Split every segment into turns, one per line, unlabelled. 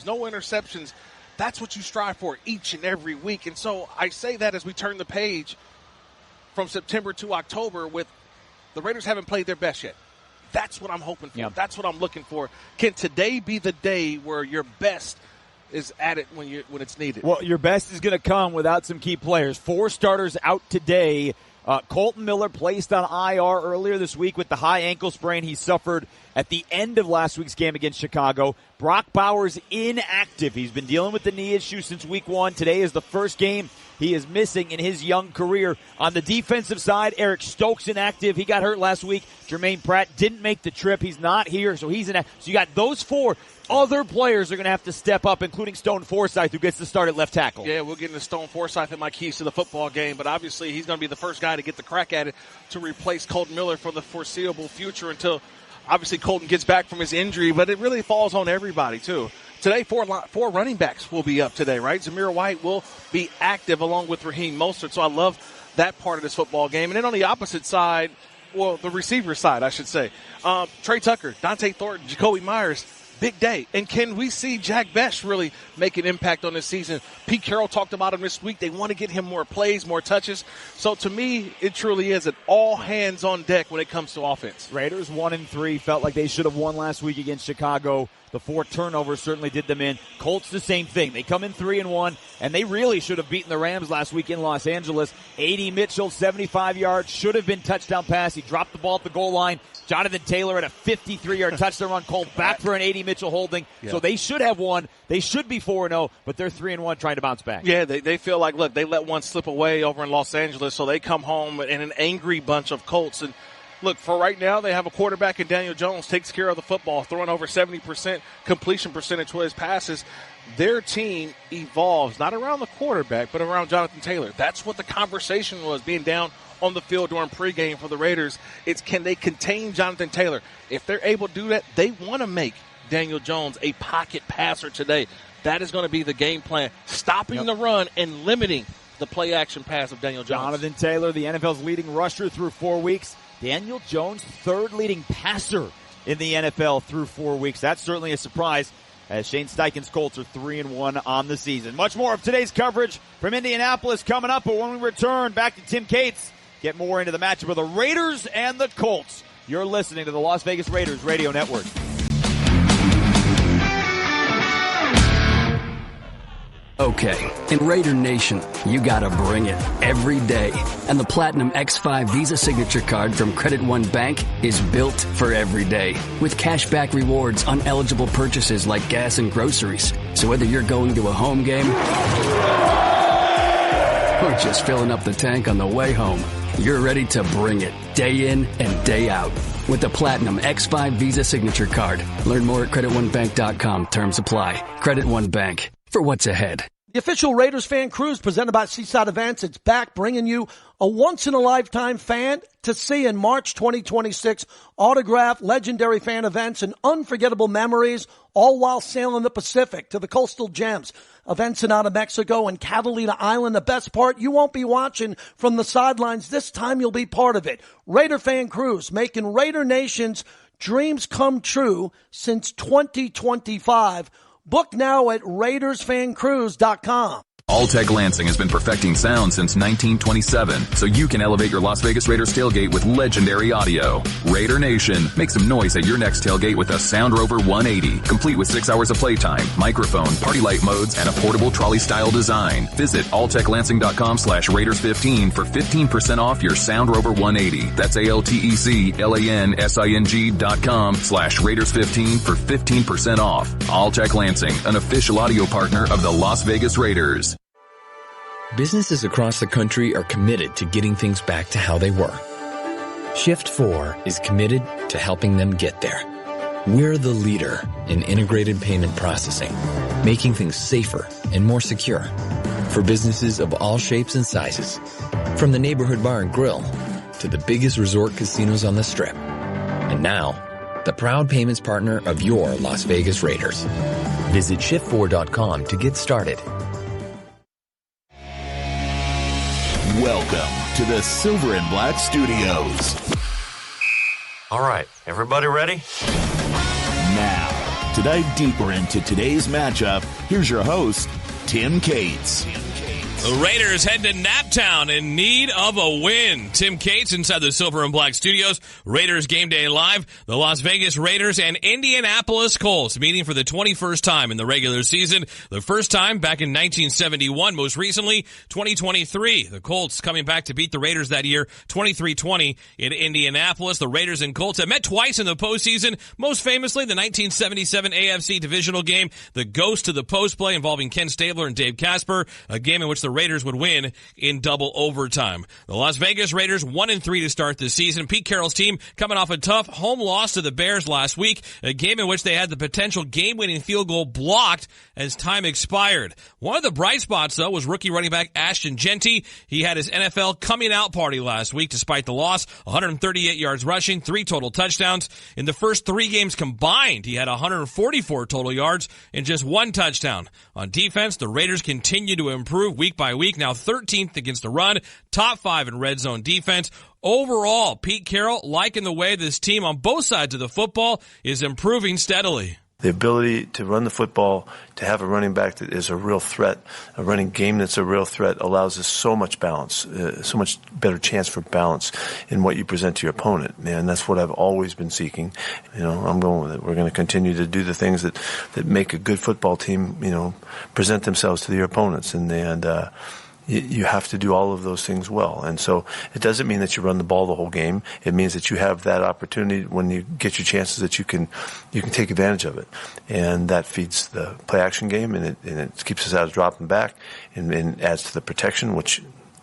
miscues, no interceptions. That's what you strive for each and every week. And so I say that as we turn the page from September to October with the Raiders haven't played their best yet. That's what I'm hoping for. Yep. That's what I'm looking for. Can today be the day where your best is at it when it's needed?
Well, your best is going to come without some key players. 4 starters out today. Colton Miller placed on IR earlier this week with the high ankle sprain he suffered at the end of last week's game against Chicago. Brock Bowers inactive. He's been dealing with the knee issue since week 1. Today is the first game he is missing in his young career. On the defensive side, Eric Stokes inactive. He got hurt last week. Jermaine Pratt didn't make the trip. He's not here, so he's inactive. So you got those 4. Other players are going to have to step up, including Stone Forsythe, who gets to start at left tackle.
Yeah, we'll get into Stone Forsythe in my keys to the football game, but obviously he's going to be the first guy to get the crack at it to replace Colton Miller for the foreseeable future until obviously Colton gets back from his injury, but it really falls on everybody, too. Today, 4 running backs will be up today, right? Zamir White will be active along with Raheem Mostert, so I love that part of this football game. And then on the opposite side, well, the receiver side, I should say, Trey Tucker, Dante Thornton, Jacoby Myers, big day. And can we see Jack Bech really make an impact on this season? Pete Carroll talked about him this week. They want to get him more plays, more touches. So to me, it truly is an all hands on deck when it comes to offense.
Raiders 1-3, felt like they should have won last week against Chicago. The 4 turnovers certainly did them in. Colts, the same thing. They come in 3-1, and they really should have beaten the Rams last week in Los Angeles. A.D. Mitchell, 75 yards, should have been touchdown pass. He dropped the ball at the goal line. Jonathan Taylor had a 53-yard touchdown run called back for an A.D. Mitchell holding. Yeah. So they should have won. They should be 4-0, but they're 3-1 trying to bounce back.
Yeah, they feel like, look, they let one slip away over in Los Angeles, so they come home in an angry bunch of Colts. And look, for right now, they have a quarterback in Daniel Jones, takes care of the football, throwing over 70% completion percentage with his passes. Their team evolves, not around the quarterback, but around Jonathan Taylor. That's what the conversation was, being down on the field during pregame for the Raiders. It's can they contain Jonathan Taylor? If they're able to do that, they want to make Daniel Jones a pocket passer today. That is going to be the game plan, stopping the run and limiting the play-action pass of Daniel Jones.
Jonathan Taylor, the NFL's leading rusher through 4 weeks. Daniel Jones, 3rd leading passer in the NFL through 4 weeks. That's certainly a surprise as Shane Steichen's Colts are 3-1 on the season. Much more of today's coverage from Indianapolis coming up, but when we return, back to Tim Cates, get more into the matchup of the Raiders and the Colts. You're listening to the Las Vegas Raiders Radio Network.
Okay, in Raider Nation, you gotta bring it every day. And the Platinum X5 Visa Signature Card from Credit One Bank is built for every day. With cashback rewards on eligible purchases like gas and groceries. So whether you're going to a home game or just filling up the tank on the way home, you're ready to bring it day in and day out. With the Platinum X5 Visa Signature Card. Learn more at CreditOneBank.com. Terms apply. Credit One Bank. For what's ahead.
The official Raiders fan cruise presented by Seaside Events. It's back, bringing you a once-in-a-lifetime fan to see in March 2026. Autographed, legendary fan events and unforgettable memories, all while sailing the Pacific to the coastal gems of Ensenada, Mexico, and Catalina Island. The best part, you won't be watching from the sidelines. This time you'll be part of it. Raider fan cruise, making Raider Nation's dreams come true since 2025. Book now at RaidersFanCruise.com.
Alltech Lansing has been perfecting sound since 1927, so you can elevate your Las Vegas Raiders tailgate with legendary audio. Raider Nation, make some noise at your next tailgate with a Sound Rover 180, complete with 6 hours of playtime, microphone, party light modes, and a portable trolley-style design. Visit alltechlansing.com/Raiders15 for 15% off your Sound Rover 180. That's ALTECLANSING.com/Raiders15 for 15% off. Alltech Lansing, an official audio partner of the Las Vegas Raiders.
Businesses across the country are committed to getting things back to how they were. Shift 4 is committed to helping them get there. We're the leader in integrated payment processing, making things safer and more secure for businesses of all shapes and sizes, from the neighborhood bar and grill to the biggest resort casinos on the Strip. And now, the proud payments partner of your Las Vegas Raiders. Visit shift4.com to get started.
Welcome to the Silver and Black Studios.
All right, everybody ready?
Now, to To dive deeper into today's matchup, here's your host, Tim Cates.
The Raiders head to Naptown in need of a win. Tim Cates inside the Silver and Black Studios. Raiders Game Day Live. The Las Vegas Raiders and Indianapolis Colts meeting for the 21st time in the regular season. The first time back in 1971. Most recently, 2023. The Colts coming back to beat the Raiders that year, 23-20 in Indianapolis. The Raiders and Colts have met twice in the postseason. Most famously, the 1977 AFC divisional game. The ghost to the post play involving Ken Stabler and Dave Casper. A game in which the Raiders would win in double overtime. The Las Vegas Raiders 1-3 to start the season. Pete Carroll's team coming off a tough home loss to the Bears last week, a game in which they had the potential game-winning field goal blocked as time expired. One of the bright spots, though, was rookie running back Ashton Genty. He had his NFL coming out party last week despite the loss. 138 yards rushing, 3 total touchdowns. In the first 3 games combined, he had 144 total yards and just 1 touchdown. On defense, the Raiders continue to improve week by week, now 13th against the run, top 5 in red zone defense. Overall, Pete Carroll liking the way this team on both sides of the football is improving steadily.
The ability to run the football, to have a running back that is a real threat, a running game that's a real threat, allows us so much balance, so much better chance for balance in what you present to your opponent. And that's what I've always been seeking. I'm going with it. We're going to continue to do the things that make a good football team, present themselves to your opponents. And you have to do all of those things well. And so it doesn't mean that you run the ball the whole game. It means that you have that opportunity when you get your chances that you can take advantage of it. And that feeds the play action game, and it keeps us out of dropping back and adds to the protection, which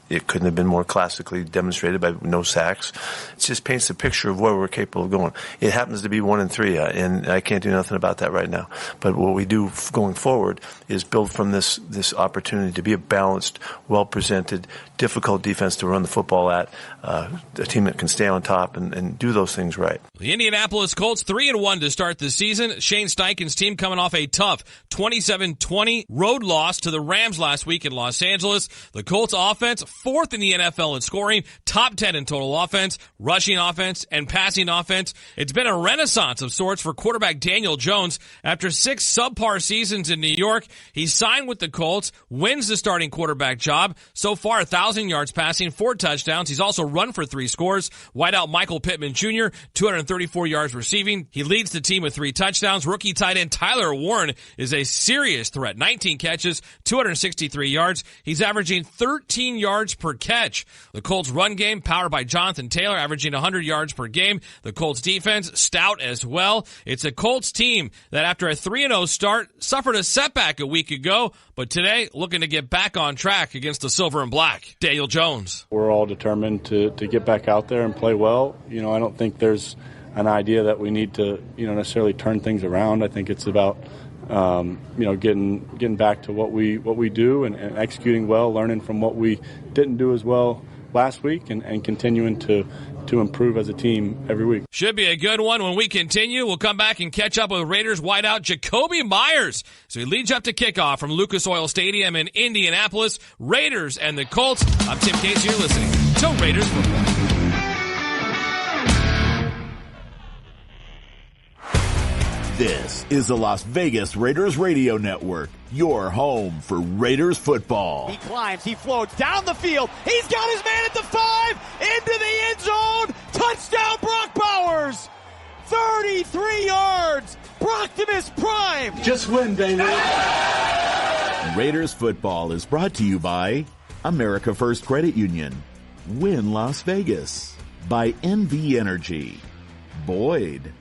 it couldn't have been more classically demonstrated by no sacks. It just paints a picture of where we're capable of going. It happens to be 1-3, and I can't do nothing about that right now. But what we do going forward is build from this opportunity to be a balanced, well-presented, difficult defense to run the football at, a team that can stay on top and do those things right.
The Indianapolis Colts 3-1 to start the season. Shane Steichen's team coming off a tough 27-20 road loss to the Rams last week in Los Angeles. The Colts offense 4th in the NFL in scoring, top 10 in total offense, rushing offense, and passing offense. It's been a renaissance of sorts for quarterback Daniel Jones. After 6 subpar seasons in New York, he signed with the Colts, wins the starting quarterback job. So far, 1,000 yards passing, 4 touchdowns. He's also run for 3 scores. Wideout Michael Pittman Jr., 234 yards receiving. He leads the team with 3 touchdowns. Rookie tight end Tyler Warren is a serious threat. 19 catches, 263 yards. He's averaging 13 yards per catch. The Colts run game powered by Jonathan Taylor, averaging 100 yards per game. The Colts defense stout as well. It's a Colts team that after a 3-0 start suffered a setback a week ago, but today looking to get back on track against the Silver and Black. Daniel Jones.
We're all determined to get back out there and play well. I don't think there's an idea that we need to necessarily turn things around. I think it's about getting back to what we do and executing well, learning from what we didn't do as well last week, and continuing to improve as a team every week.
Should be a good one. When we continue, we'll come back and catch up with Raiders wideout Jacoby Myers. So he leads up to kickoff from Lucas Oil Stadium in Indianapolis. Raiders and the Colts. I'm Tim Case. You're listening to Raiders Football.
This is the Las Vegas Raiders Radio Network, your home for Raiders football.
He climbs, he floats down the field. He's got his man at the 5, into the end zone. Touchdown, Brock Bowers. 33 yards. Brocktimus Prime.
Just win, baby.
Raiders football is brought to you by America First Credit Union, Win Las Vegas, by NV Energy, Boyd.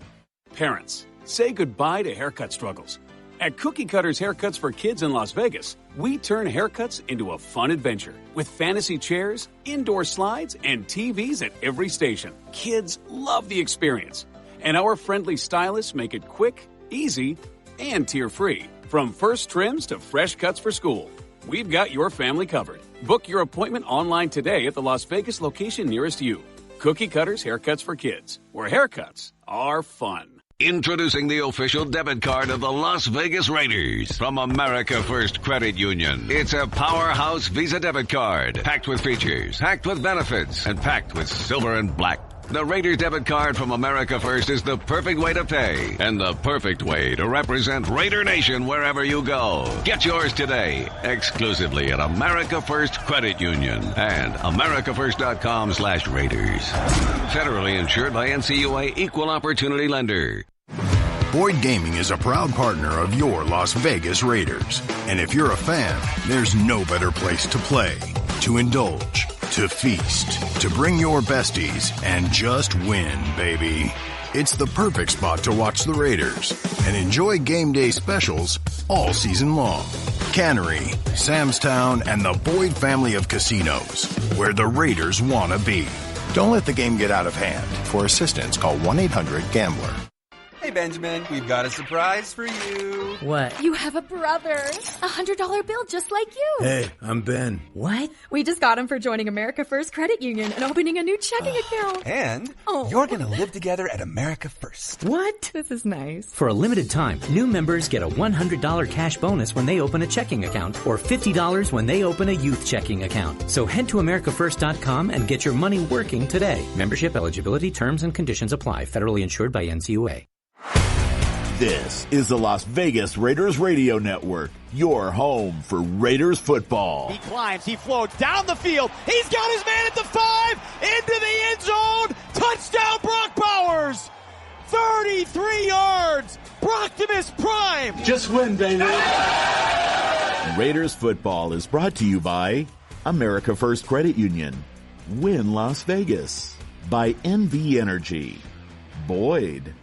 Parents, say goodbye to haircut struggles. At Cookie Cutters Haircuts for Kids in Las Vegas, we turn haircuts into a fun adventure with fantasy chairs, indoor slides, and TVs at every station. Kids love the experience, and our friendly stylists make it quick, easy, and tear-free. From first trims to fresh cuts for school, we've got your family covered. Book your appointment online today at the Las Vegas location nearest you. Cookie Cutters Haircuts for Kids, where haircuts are fun.
Introducing the official debit card of the Las Vegas Raiders from America First Credit Union. It's a powerhouse Visa debit card, packed with features, packed with benefits, and packed with silver and black. The Raiders debit card from America First is the perfect way to pay and the perfect way to represent Raider Nation wherever you go. Get yours today, exclusively at America First Credit Union and americafirst.com/Raiders. Federally insured by NCUA Equal Opportunity Lender.
Boyd Gaming is a proud partner of your Las Vegas Raiders. And if you're a fan, there's no better place to play, to indulge, to feast, to bring your besties, and just win, baby. It's the perfect spot to watch the Raiders and enjoy game day specials all season long. Cannery, Sam's Town, and the Boyd family of casinos, where the Raiders want to be. Don't let the game get out of hand. For assistance, call 1-800-GAMBLER.
Hey, Benjamin, we've got a surprise for you.
What? You have a brother. $100 bill just like you.
Hey, I'm Ben.
What? We just got him for joining America First Credit Union and opening a new checking account.
And you're going to live together at America First.
What? This is nice.
For a limited time, new members get a $100 cash bonus when they open a checking account or $50 when they open a youth checking account. So head to americafirst.com and get your money working today. Membership eligibility, terms, and conditions apply. Federally insured by NCUA.
This is the Las Vegas Raiders Radio Network, your home for Raiders football.
He climbs, he floats down the field. He's got his man at the 5, into the end zone. Touchdown, Brock Bowers. 33 yards. Brocktimus Prime.
Just win, baby.
Raiders football is brought to you by America First Credit Union, Win Las Vegas, by NV Energy, Boyd.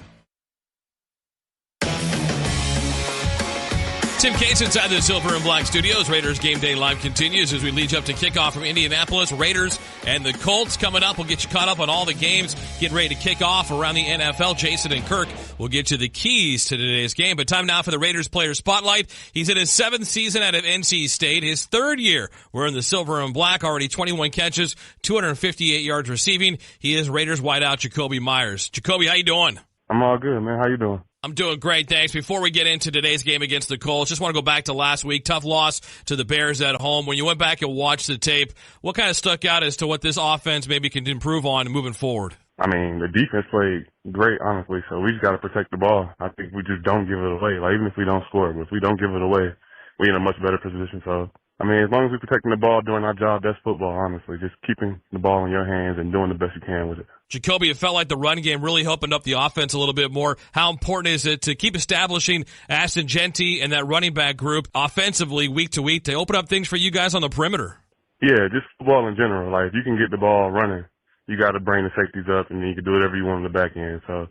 Tim Cates inside the Silver and Black Studios. Raiders Game Day Live continues as we lead you up to kickoff from Indianapolis. Raiders and the Colts coming up. We'll get you caught up on all the games. Getting ready to kick off around the NFL. Jason and Kirk will get you the keys to today's game. But time now for the Raiders Player Spotlight. He's in his 7th season out of NC State. His 3rd year. We're in the Silver and Black. Already 21 catches, 258 yards receiving. He is Raiders wideout Jacoby Myers. Jacoby, how you doing?
I'm all good, man. How you doing?
I'm doing great, thanks. Before we get into today's game against the Colts, just want to go back to last week. Tough loss to the Bears at home. When you went back and watched the tape, what kind of stuck out as to what this offense maybe can improve on moving forward?
I mean, the defense played great, honestly, so we just got to protect the ball. I think we just don't give it away. Like, even if we don't score, but if we don't give it away, we're in a much better position. So, I mean, as long as we're protecting the ball, doing our job, that's football, honestly. Just keeping the ball in your hands and doing the best you can with it.
Jacoby, it felt like the run game really opened up the offense a little bit more. How important is it to keep establishing Ashton Genty and that running back group offensively week to week to open up things for you guys on the perimeter?
Yeah, just football in general. Like, if you can get the ball running, you got to bring the safeties up, and then you can do whatever you want on the back end. So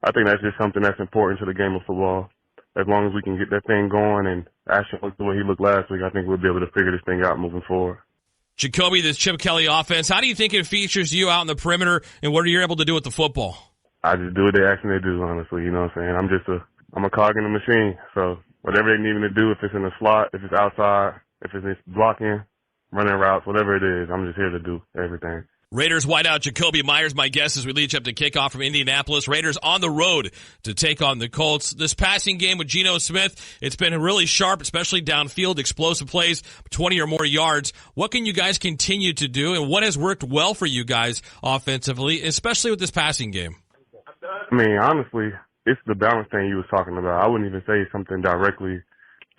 I think that's just something that's important to the game of football. As long as we can get that thing going and Ashton looked the way he looked last week, I think we'll be able to figure this thing out moving forward.
Jacoby, this Chip Kelly offense, how do you think it features you out in the perimeter, and what are you able to do with the football?
I just do what they ask me to do, honestly. You know what I'm saying? I'm a cog in the machine. So whatever they need me to do, if it's in the slot, if it's outside, if it's blocking, running routes, whatever it is, I'm just here to do everything.
Raiders wideout Jacoby Myers, my guest, as we lead you up to kickoff from Indianapolis. Raiders on the road to take on the Colts. This passing game with Geno Smith, it's been really sharp, especially downfield, explosive plays, 20 or more yards. What can you guys continue to do, and what has worked well for you guys offensively, especially with this passing game?
I mean, honestly, it's the balance thing you was talking about. I wouldn't even say something directly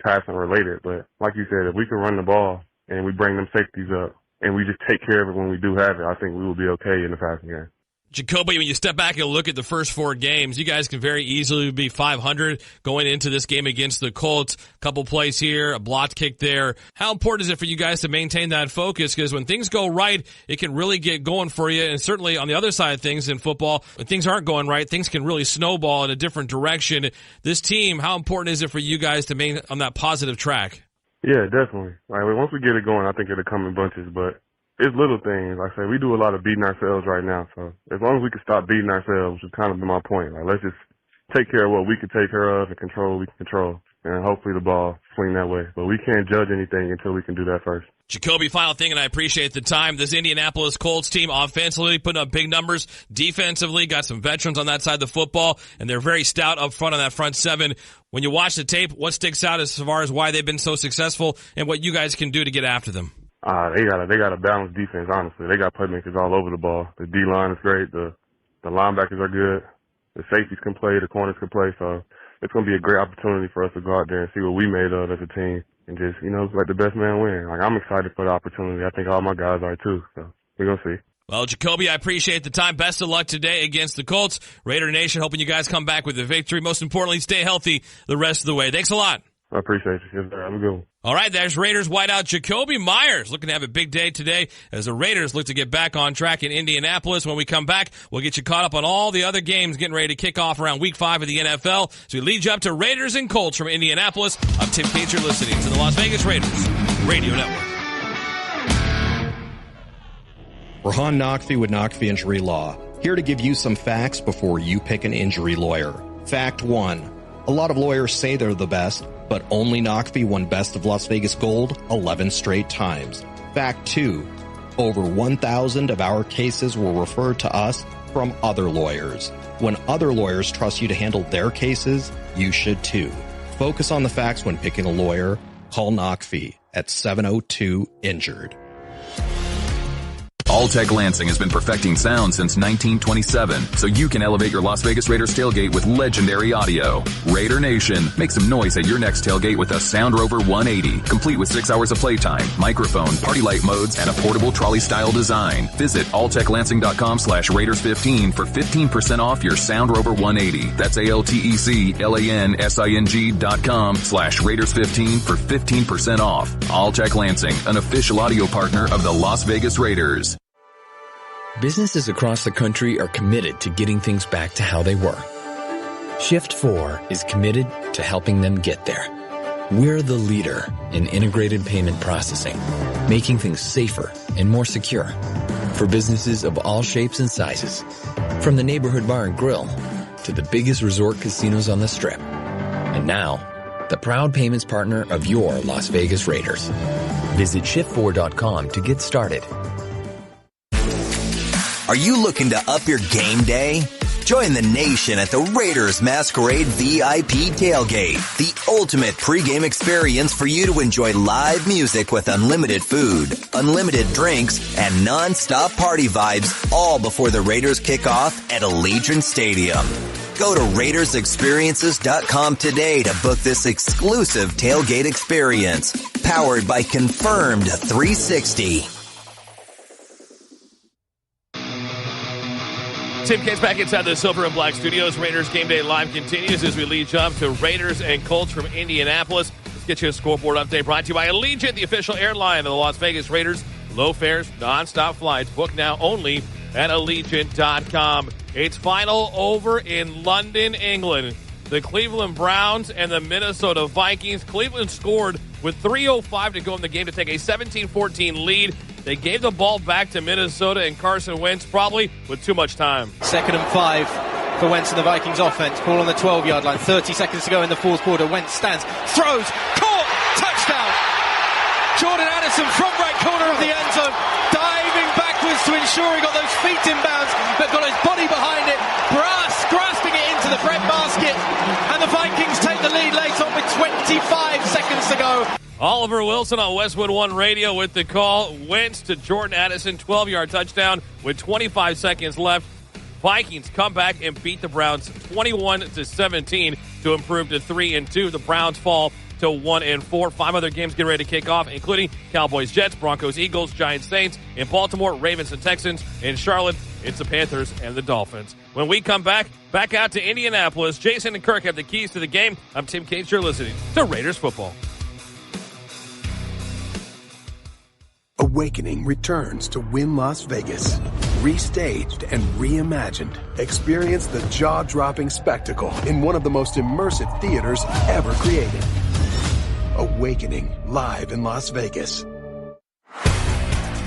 passing related, but like you said, if we can run the ball and we bring them safeties up, and we just take care of it when we do have it, I think we will be okay in the passing game.
Jacoby, when you step back and look at the first 4 games, you guys can very easily be 500 going into this game against the Colts. A couple plays here, a blocked kick there. How important is it for you guys to maintain that focus? Because when things go right, it can really get going for you. And certainly on the other side of things in football, when things aren't going right, things can really snowball in a different direction. This team, how important is it for you guys to maintain on that positive track?
Yeah, definitely. Like, once we get it going, I think it'll come in bunches, but it's little things. Like I say, we do a lot of beating ourselves right now, so as long as we can stop beating ourselves, which has kind of been my point. Like, let's just take care of what we can take care of and control what we can control, and hopefully the ball swing that way. But we can't judge anything until we can do that first.
Jacoby, final thing, and I appreciate the time. This Indianapolis Colts team offensively putting up big numbers. Defensively, got some veterans on that side of the football, and they're very stout up front on that front 7. When you watch the tape, what sticks out as far as why they've been so successful and what you guys can do to get after them?
They got a balanced defense, honestly. They got playmakers all over the ball. The D-line is great. The The linebackers are good. The safeties can play. The corners can play. So it's going to be a great opportunity for us to go out there and see what we made of as a team and just, let the best man win. Like, I'm excited for the opportunity. I think all my guys are too. So we're going to see.
Well, Jacoby, I appreciate the time. Best of luck today against the Colts. Raider Nation, hoping you guys come back with a victory. Most importantly, stay healthy the rest of the way. Thanks a lot.
I appreciate you. Yes, sir. Have a good one.
All right, there's Raiders wideout Jacoby Myers looking to have a big day today as the Raiders look to get back on track in Indianapolis. When we come back, we'll get you caught up on all the other games getting ready to kick off around Week 5 of the NFL. So we lead you up to Raiders and Colts from Indianapolis. I'm Tim Cates. You're listening to the Las Vegas Raiders Radio Network.
Rahan Naqvi with Naqvi Injury Law, here to give you some facts before you pick an injury lawyer. Fact 1. A lot of lawyers say they're the best, but only Naqvi won Best of Las Vegas Gold 11 straight times. Fact 2. Over 1,000 of our cases were referred to us from other lawyers. When other lawyers trust you to handle their cases, you should too. Focus on the facts when picking a lawyer. Call Naqvi at 702-INJURED.
Alltech Lansing has been perfecting sound since 1927, so you can elevate your Las Vegas Raiders tailgate with legendary audio. Raider Nation, make some noise at your next tailgate with a Sound Rover 180, complete with 6 hours of playtime, microphone, party light modes, and a portable trolley-style design. Visit alltechlansing.com/Raiders15 for 15% off your Sound Rover 180. That's ALTECLANSING.com/Raiders15 for 15% off. Alltech Lansing, an official audio partner of the Las Vegas Raiders.
Businesses across the country are committed to getting things back to how they were. Shift 4 is committed to helping them get there. We're the leader in integrated payment processing, making things safer and more secure for businesses of all shapes and sizes, from the neighborhood bar and grill to the biggest resort casinos on the Strip. And now, the proud payments partner of your Las Vegas Raiders. Visit shift4.com to get started.
Are you looking to up your game day? Join the nation at the Raiders Masquerade VIP Tailgate, the ultimate pregame experience for you to enjoy live music with unlimited food, unlimited drinks, and non-stop party vibes, all before the Raiders kick off at Allegiant Stadium. Go to RaidersExperiences.com today to book this exclusive tailgate experience, powered by Confirmed 360.
Tim Cates back inside the Silver and Black Studios. Raiders Game Day Live continues as we lead you up to Raiders and Colts from Indianapolis. Let's get you a scoreboard update brought to you by Allegiant, the official airline of the Las Vegas Raiders. Low fares, non-stop flights. Book now only at Allegiant.com. It's final over in London, England. The Cleveland Browns and the Minnesota Vikings. Cleveland scored with 3:05 to go in the game to take a 17-14 lead. They gave the ball back to Minnesota and Carson Wentz, probably with too much time.
2nd and 5 for Wentz and the Vikings offense. Ball on the 12-yard line. 30 seconds to go in the fourth quarter. Wentz stands, throws, caught, touchdown. Jordan Addison from right corner of the end zone, diving backwards to ensure he got those feet in bounds, but got his body behind it, grasping it into the bread basket, and the Vikings take the lead late on with 25 seconds to go.
Oliver Wilson on Westwood One Radio with the call. Wentz to Jordan Addison, 12-yard touchdown with 25 seconds left. Vikings come back and beat the Browns 21-17 to improve to 3-2. The Browns fall to 1-4. 5 other games get ready to kick off, including Cowboys, Jets, Broncos, Eagles, Giants, Saints. In Baltimore, Ravens and Texans. In Charlotte, it's the Panthers and the Dolphins. When we come back out to Indianapolis, Jason and Kirk have the keys to the game. I'm Tim Cates. You're listening to Raiders Football.
Awakening returns to Wynn Las Vegas. Restaged and reimagined. Experience the jaw-dropping spectacle in one of the most immersive theaters ever created. Awakening, live in Las Vegas.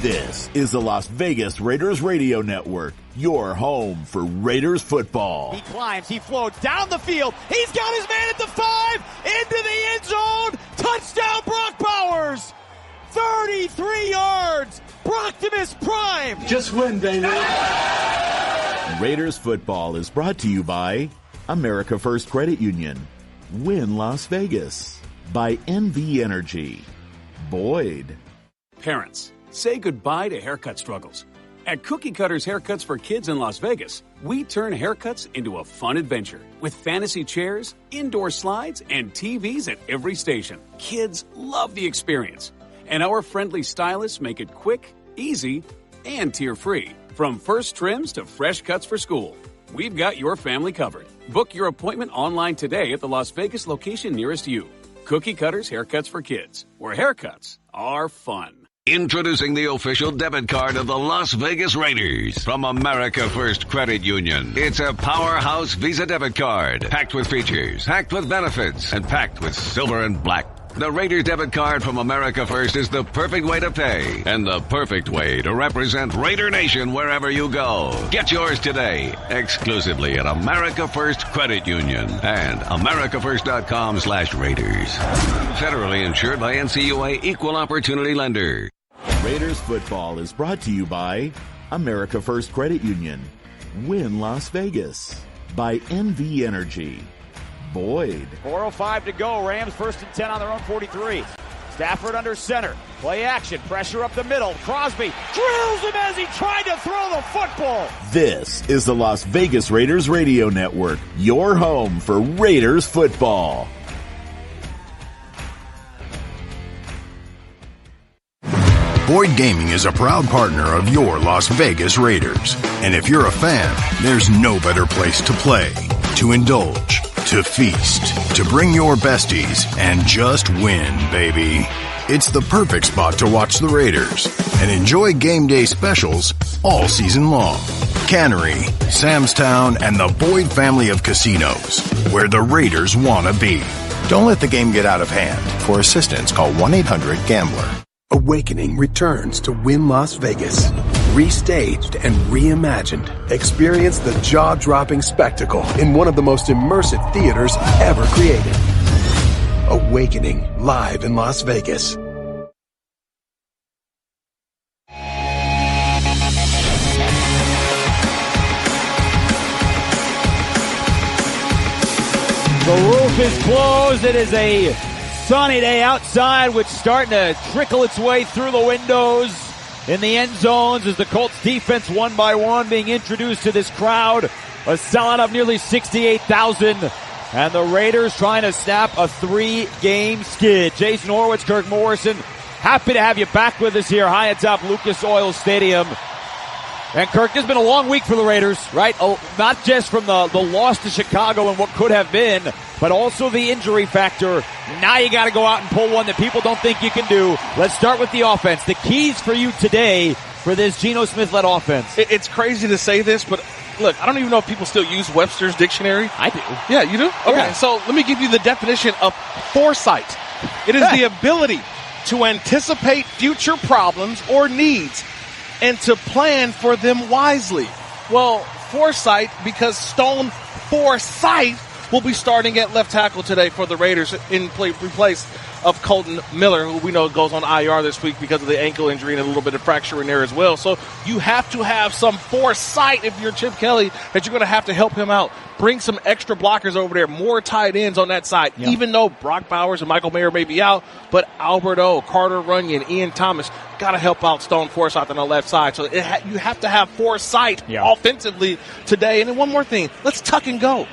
This is the Las Vegas Raiders Radio Network, your home for Raiders football.
He climbs, he floats down the field. He's got his man at the 5, into the end zone. Touchdown, Brock Bowers. 33 yards. Proctimus Prime.
Just win, baby. Raiders football is brought to you by America First Credit Union, Wynn Las Vegas, by NV Energy, Boyd.
Parents, say goodbye to haircut struggles. At Cookie Cutters Haircuts for Kids in Las Vegas, we turn haircuts into a fun adventure with fantasy chairs, indoor slides, and TVs at every station. Kids love the experience, and our friendly stylists make it quick, easy, and tear-free. From first trims to fresh cuts for school, we've got your family covered. Book your appointment online today at the Las Vegas location nearest you. Cookie Cutters Haircuts for Kids, where haircuts are fun.
Introducing the official debit card of the Las Vegas Raiders from America First Credit Union. It's a powerhouse Visa debit card, packed with features, packed with benefits, and packed with silver and black. The Raiders debit card from America First is the perfect way to pay and the perfect way to represent Raider Nation wherever you go. Get yours today, exclusively at America First Credit Union and americafirst.com/Raiders. Federally insured by NCUA Equal Opportunity Lender.
Raiders football is brought to you by America First Credit Union, Win Las Vegas, by NV Energy, Boyd.
4:05 to go. Rams 1st and 10 on their own 43. Stafford under center. Play action. Pressure up the middle. Crosby drills him as he tried to throw the football.
This is the Las Vegas Raiders Radio Network, your home for Raiders football.
Boyd Gaming is a proud partner of your Las Vegas Raiders. And if you're a fan, there's no better place to play, to indulge, to feast, to bring your besties, and just win, baby. It's the perfect spot to watch the Raiders and enjoy game day specials all season long. Cannery, Sam's Town, and the Boyd family of casinos, where the Raiders want to be. Don't let the game get out of hand. For assistance, call 1-800-GAMBLER.
Awakening returns to Win Las Vegas. Restaged and reimagined. Experience the jaw-dropping spectacle in one of the most immersive theaters ever created. Awakening, live in Las Vegas.
The roof is closed. It is a sunny day outside, which is starting to trickle its way through the windows in the end zones as the Colts defense one by one being introduced to this crowd. A sellout of nearly 68,000. And the Raiders trying to snap a 3-game skid. Jason Horwitz, Kirk Morrison, happy to have you back with us here high atop Lucas Oil Stadium. And Kirk, it's been a long week for the Raiders, right? Not just from the loss to Chicago and what could have been, but also the injury factor. Now you got to go out and pull one that people don't think you can do. Let's start with the offense. The keys for you today for this Geno Smith-led offense.
It's crazy to say this, but look, I don't even know if people still use Webster's dictionary.
I do.
Yeah, you do? Okay,
yeah.
So let me give you the definition of foresight. It is the ability to anticipate future problems or needs and to plan for them wisely. Well, foresight, because Stone Forsythe will be starting at left tackle today for the Raiders in replace of Colton Miller, who we know goes on IR this week because of the ankle injury and a little bit of fracture in there as well. So you have to have some foresight if you're Chip Kelly that you're going to have to help him out. Bring some extra blockers over there, more tight ends on that side, even though Brock Bowers and Michael Mayer may be out, but Albert O, Carter Runyon, Ian Thomas got to help out Stone Forsythe on the left side. So you have to have foresight offensively today. And then one more thing, let's tuck and go.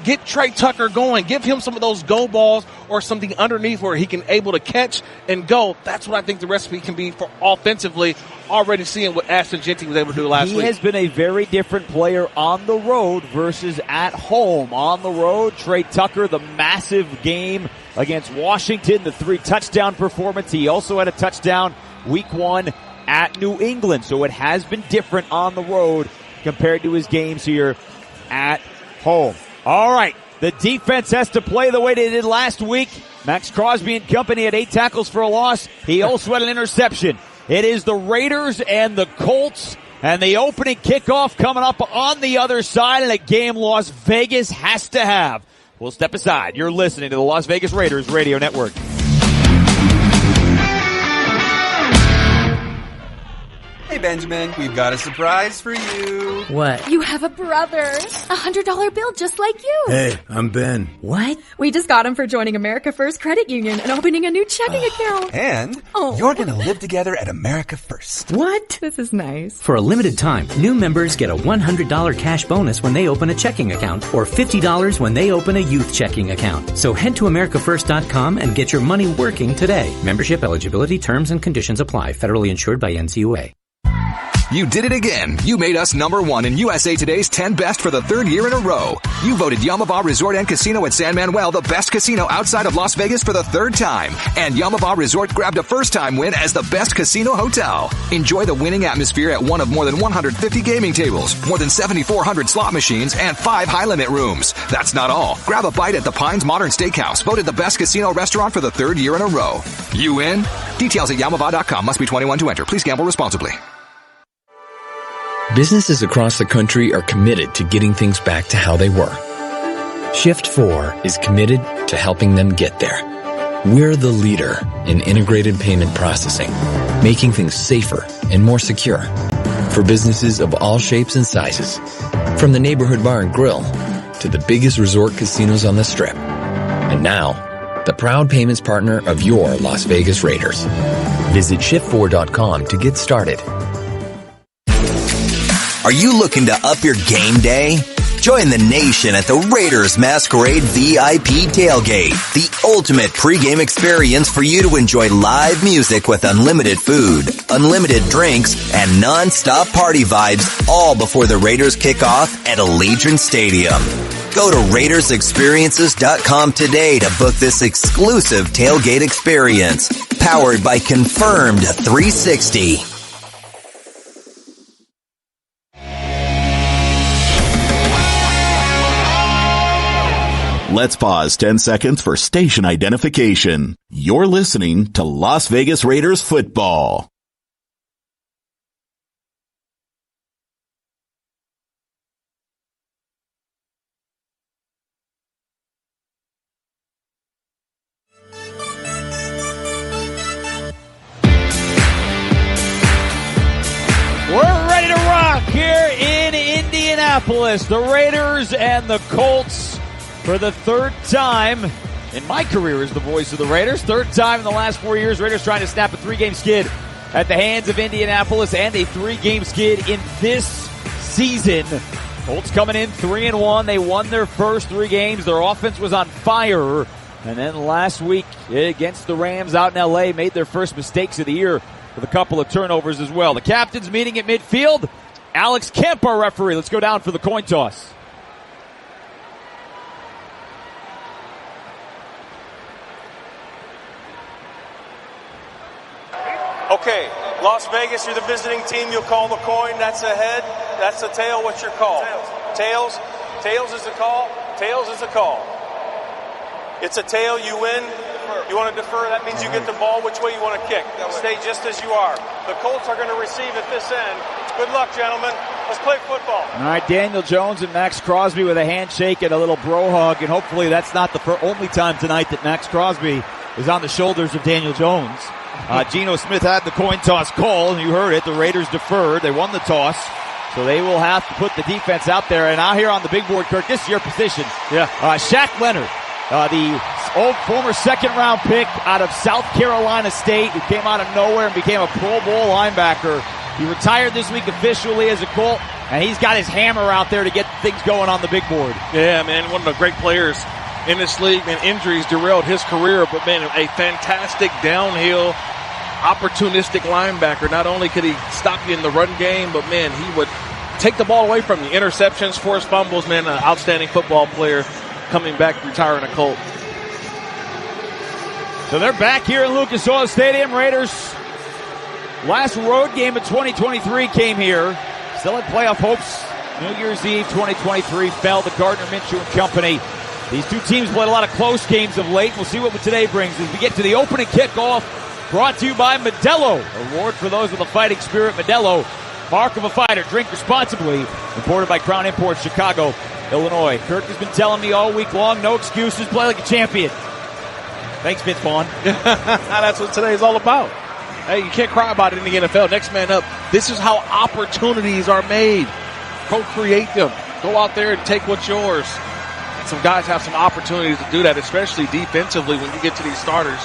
Get Trey Tucker going. Give him some of those go balls or something underneath where he can able to catch and go. That's what I think the recipe can be for offensively. Already seeing what Ashton Jeanty was able to do last week.
He has been a very different player on the road versus at home. On the road, Trey Tucker, the massive game against Washington, the 3-touchdown performance. He also had a touchdown week 1 at New England. So it has been different on the road compared to his games here at home. All right, the defense has to play the way they did last week. Max Crosby and company had 8 tackles for a loss. He also had an interception. It is the Raiders and the Colts, and the opening kickoff coming up on the other side, and a game Las Vegas has to have. We'll step aside. You're listening to the Las Vegas Raiders Radio Network.
Hey, Benjamin, we've got a surprise for you.
What?
You have a brother. $100 bill just like you.
Hey, I'm Ben.
What?
We just got him for joining America First Credit Union and opening a new checking account.
And you're going to live together at America First.
What?
This is nice.
For a limited time, new members get a $100 cash bonus when they open a checking account or $50 when they open a youth checking account. So head to AmericaFirst.com and get your money working today. Membership eligibility, terms, and conditions apply. Federally insured by NCUA.
You did it again. You made us #1 in USA Today's 10 Best for the third year in a row. You voted Yamava Resort and Casino at San Manuel the best casino outside of Las Vegas for the third time. And Yamava Resort grabbed a first-time win as the best casino hotel. Enjoy the winning atmosphere at one of more than 150 gaming tables, more than 7,400 slot machines, and 5 high-limit rooms. That's not all. Grab a bite at the Pines Modern Steakhouse, voted the best casino restaurant for the third year in a row. You in? Details at Yamava.com. Must be 21 to enter. Please gamble responsibly.
Businesses across the country are committed to getting things back to how they were. Shift 4 is committed to helping them get there. We're the leader in integrated payment processing, making things safer and more secure for businesses of all shapes and sizes, from the neighborhood bar and grill to the biggest resort casinos on the Strip. And now, the proud payments partner of your Las Vegas Raiders. Visit shift4.com to get started.
Are you looking to up your game day? Join the nation at the Raiders Masquerade VIP Tailgate, the ultimate pregame experience for you to enjoy live music with unlimited food, unlimited drinks, and non-stop party vibes, all before the Raiders kick off at Allegiant Stadium. Go to RaidersExperiences.com today to book this exclusive tailgate experience, powered by Confirmed 360.
Let's pause 10 seconds for station identification. You're listening to Las Vegas Raiders football.
We're ready to rock here in Indianapolis. The Raiders and the Colts. For the third time in my career as the voice of the Raiders. Third time in the last 4 years. Raiders trying to snap a 3-game skid at the hands of Indianapolis and a 3-game skid in this season. Colts coming in 3-1. They won their first 3 games. Their offense was on fire. And then last week against the Rams out in L.A. made their first mistakes of the year with a couple of turnovers as well. The captain's meeting at midfield. Alex Kemp, our referee. Let's go down for the coin toss.
Okay, Las Vegas, you're the visiting team. You'll call the coin. That's a head. That's a tail. What's your call? Tails. Tails is the call. Tails is the call. It's a tail. You win. You want to defer. That means you get the ball. Which way you want to kick? Stay just as you are. The Colts are going to receive at this end. Good luck, gentlemen. Let's play football.
All right, Daniel Jones and Max Crosby with a handshake and a little bro hug. And hopefully that's not the only time tonight that Max Crosby is on the shoulders of Daniel Jones. Geno Smith had the coin toss call, and you heard it. The Raiders deferred. They won the toss. So they will have to put the defense out there. And out here on the big board, Kirk, this is your position.
Yeah.
Shaq Leonard, the old former second-round pick out of South Carolina State, who came out of nowhere and became a Pro Bowl linebacker. He retired this week officially as a Colt, and he's got his hammer out there to get things going on the big board.
Yeah, man, one of the great players in this league. Man, injuries derailed his career, but man, a fantastic downhill, opportunistic linebacker. Not only could he stop you in the run game, but man, he would take the ball away from you. Interceptions, forced fumbles, man, an outstanding football player coming back, retiring a Colt.
So they're back here in Lucas Oil Stadium. Raiders, last road game of 2023 came here. Still had playoff hopes. New Year's Eve 2023 fell to Gardner Minshew and company. These two teams played a lot of close games of late. We'll see what today brings as we get to the opening kickoff. Brought to you by Modelo. Award for those with a fighting spirit. Modelo, mark of a fighter. Drink responsibly. Imported by Crown Imports, Chicago, Illinois. Kirk has been telling me all week long, no excuses, play like a champion. Thanks, Vince Vaughn.
That's what today is all about. Hey, you can't cry about it in the NFL. Next man up This is how opportunities are made. Co-create them. Go out there and take what's yours. And some guys have some opportunities to do that, especially defensively when you get to these starters.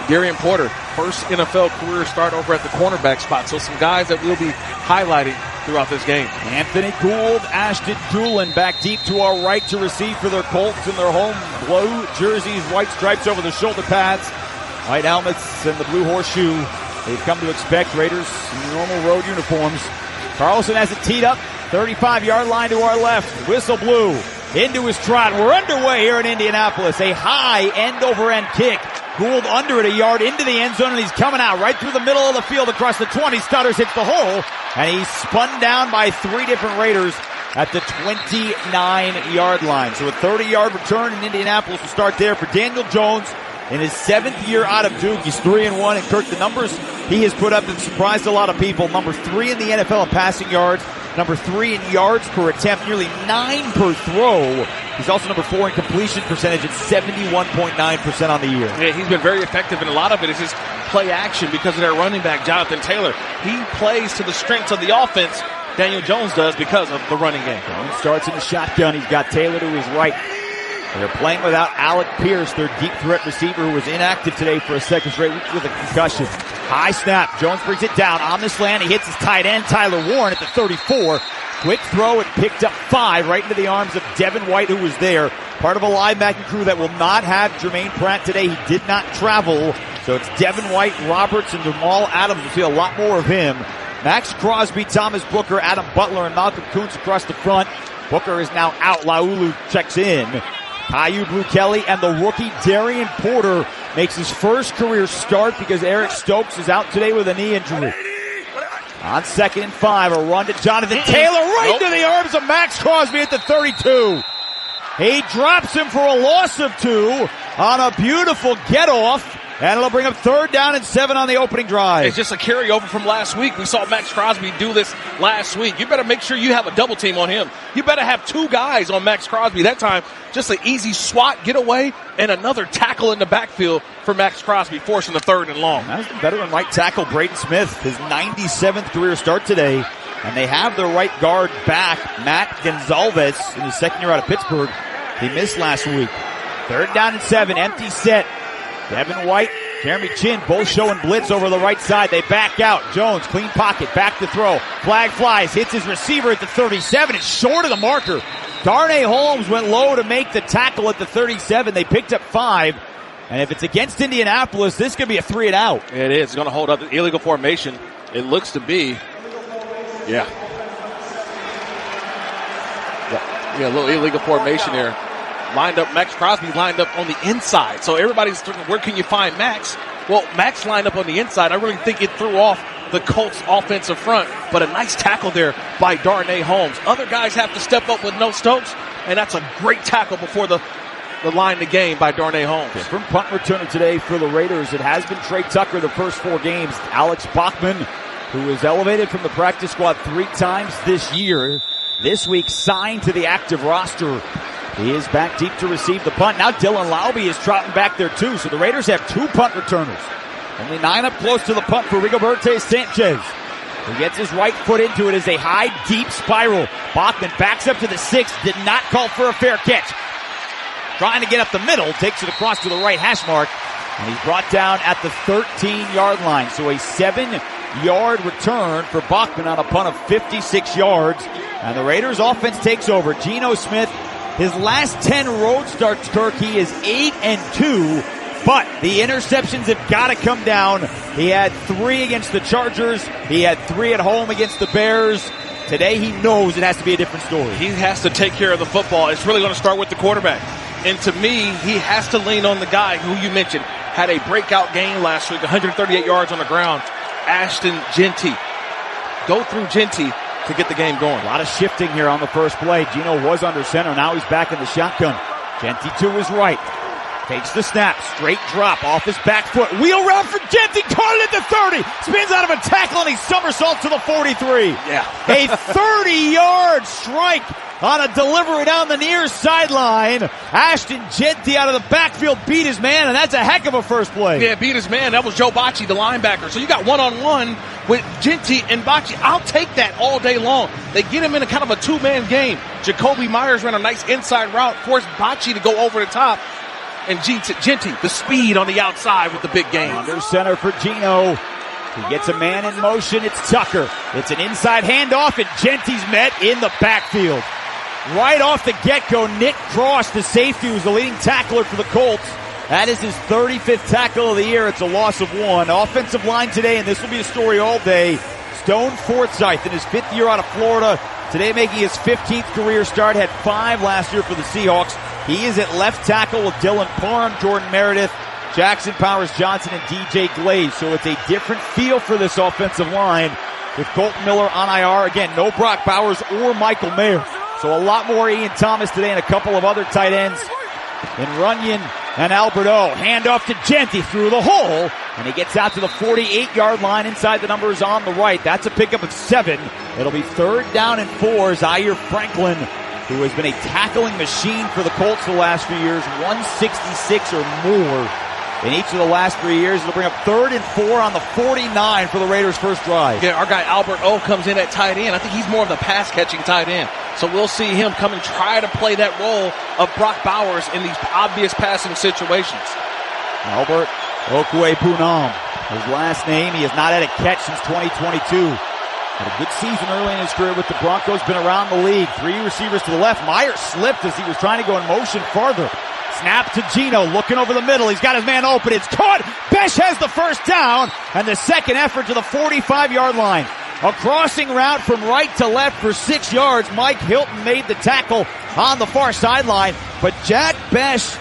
Darian Porter, first NFL career start over at the cornerback spot. So some guys that we'll be highlighting throughout this game.
Anthony Gould, Ashton Doolin back deep to our right to receive for their Colts in their home blue jerseys, white stripes over the shoulder pads, white helmets, and the blue horseshoe. They've come to expect. Raiders in normal road uniforms. Carlson has it teed up, 35-yard line to our left. Whistle blew into his trot. We're underway here in Indianapolis. A high end-over-end kick. Gould under it a yard into the end zone, and he's coming out right through the middle of the field across the 20. Stutters hits the hole, and he's spun down by 3 different Raiders at the 29-yard line. So a 30-yard return in Indianapolis will start there for Daniel Jones. In his 7th year out of Duke, he's 3-1. And Kirk, the numbers he has put up have surprised a lot of people. Number 3 in the NFL in passing yards. Number 3 in yards per attempt, nearly 9 per throw. He's also number 4 in completion percentage at 71.9% on the year.
Yeah, he's been very effective, and a lot of it is his play action because of their running back, Jonathan Taylor. He plays to the strengths of the offense. Daniel Jones does because of the running game.
Jones starts in the shotgun. He's got Taylor to his right. They're playing without Alec Pierce, their deep threat receiver, who was inactive today for a second straight week with a concussion. High snap. Jones brings it down on the slant. He hits his tight end, Tyler Warren, at the 34. Quick throw and picked up 5 right into the arms of Devin White, who was there. Part of a linebacking crew that will not have Jermaine Pratt today. He did not travel. So it's Devin White, Roberts, and Jamal Adams. We'll see a lot more of him. Max Crosby, Thomas Booker, Adam Butler, and Malcolm Kuntz across the front. Booker is now out. Laulu checks in. Caillou Blue Kelly and the rookie Darian Porter makes his first career start because Eric Stokes is out today with a knee injury. On 2nd and 5, a run to Jonathan Taylor right into the arms of Max Crosby at the 32. He drops him for a loss of 2 on a beautiful get-off, and it'll bring up 3rd down and 7 on the opening drive.
It's just a carryover from last week. We saw Max Crosby do this last week. You better make sure you have a double team on him. You better have 2 guys on Max Crosby. That time, just an easy swat, get away, and another tackle in the backfield for Max Crosby, forcing the 3rd and long.
That was the veteran right tackle, Braden Smith, his 97th career start today. And they have their right guard back, Matt Gonzalez, in his 2nd year out of Pittsburgh. He missed last week. 3rd down and 7, empty set. Devin White, Jeremy Chin, both showing blitz over the right side. They back out. Jones, clean pocket, back to throw. Flag flies, hits his receiver at the 37. It's short of the marker. Darnay Holmes went low to make the tackle at the 37. They picked up 5. And if it's against Indianapolis, this could be a 3 and out.
It is. It's going to hold up the illegal formation. It looks to be. Yeah, a little illegal formation there. Lined up, Max Crosby lined up on the inside. So everybody's thinking, where can you find Max? Well, Max lined up on the inside. I really think it threw off the Colts offensive front, but a nice tackle there by Darnay Holmes. Other guys have to step up with no Stokes, and that's a great tackle before the line to game by Darnay Holmes.
Different punt returner today for the Raiders. It has been Trey Tucker the first 4 games. Alex Bachman, who was elevated from the practice squad 3 times this year, this week signed to the active roster. He is back deep to receive the punt. Now Dylan Laube is trotting back there too. So the Raiders have 2 punt returners. Only 9 up close to the punt for Rigoberte Sanchez. He gets his right foot into it as a high, deep spiral. Bachman backs up to the 6. Did not call for a fair catch. Trying to get up the middle. Takes it across to the right hash mark. And he's brought down at the 13-yard line. So a 7-yard return for Bachman on a punt of 56 yards. And the Raiders offense takes over. Geno Smith, his last 10 road starts, Kirk, he is 8-2. But the interceptions have got to come down. He had 3 against the Chargers. He had 3 at home against the Bears. Today he knows it has to be a different story.
He has to take care of the football. It's really going to start with the quarterback. And to me, he has to lean on the guy who you mentioned had a breakout game last week, 138 yards on the ground, Ashton Jeanty. Go through Jeanty to get the game going.
A lot of shifting here on the first play. Geno was under center. Now he's back in the shotgun. Jeanty to his right. Takes the snap. Straight drop off his back foot. Wheel route for Jeanty. Caught it at the 30. Spins out of a tackle and he somersaults to the 43.
Yeah.
A 30-yard strike on a delivery down the near sideline. Ashton Jeanty out of the backfield beat his man, and that's a heck of a first play.
Yeah, beat his man. That was Joe Bocci, the linebacker. So you got one-on-one with Jeanty and Bocci. I'll take that all day long. They get him in a kind of a two-man game. Jacoby Myers ran a nice inside route, forced Bocci to go over the top. And Jeanty, the speed on the outside with the big game.
Under center for Gino. He gets a man in motion. It's Tucker. It's an inside handoff, and Jeanty's met in the backfield. Right off the get-go, Nick Cross, the safety, who's the leading tackler for the Colts. That is his 35th tackle of the year. It's a loss of 1. Offensive line today, and this will be a story all day. Stone Forsythe in his 5th year out of Florida. Today making his 15th career start. Had 5 last year for the Seahawks. He is at left tackle with Dylan Parham, Jordan Meredith, Jackson Powers Johnson, and DJ Glaze. So it's a different feel for this offensive line with Colton Miller on IR. Again, no Brock Bowers or Michael Mayer. So a lot more Ian Thomas today and a couple of other tight ends in Runyon and Alberto. Handoff to Jeanty through the hole, and he gets out to the 48-yard line inside the numbers on the right. That's a pickup of 7. It'll be 3rd down and 4. Zaire Franklin, who has been a tackling machine for the Colts the last few years, 166 or more in each of the last 3 years. It'll bring up 3rd and 4 on the 49 for the Raiders' first drive.
Yeah, our guy Albert O comes in at tight end. I think he's more of the pass-catching tight end. So we'll see him come and try to play that role of Brock Bowers in these obvious passing situations.
Albert Okwe-Punam, his last name. He has not had a catch since 2022. Had a good season early in his career with the Broncos, been around the league. 3 receivers to the left. Myers slipped as he was trying to go in motion farther. Snap to Gino, looking over the middle. He's got his man open. It's caught. Besh has the first down, and the second effort to the 45-yard line. A crossing route from right to left for 6 yards. Mike Hilton made the tackle on the far sideline, but Jack Besh,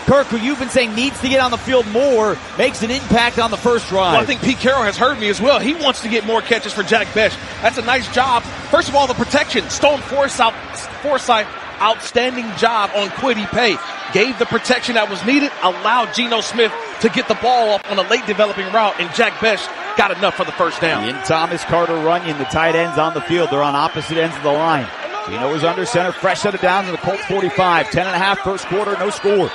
Kirk, who you've been saying needs to get on the field more, makes an impact on the first drive.
Well, I think Pete Carroll has heard me as well. He wants to get more catches for Jack Besh. That's a nice job. First of all, the protection. Stone Forsythe, outstanding job on Kwity Paye. Gave the protection that was needed, allowed Geno Smith to get the ball off on a late developing route, and Jack Besh got enough for the first down.
In Thomas, Carter Runyon, the tight ends on the field. They're on opposite ends of the line. Geno is under center, fresh set of downs in the Colts 45. 10.5 first quarter, no score.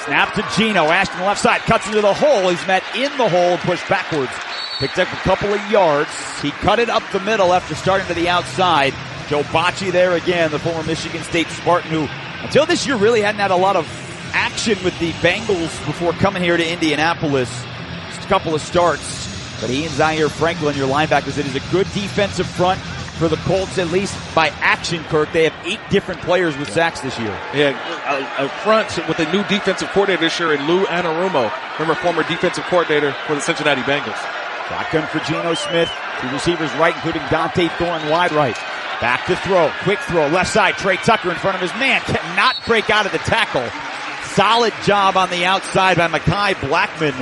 Snap to Geno. Ashton left side, cuts into the hole. He's met in the hole and pushed backwards. Picked up a couple of yards. He cut it up the middle after starting to the outside. Joe Bocci there again, the former Michigan State Spartan, who until this year really hadn't had a lot of action with the Bengals before coming here to Indianapolis. Just a couple of starts. But he and Zaire Franklin, your linebackers, it is a good defensive front for the Colts, at least by action, Kirk. They have 8 different players with sacks this year.
Yeah, a front with a new defensive coordinator this year in Lou Anarumo. Remember, former defensive coordinator for the Cincinnati Bengals.
Shotgun for Geno Smith. 2 receivers right, including Dante Thornton wide right. Back to throw. Quick throw. Left side. Trey Tucker in front of his man. Cannot break out of the tackle. Solid job on the outside by Mekhi Blackman,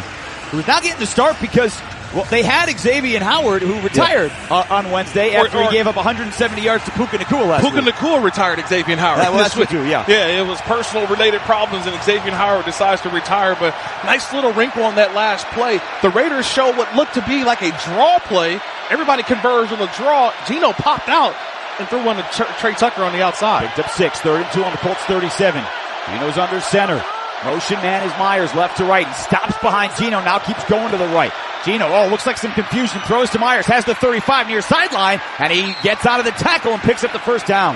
who's now getting the start because, well, they had Xavier Howard, who retired on Wednesday after he gave up 170 yards to Puka Nacua last week.
Puka Nacua retired Xavier Howard.
That's what too, yeah.
Yeah, it was personal related problems, and Xavier Howard decides to retire, but nice little wrinkle on that last play. The Raiders show what looked to be like a draw play. Everybody converged on the draw. Geno popped out and threw one to Trey Tucker on the outside.
Picked up 6, 3rd and 2 on the Colts 37. Geno's under center. Motion man is Myers, left to right. He stops behind Geno, now keeps going to the right. Geno, looks like some confusion. Throws to Myers, has the 35 near sideline, and he gets out of the tackle and picks up the first down.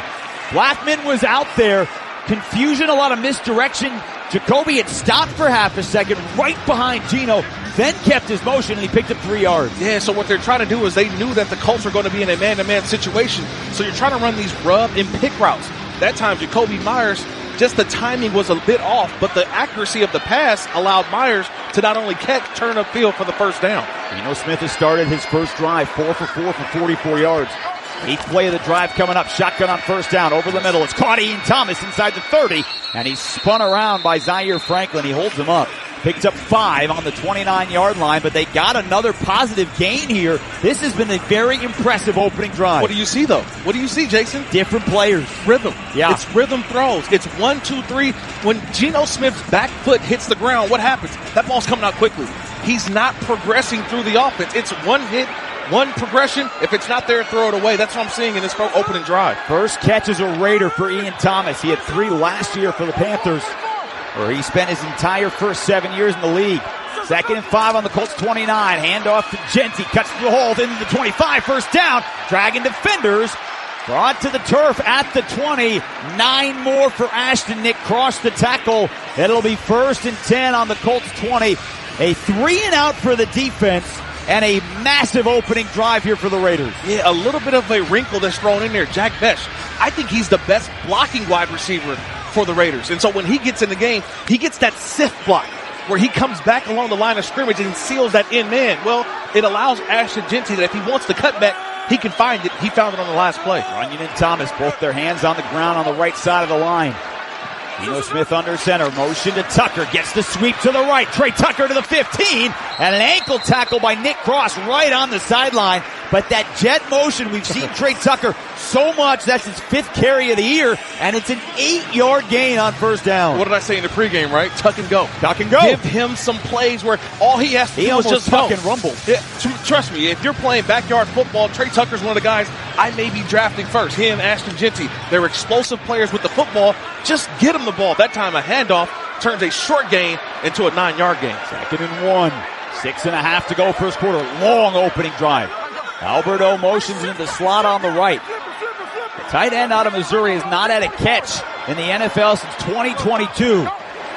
Blackman was out there. Confusion, a lot of misdirection. Jacoby had stopped for half a second right behind Geno, then kept his motion, and he picked up 3 yards.
Yeah, so what they're trying to do is they knew that the Colts were going to be in a man-to-man situation, so you're trying to run these rub and pick routes. That time, Jacoby Myers, just the timing was a bit off, but the accuracy of the pass allowed Myers to not only catch, turn upfield for the first down.
Geno Smith has started his first drive, 4 for 4 for 44 yards. Each play of the drive coming up. Shotgun on first down. Over the middle. It's caught Ian Thomas inside the 30. And he's spun around by Zaire Franklin. He holds him up. Picked up 5 on the 29-yard line, but they got another positive gain here. This has been a very impressive opening drive.
What do you see, though? What do you see, Jason?
Different players.
Rhythm.
Yeah.
It's rhythm throws. It's 1, 2, 3. When Geno Smith's back foot hits the ground, what happens? That ball's coming out quickly. He's not progressing through the offense. It's one hit, One progression, if it's not there, throw it away. That's what I'm seeing in this opening drive.
First catch as a Raider for Ian Thomas. He had 3 last year for the Panthers, where he spent his entire first 7 years in the league. 2nd and 5 on the Colts 29. Handoff to Genty. Cuts through the hole into the 25. First down. Dragging defenders. Brought to the turf at the 20. 9 more for Ashton. Nick crossed the tackle. It'll be 1st and 10 on the Colts 20. A 3-and-out for the defense. And a massive opening drive here for the Raiders.
Yeah, a little bit of a wrinkle that's thrown in there. Jack Besh, I think he's the best blocking wide receiver for the Raiders. And so when he gets in the game, he gets that sift block where he comes back along the line of scrimmage and seals that in man. Well, it allows Ashton Genty that if he wants to cut back, he can find it. He found it on the last play.
Runyon and Thomas, both their hands on the ground on the right side of the line. Geno Smith under center, motion to Tucker, gets the sweep to the right. Trey Tucker to the 15, and an ankle tackle by Nick Cross right on the sideline. But that jet motion, we've seen Trey Tucker so much. That's his 5th carry of the year, and it's an 8-yard gain on first down.
What did I say in the pregame, right? Tuck and go.
Tuck and go.
Give him some plays where all he has to do is just
tuck and rumble.
Yeah, trust me, if you're playing backyard football, Trey Tucker's one of the guys I may be drafting first. Him, Ashton Genty. They're explosive players with the football. Just get him the ball. That time a handoff turns a short gain into a 9-yard gain.
2nd and 1. 6.5 to go first quarter. Long opening drive. Alberto motions into the slot on the right. The tight end out of Missouri has not had a catch in the NFL since 2022.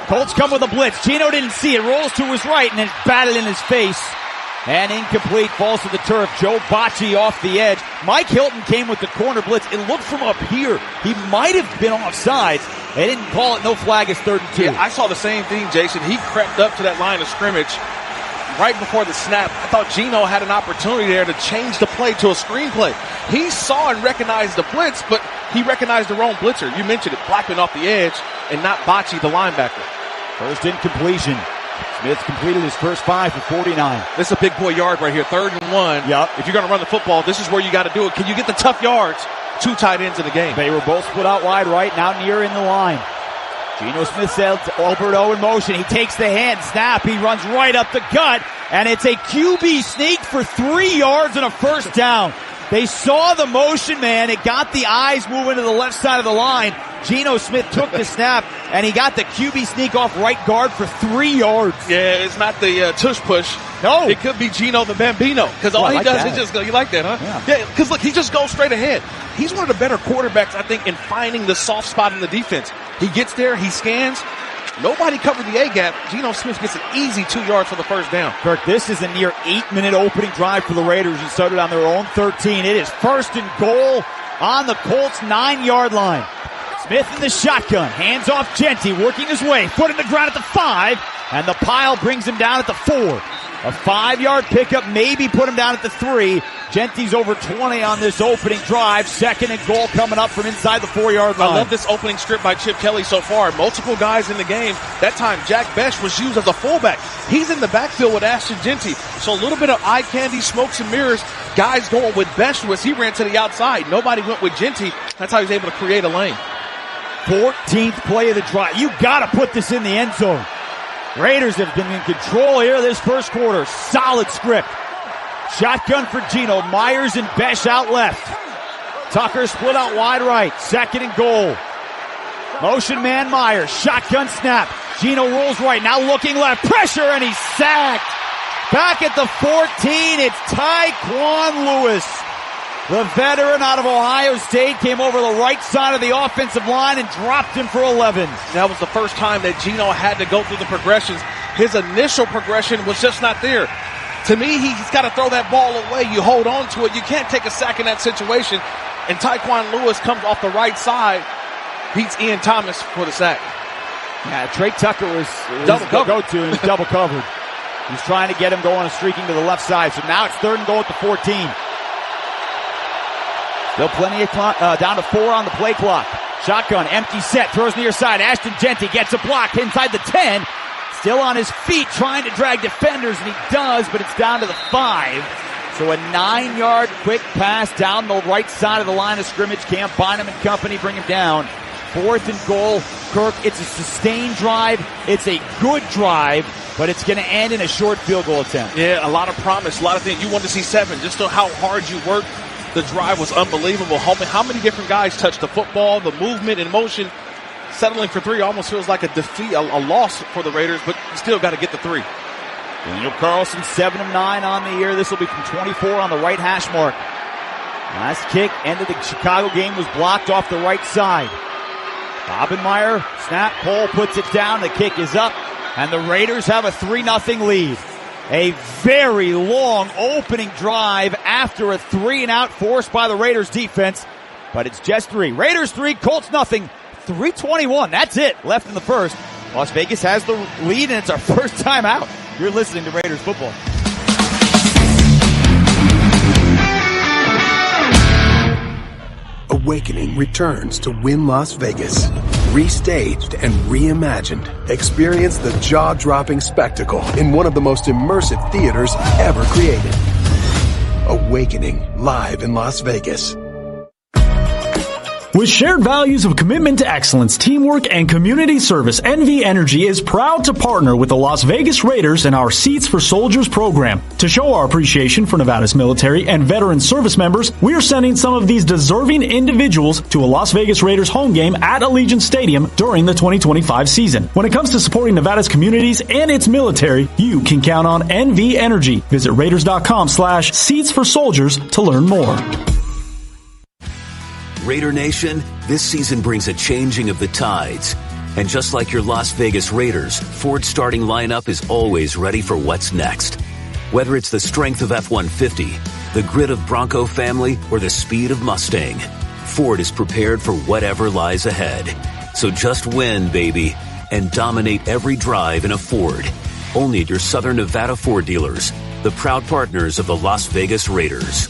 Colts come with a blitz. Geno didn't see it. Rolls to his right and then batted in his face. And incomplete, falls to the turf. Joe Bocci off the edge. Mike Hilton came with the corner blitz. It looked from up here. He might have been offsides. They didn't call it. No flag. It's 3rd and 2.
Yeah, I saw the same thing, Jason. He crept up to that line of scrimmage right before the snap. I thought Geno had an opportunity there to change the play to a screen play. He saw and recognized the blitz, but he recognized the wrong blitzer. You mentioned it, Blackman off the edge and not Bocci, the linebacker.
First incompletion. Smith completed his first 5 for 49.
This is a big boy yard right here, 3rd and 1.
Yep.
If you're going to run the football, this is where you got to do it. Can you get the tough yards? 2 tight ends in the game.
They were both split out wide right, now near in the line. Geno Smith says Alberto in motion. He takes the hand, snap. He runs right up the gut, and it's a QB sneak for 3 yards and a first down. They saw the motion, man. It got the eyes moving to the left side of the line. Geno Smith took the snap, and he got the QB sneak off right guard for 3 yards.
Yeah, it's not the tush push.
No.
It could be Geno the Bambino, because all he does is just go. You like that, huh? Yeah, because look, he just goes straight ahead. He's one of the better quarterbacks, I think, in finding the soft spot in the defense. He gets there, he scans. Nobody covered the A-gap. Geno Smith gets an easy 2 yards for the first down.
Kirk, this is a near 8-minute opening drive for the Raiders, who started on their own 13. It is 1st and goal on the Colts 9-yard line. Smith in the shotgun, hands off Genty, working his way, foot in the ground at the 5, and the pile brings him down at the 4. A 5-yard pickup, maybe put him down at the 3. Genty's over 20 on this opening drive. 2nd and goal coming up from inside the 4-yard line.
I love this opening strip by Chip Kelly so far. Multiple guys in the game. That time, Jack Besh was used as a fullback. He's in the backfield with Ashton Genty. So a little bit of eye candy, smokes and mirrors. Guys going with Besh was he ran to the outside. Nobody went with Genty. That's how he's able to create a lane.
14th play of the drive. You gotta put this in the end zone. Raiders have been in control here this first quarter. Solid script. Shotgun for Geno. Myers and Besh out left. Tucker split out wide right. 2nd and goal. Motion man Myers. Shotgun snap. Geno rolls right. Now looking left. Pressure, and he's sacked. Back at the 14, it's Tyquan Lewis. The veteran out of Ohio State came over the right side of the offensive line and dropped him for 11.
That was the first time that Geno had to go through the progressions. His initial progression was just not there. To me, he's got to throw that ball away. You hold on to it. You can't take a sack in that situation. And Tyquan Lewis comes off the right side, beats Ian Thomas for the sack.
Yeah, Trey Tucker was
double
go-to, and he was double covered. He's trying to get him going and streaking to the left side. So now it's 3rd and goal at the 14. Still plenty of clock, down to 4 on the play clock. Shotgun, empty set, throws near side. Ashton Genty gets a block inside the 10. Still on his feet, trying to drag defenders, and he does, but it's down to the 5. So a 9-yard quick pass down the right side of the line of scrimmage. Cam Bynum and company bring him down. 4th and goal. Kirk, it's a sustained drive. It's a good drive, but it's going to end in a short field goal attempt.
Yeah, a lot of promise, a lot of things. You want to see 7, just so how hard you worked. The drive was unbelievable. How many different guys touched the football, the movement and motion. Settling for 3 almost feels like a defeat, a loss for the Raiders, but you still got to get the 3.
Daniel Carlson, 7 of 9 on the year. This will be from 24 on the right hash mark. Last kick, end of the Chicago game, was blocked off the right side. Bobenmeyer, snap, Cole puts it down, the kick is up, and the Raiders have a 3-0 lead. A very long opening drive after a 3-and-out forced by the Raiders defense, but it's just 3. Raiders 3, Colts nothing. 3:21, that's it, left in the first. Las Vegas has the lead, and it's our first time out. You're listening to Raiders football.
Awakening returns to Wynn Las Vegas. Restaged and reimagined. Experience the jaw-dropping spectacle in one of the most immersive theaters ever created. Awakening, live in Las Vegas.
With shared values of commitment to excellence, teamwork, and community service, NV Energy is proud to partner with the Las Vegas Raiders in our Seats for Soldiers program. To show our appreciation for Nevada's military and veteran service members, we are sending some of these deserving individuals to a Las Vegas Raiders home game at Allegiant Stadium during the 2025 season. When it comes to supporting Nevada's communities and its military, you can count on NV Energy. Visit Raiders.com/Seats for Soldiers to learn more.
Raider Nation, this season brings a changing of the tides. And just like your Las Vegas Raiders, Ford's starting lineup is always ready for what's next. Whether it's the strength of F-150, the grit of Bronco family, or the speed of Mustang, Ford is prepared for whatever lies ahead. So just win, baby, and dominate every drive in a Ford. Only at your Southern Nevada Ford dealers, the proud partners of the Las Vegas Raiders.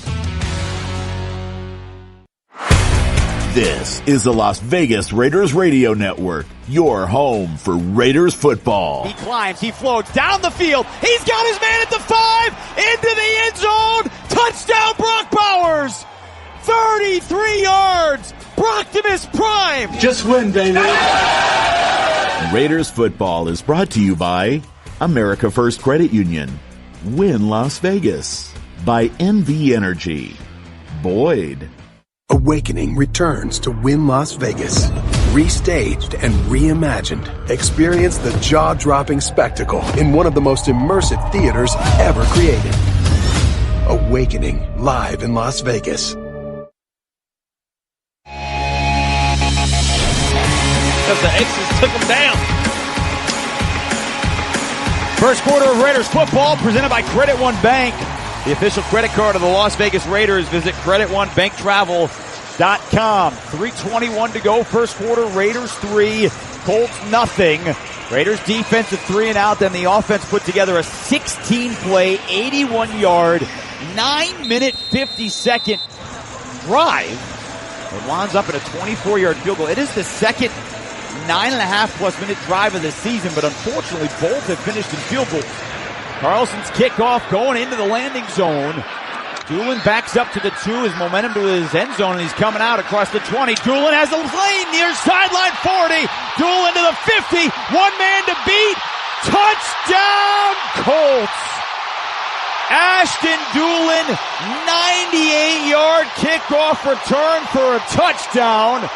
This is the Las Vegas Raiders Radio Network, your home for Raiders football.
He climbs, he floats down the field. He's got his man at the 5, into the end zone. Touchdown, Brock Bowers. 33 yards. Brocktimus Prime.
Just win, baby.
Raiders football is brought to you by America First Credit Union, Wynn Las Vegas, by NV Energy, Boyd.
Awakening returns to Wynn Las Vegas. Restaged and reimagined. Experience the jaw-dropping spectacle in one of the most immersive theaters ever created. Awakening, live in Las Vegas.
Because the Aces took them down.
First quarter of Raiders football presented by Credit One Bank. The official credit card of the Las Vegas Raiders. Visit CreditOneBankTravel.com. 3:21 to go. First quarter, Raiders 3, Colts nothing. Raiders defense a 3-and-out. Then the offense put together a 16-play, 81-yard, 9-minute, 50-second drive. It winds up in a 24-yard field goal. It is the second 9.5+ minute drive of the season, but unfortunately both have finished in field goals. Carlson's kickoff going into the landing zone. Doolin backs up to the 2, his momentum to his end zone, and he's coming out across the 20. Doolin has a lane near sideline 40. Doolin to the 50. One man to beat. Touchdown, Colts. Ashton Doolin, 98-yard kickoff return for a touchdown.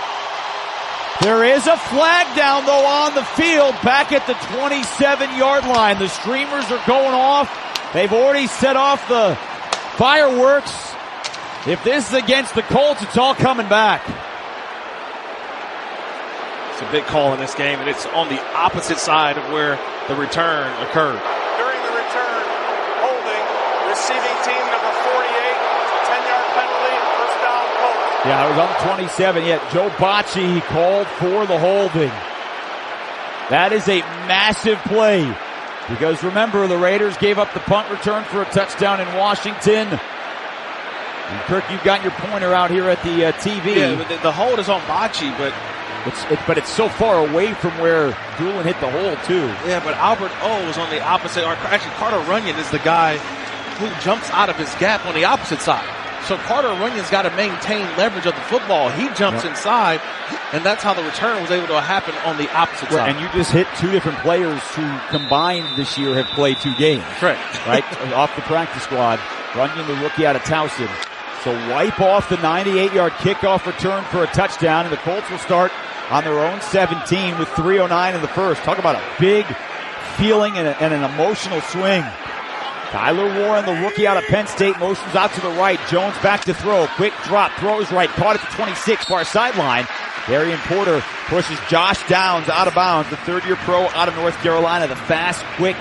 There is a flag down, though, on the field back at the 27-yard line. The streamers are going off. They've already set off the fireworks. If this is against the Colts, it's all coming back.
It's a big call in this game, and it's on the opposite side of where the return occurred.
During the return, holding, receiving team number 48, 10-yard penalty, first down, Colts.
Yeah, it was on the 27. Yet Joe Bocci called for the holding. That is a massive play. Because remember, the Raiders gave up the punt return for a touchdown in Washington. And Kirk, you've got your pointer out here at the TV.
Yeah, but the hold is on Bocci, but
it's so far away from where Doolin hit the hole too.
Yeah, but Albert O is on the opposite. Or actually, Carter Runyon is the guy who jumps out of his gap on the opposite side. So Carter Runyon's got to maintain leverage of the football. He jumps inside, and that's how the return was able to happen on the opposite side.
And you just hit two different players who combined this year have played 2 games.
Correct.
Right? Off the practice squad. Runyon, the rookie out of Towson. So wipe off the 98-yard kickoff return for a touchdown, and the Colts will start on their own 17 with 3:09 in the first. Talk about a big feeling and an emotional swing. Tyler Warren, the rookie out of Penn State, motions out to the right. Jones back to throw. Quick drop, throws right, caught at the 26, far sideline. Darian Porter pushes Josh Downs out of bounds, the third-year pro out of North Carolina, the fast, quick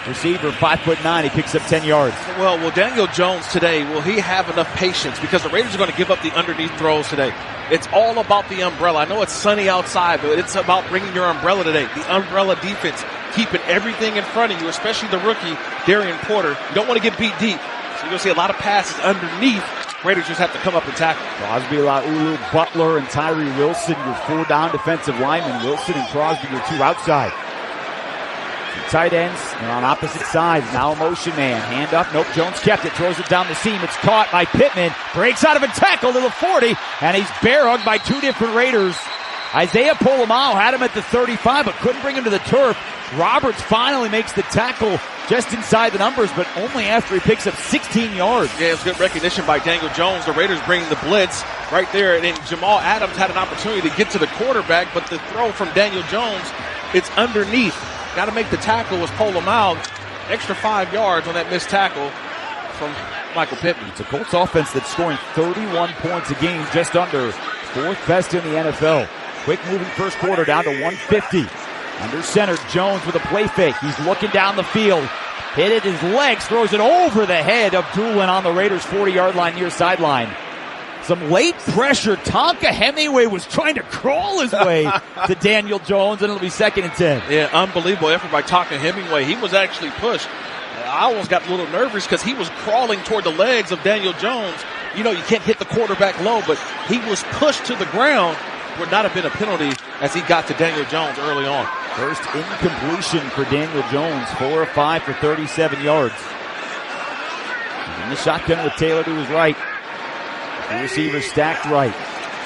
receiver, 5'9". He picks up 10 yards.
Well, Daniel Jones today, will he have enough patience? Because the Raiders are going to give up the underneath throws today. It's all about the umbrella. I know it's sunny outside, but it's about bringing your umbrella today. The umbrella defense, keeping everything in front of you, especially the rookie, Darian Porter. You don't want to get beat deep. So you're going to see a lot of passes underneath. Raiders just have to come up and tackle.
Crosby, Laulu, Butler, and Tyree Wilson, your 4 down defensive linemen. Wilson and Crosby, your 2 outside. Tight ends, they're on opposite sides. Now a motion man. Hand up. Nope. Jones kept it. Throws it down the seam. It's caught by Pittman. Breaks out of a tackle to the 40. And he's bear hugged by 2 different Raiders. Isaiah Polamalu had him at the 35, but couldn't bring him to the turf. Roberts finally makes the tackle just inside the numbers, but only after he picks up 16 yards.
Yeah, it was good recognition by Daniel Jones. The Raiders bringing the blitz right there. And then Jamal Adams had an opportunity to get to the quarterback, but the throw from Daniel Jones, it's underneath. Got to make the tackle was Polamalu. Extra 5 yards on that missed tackle from Michael Pittman.
It's a Colts offense that's scoring 31 points a game, just under 4th best in the NFL. Quick moving first quarter down to 150. Under center, Jones with a play fake. He's looking down the field. Hit it his legs, throws it over the head of Doolin on the Raiders' 40-yard line near sideline. Some late pressure. Tonka Hemingway was trying to crawl his way to Daniel Jones, and it'll be 2nd and 10.
Yeah, unbelievable effort by Tonka Hemingway. He was actually pushed. I almost got a little nervous because he was crawling toward the legs of Daniel Jones. You know, you can't hit the quarterback low, but he was pushed to the ground. Would not have been a penalty as he got to Daniel Jones early on.
First incompletion for Daniel Jones, 4 of 5 for 37 yards. He's in the shotgun with Taylor to his right. The receiver stacked right.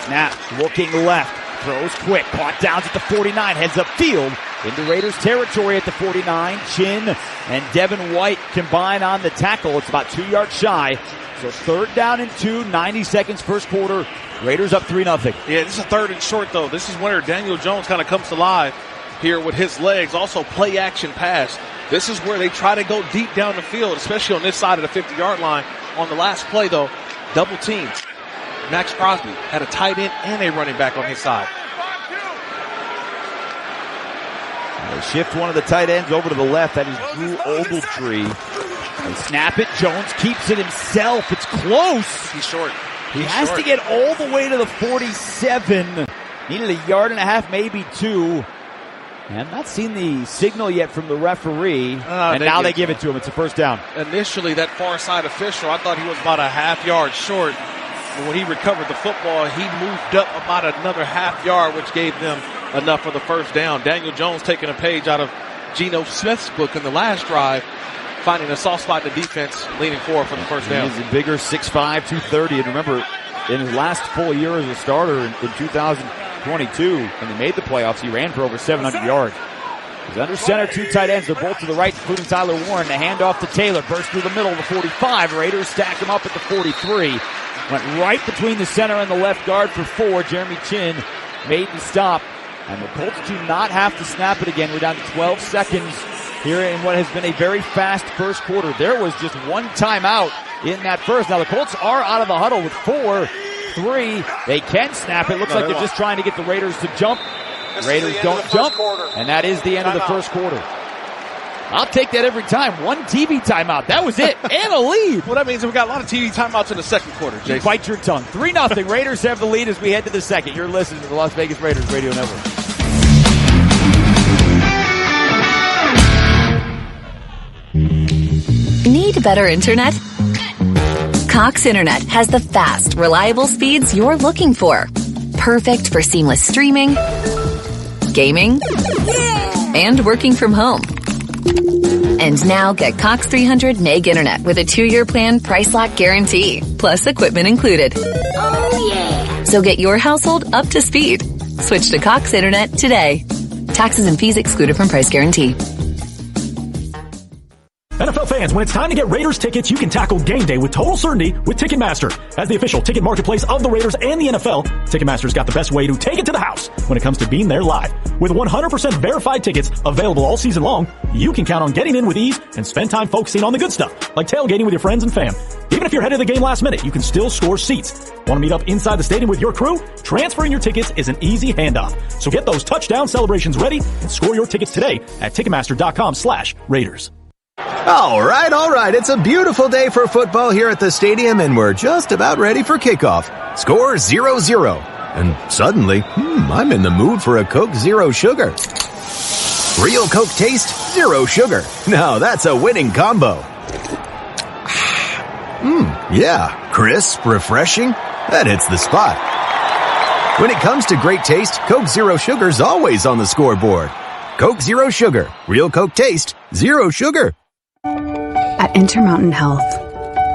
Snap, looking left. Throws quick. Caught Downs at the 49. Heads up field into Raiders territory at the 49. Chin and Devin White combine on the tackle. It's about 2 yards shy. So 3rd down and 2, 90 seconds first quarter. Raiders up 3-0.
Yeah, this is a 3rd and short, though. This is where Daniel Jones kind of comes to life here with his legs. Also play action pass. This is where they try to go deep down the field, especially on this side of the 50-yard line. On the last play, though, double team. Max Crosby had a tight end and a running back on his side.
They shift one of the tight ends over to the left. That is Drew Ogletree. They snap it. Jones keeps it himself. It's close.
He's short.
He has to get all the way to the 47. Needed a yard and a half, maybe 2. And not seen the signal yet from the referee. And now they give it to him. It's a 1st down.
Initially, that far side official, I thought he was about a half yard short. But when he recovered the football, he moved up about another half yard, which gave them enough for the 1st down. Daniel Jones taking a page out of Geno Smith's book in the last drive, finding a soft spot in the defense, leaning forward for the 1st down.
He's a bigger 6'5", 230. And remember, in his last full year as a starter in 2022, when they made the playoffs, he ran for over 700 yards. He's under center, 2 tight ends. They're both to the right, including Tyler Warren. The handoff to Taylor. Burst through the middle of the 45. Raiders stack him up at the 43. Went right between the center and the left guard for 4. Jeremy Chin made the stop. And the Colts do not have to snap it again. We're down to 12 seconds here in what has been a very fast first quarter. There was just 1 timeout in that first. Now the Colts are out of the huddle with 4-3. They can snap it. Looks like they're just trying to get the Raiders to jump. Raiders don't jump. And that is the end of the first quarter. I'll take that every time. 1 TV timeout. That was it. And a lead.
Well, that means we've got a lot of TV timeouts in the second quarter, Jason.
You bite your tongue. 3-0. Raiders have the lead as we head to the second. You're listening to the Las Vegas Raiders Radio Network.
Need better internet? Cox Internet has the fast, reliable speeds you're looking for. Perfect for seamless streaming, gaming, and working from home. And now get Cox 300 Meg Internet with a 2-year plan, price lock guarantee, plus equipment included. Oh, yeah. So get your household up to speed. Switch to Cox Internet today. Taxes and fees excluded from price guarantee.
NFL fans, when it's time to get Raiders tickets, you can tackle game day with total certainty with Ticketmaster. As the official ticket marketplace of the Raiders and the NFL, Ticketmaster's got the best way to take it to the house when it comes to being there live. With 100% verified tickets available all season long, you can count on getting in with ease and spend time focusing on the good stuff, like tailgating with your friends and fam. Even if you're headed to the game last minute, you can still score seats. Want to meet up inside the stadium with your crew? Transferring your tickets is an easy handoff. So get those touchdown celebrations ready and score your tickets today at Ticketmaster.com/Raiders.
All right. It's a beautiful day for football here at the stadium, and we're just about ready for kickoff. Score 0-0. And suddenly, I'm in the mood for a Coke Zero Sugar. Real Coke taste, zero sugar. Now that's a winning combo. Yeah, crisp, refreshing. That hits the spot. When it comes to great taste, Coke Zero Sugar's always on the scoreboard. Coke Zero Sugar. Real Coke taste, zero sugar.
At Intermountain Health,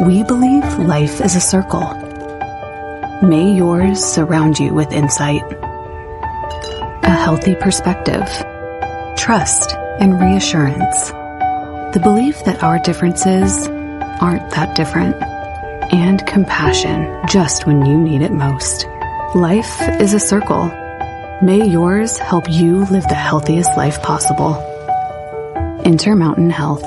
we believe life is a circle. May yours surround you with insight, a healthy perspective, trust, and reassurance. The belief that our differences aren't that different, and compassion just when you need it most. Life is a circle. May yours help you live the healthiest life possible. Intermountain Health.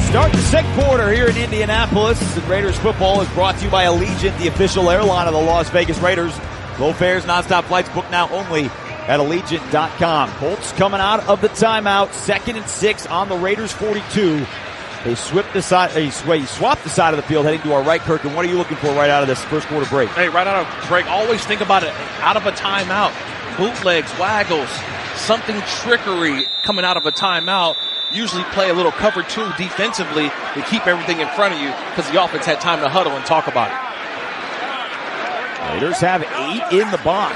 Start the second quarter here in Indianapolis. And Raiders football is brought to you by Allegiant, the official airline of the Las Vegas Raiders. Low fares, nonstop flights, book now only at Allegiant.com. Colts coming out of the timeout, 2nd and 6 on the Raiders 42. They swapped the side of the field heading to our right, Kirk. And what are you looking for right out of this first quarter break?
Hey, right out of break, always think about it out of a timeout. Bootlegs, waggles, something trickery coming out of a timeout. Usually play a little cover 2 defensively to keep everything in front of you because the offense had time to huddle and talk about it.
Raiders have 8 in the box.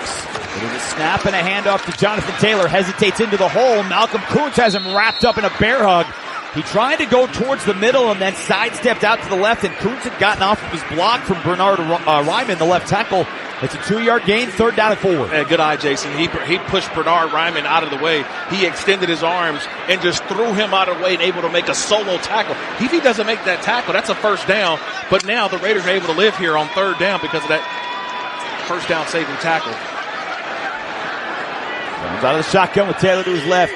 It is a snap and a handoff to Jonathan Taylor. Hesitates into the hole. Malcolm Kuntz has him wrapped up in a bear hug. He tried to go towards the middle and then sidestepped out to the left, and Kuntz had gotten off of his block from Bernard Ryman, the left tackle. It's a 2-yard gain, 3rd down and 4.
Yeah, good eye, Jason. He pushed Bernard Ryman out of the way. He extended his arms and just threw him out of the way and able to make a solo tackle. If he doesn't make that tackle, that's a first down. But now the Raiders are able to live here on 3rd down because of that first down saving tackle.
Comes out of the shotgun with Taylor to his left.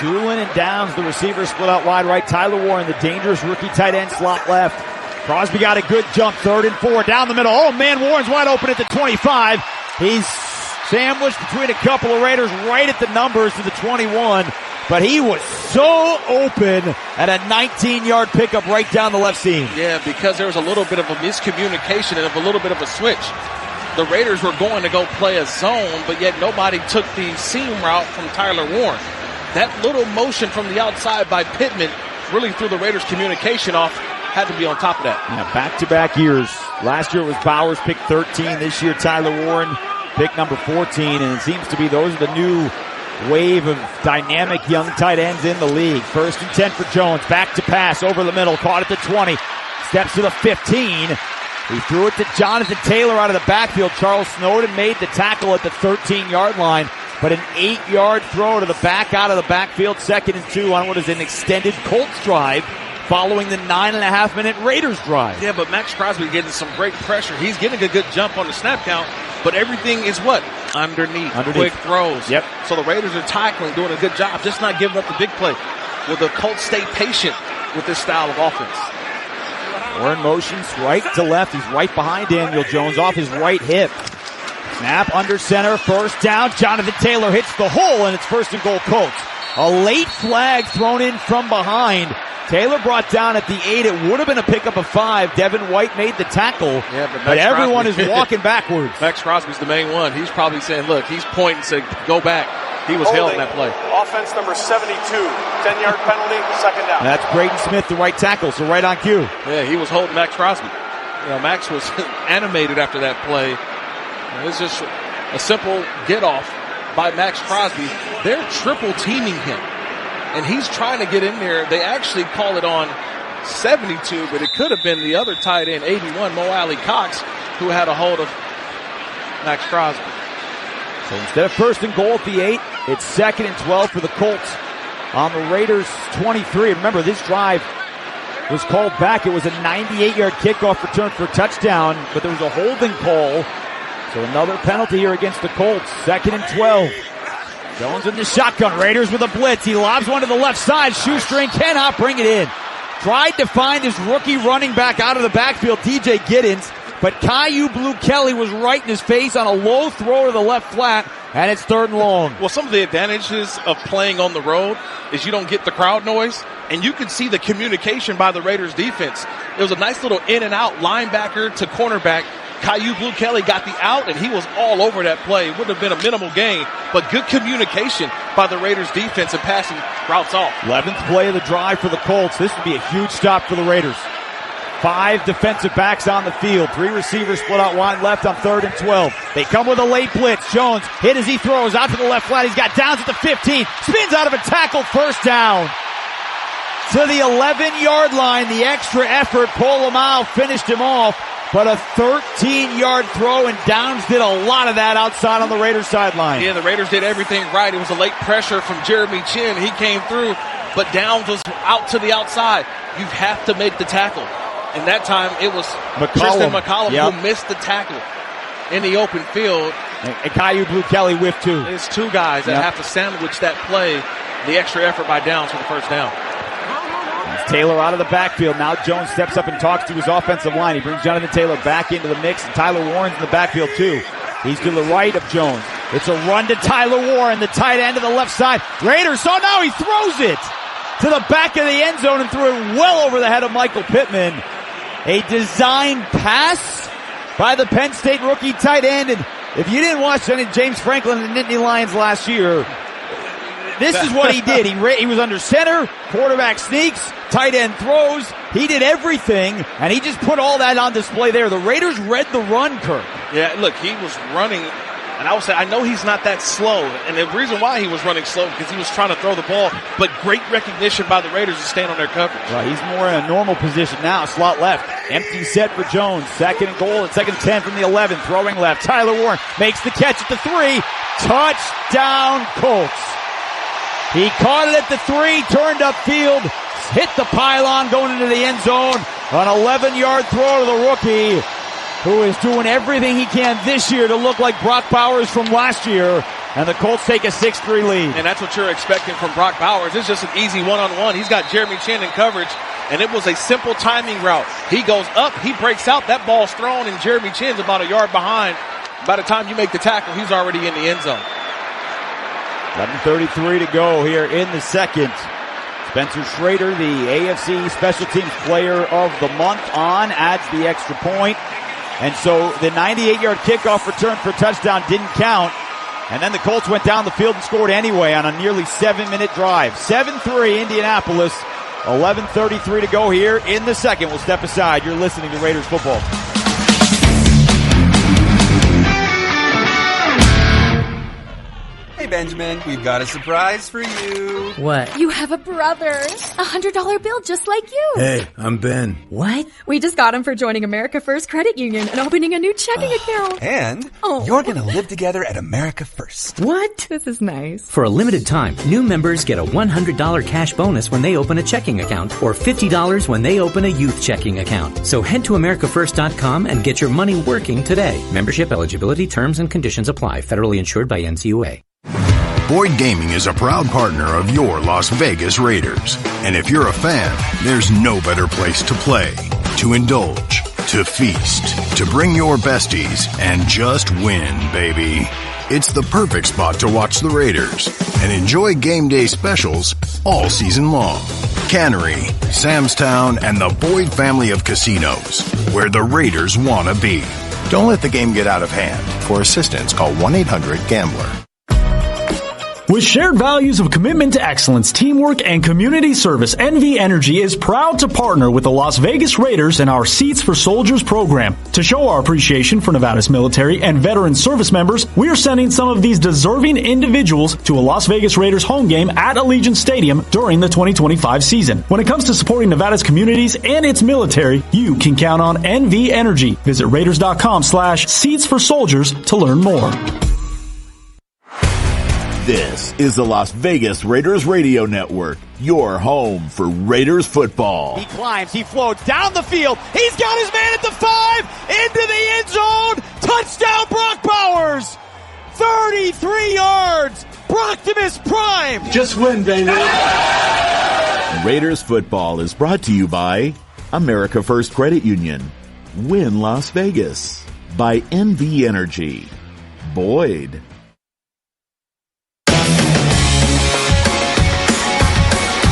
Doolin and Downs, the receivers, split out wide right. Tyler Warren, the dangerous rookie tight end, slot left. Crosby got a good jump, 3rd and 4, down the middle. Oh, man, Warren's wide open at the 25. He's sandwiched between a couple of Raiders right at the numbers to the 21. But he was so open at a 19-yard pickup right down the left seam.
Yeah, because there was a little bit of a miscommunication and a little bit of a switch. The Raiders were going to go play a zone, but yet nobody took the seam route from Tyler Warren. That little motion from the outside by Pittman really threw the Raiders' communication off. Had to be on top of that.
Yeah, back-to-back years. Last year it was Bowers, pick 13. This year Tyler Warren, pick number 14. And it seems to be those are the new wave of dynamic young tight ends in the league. 1st and 10 for Jones. Back to pass over the middle. Caught at the 20. Steps to the 15. He threw it to Jonathan Taylor out of the backfield. Charles Snowden made the tackle at the 13-yard line. But an 8-yard throw to the back out of the backfield. 2nd and 2 on what is an extended Colts drive following the 9.5-minute Raiders drive.
Yeah, but Max Crosby getting some great pressure. He's getting a good jump on the snap count, but everything is what? Underneath. Quick throws.
Yep.
So the Raiders are tackling, doing a good job, just not giving up the big play. Will the Colts stay patient with this style of offense?
Warren motions right to left. He's right behind Daniel Jones off his right hip. Snap under center, 1st down. Jonathan Taylor hits the hole, and it's 1st and goal Colts. A late flag thrown in from behind. Taylor brought down at the 8. It would have been a pickup of 5. Devin White made the tackle,
yeah,
but everyone is walking backwards.
Max Crosby's the main one. He's probably saying, look, he's pointing, saying, go back. He was held in that play.
Offense number 72, 10-yard penalty, 2nd down.
And that's Braden Smith, the right tackle, so right on cue.
Yeah, he was holding Max Crosby. You know, Max was animated after that play. It's just a simple get-off. by Max Crosby. They're triple teaming him, and he's trying to get in there. They actually call it on 72, but it could have been the other tight end, 81, Mo Alley Cox, who had a hold of Max Crosby.
So instead of 1st and goal at the 8, it's 2nd and 12 for the Colts on the Raiders' 23. Remember, this drive was called back. It was a 98-yard kickoff return for a touchdown, but there was a holding call. So another penalty here against the Colts. 2nd and 12. Jones in the shotgun. Raiders with a blitz. He lobs one to the left side. Shoestring cannot bring it in. Tried to find his rookie running back out of the backfield, TJ Giddens, but Caillou Blue Kelly was right in his face on a low throw to the left flat, and it's 3rd and long.
Well, some of the advantages of playing on the road is you don't get the crowd noise, and you can see the communication by the Raiders defense. It was a nice little in and out linebacker to cornerback. Caillou Blue Kelly got the out, and he was all over that play. It would have been a minimal gain, but good communication by the Raiders defense and passing routes off.
11th play of the drive for the Colts. This would be a huge stop for the Raiders. 5 defensive backs on the field. 3 receivers split out wide left on 3rd and 12. They come with a late blitz. Jones hit as he throws out to the left flat. He's got downs at the 15. Spins out of a tackle. 1st down. To the 11-yard line. The extra effort. Polamalu finished him off. But a 13-yard throw, and Downs did a lot of that outside on the Raiders sideline.
Yeah, the Raiders did everything right. It was a late pressure from Jeremy Chin. He came through, but Downs was out to the outside. You have to make the tackle. And that time it was Tristan McCollum who missed the tackle in the open field.
And Caillou Blue Kelly whiffed too.
It's 2 guys that have to sandwich that play, the extra effort by Downs for the 1st down.
Taylor out of the backfield. Now Jones steps up and talks to his offensive line. He brings Jonathan Taylor back into the mix, and Tyler Warren's in the backfield too. He's to the right of Jones. It's a run to Tyler Warren, the tight end to the left side. Raiders, so now he throws it to the back of the end zone and threw it well over the head of Michael Pittman. A designed pass by the Penn State rookie tight end. And if you didn't watch any James Franklin and the Nittany Lions last year, this is what he did. He was under center, quarterback sneaks, tight end throws. He did everything, and he just put all that on display there. The Raiders read the run, Kirk.
Yeah, look, he was running, and I would say, I know he's not that slow, and the reason why he was running slow because he was trying to throw the ball, but great recognition by the Raiders to stand on their coverage.
Well, he's more in a normal position now, slot left. Empty set for Jones. 2nd and goal at 2nd and 10 from the 11, throwing left. Tyler Warren makes the catch at the 3. Touchdown, Colts. He caught it at the 3, turned upfield, hit the pylon going into the end zone. An 11-yard throw to the rookie, who is doing everything he can this year to look like Brock Bowers from last year. And the Colts take a 6-3 lead.
And that's what you're expecting from Brock Bowers. It's just an easy one-on-one. He's got Jeremy Chin in coverage, and it was a simple timing route. He goes up, he breaks out, that ball's thrown, and Jeremy Chin's about a yard behind. By the time you make the tackle, he's already in the end zone.
11:33 to go here in the 2nd. Spencer Schrader, the AFC Special Teams Player of the Month adds the extra point. And so the 98-yard kickoff return for a touchdown didn't count. And then the Colts went down the field and scored anyway on a nearly 7-minute drive. 7-3 Indianapolis. 11:33 to go here in the 2nd. We'll step aside. You're listening to Raiders football.
Hey, Benjamin, we've got a surprise for you.
What?
You have a brother. $100 bill just like you.
Hey, I'm Ben.
What?
We just got him for joining America First Credit Union and opening a new checking account.
And you're going to live together at America First.
What?
This is nice.
For a limited time, new members get a $100 cash bonus when they open a checking account or $50 when they open a youth checking account. So head to AmericaFirst.com and get your money working today. Membership eligibility, terms, and conditions apply. Federally insured by NCUA.
Boyd Gaming is a proud partner of your Las Vegas Raiders. And if you're a fan, there's no better place to play, to indulge, to feast, to bring your besties, and just win, baby. It's the perfect spot to watch the Raiders and enjoy game day specials all season long. Cannery, Sam's Town, and the Boyd family of casinos, where the Raiders want to be. Don't let the game get out of hand. For assistance, call 1-800-GAMBLER.
With shared values of commitment to excellence, teamwork, and community service, NV Energy is proud to partner with the Las Vegas Raiders in our Seats for Soldiers program. To show our appreciation for Nevada's military and veteran service members, we are sending some of these deserving individuals to a Las Vegas Raiders home game at Allegiant Stadium during the 2025 season. When it comes to supporting Nevada's communities and its military, you can count on NV Energy. Visit Raiders.com/seats4soldiers to learn more.
This is the Las Vegas Raiders Radio Network, your home for Raiders football.
He climbs, he floats down the field. He's got his man at the 5, into the end zone. Touchdown, Brock Bowers. 33 yards. Brocktimus Prime.
Just win, baby. Raiders football is brought to you by America First Credit Union, Win Las Vegas, by NV Energy, Boyd.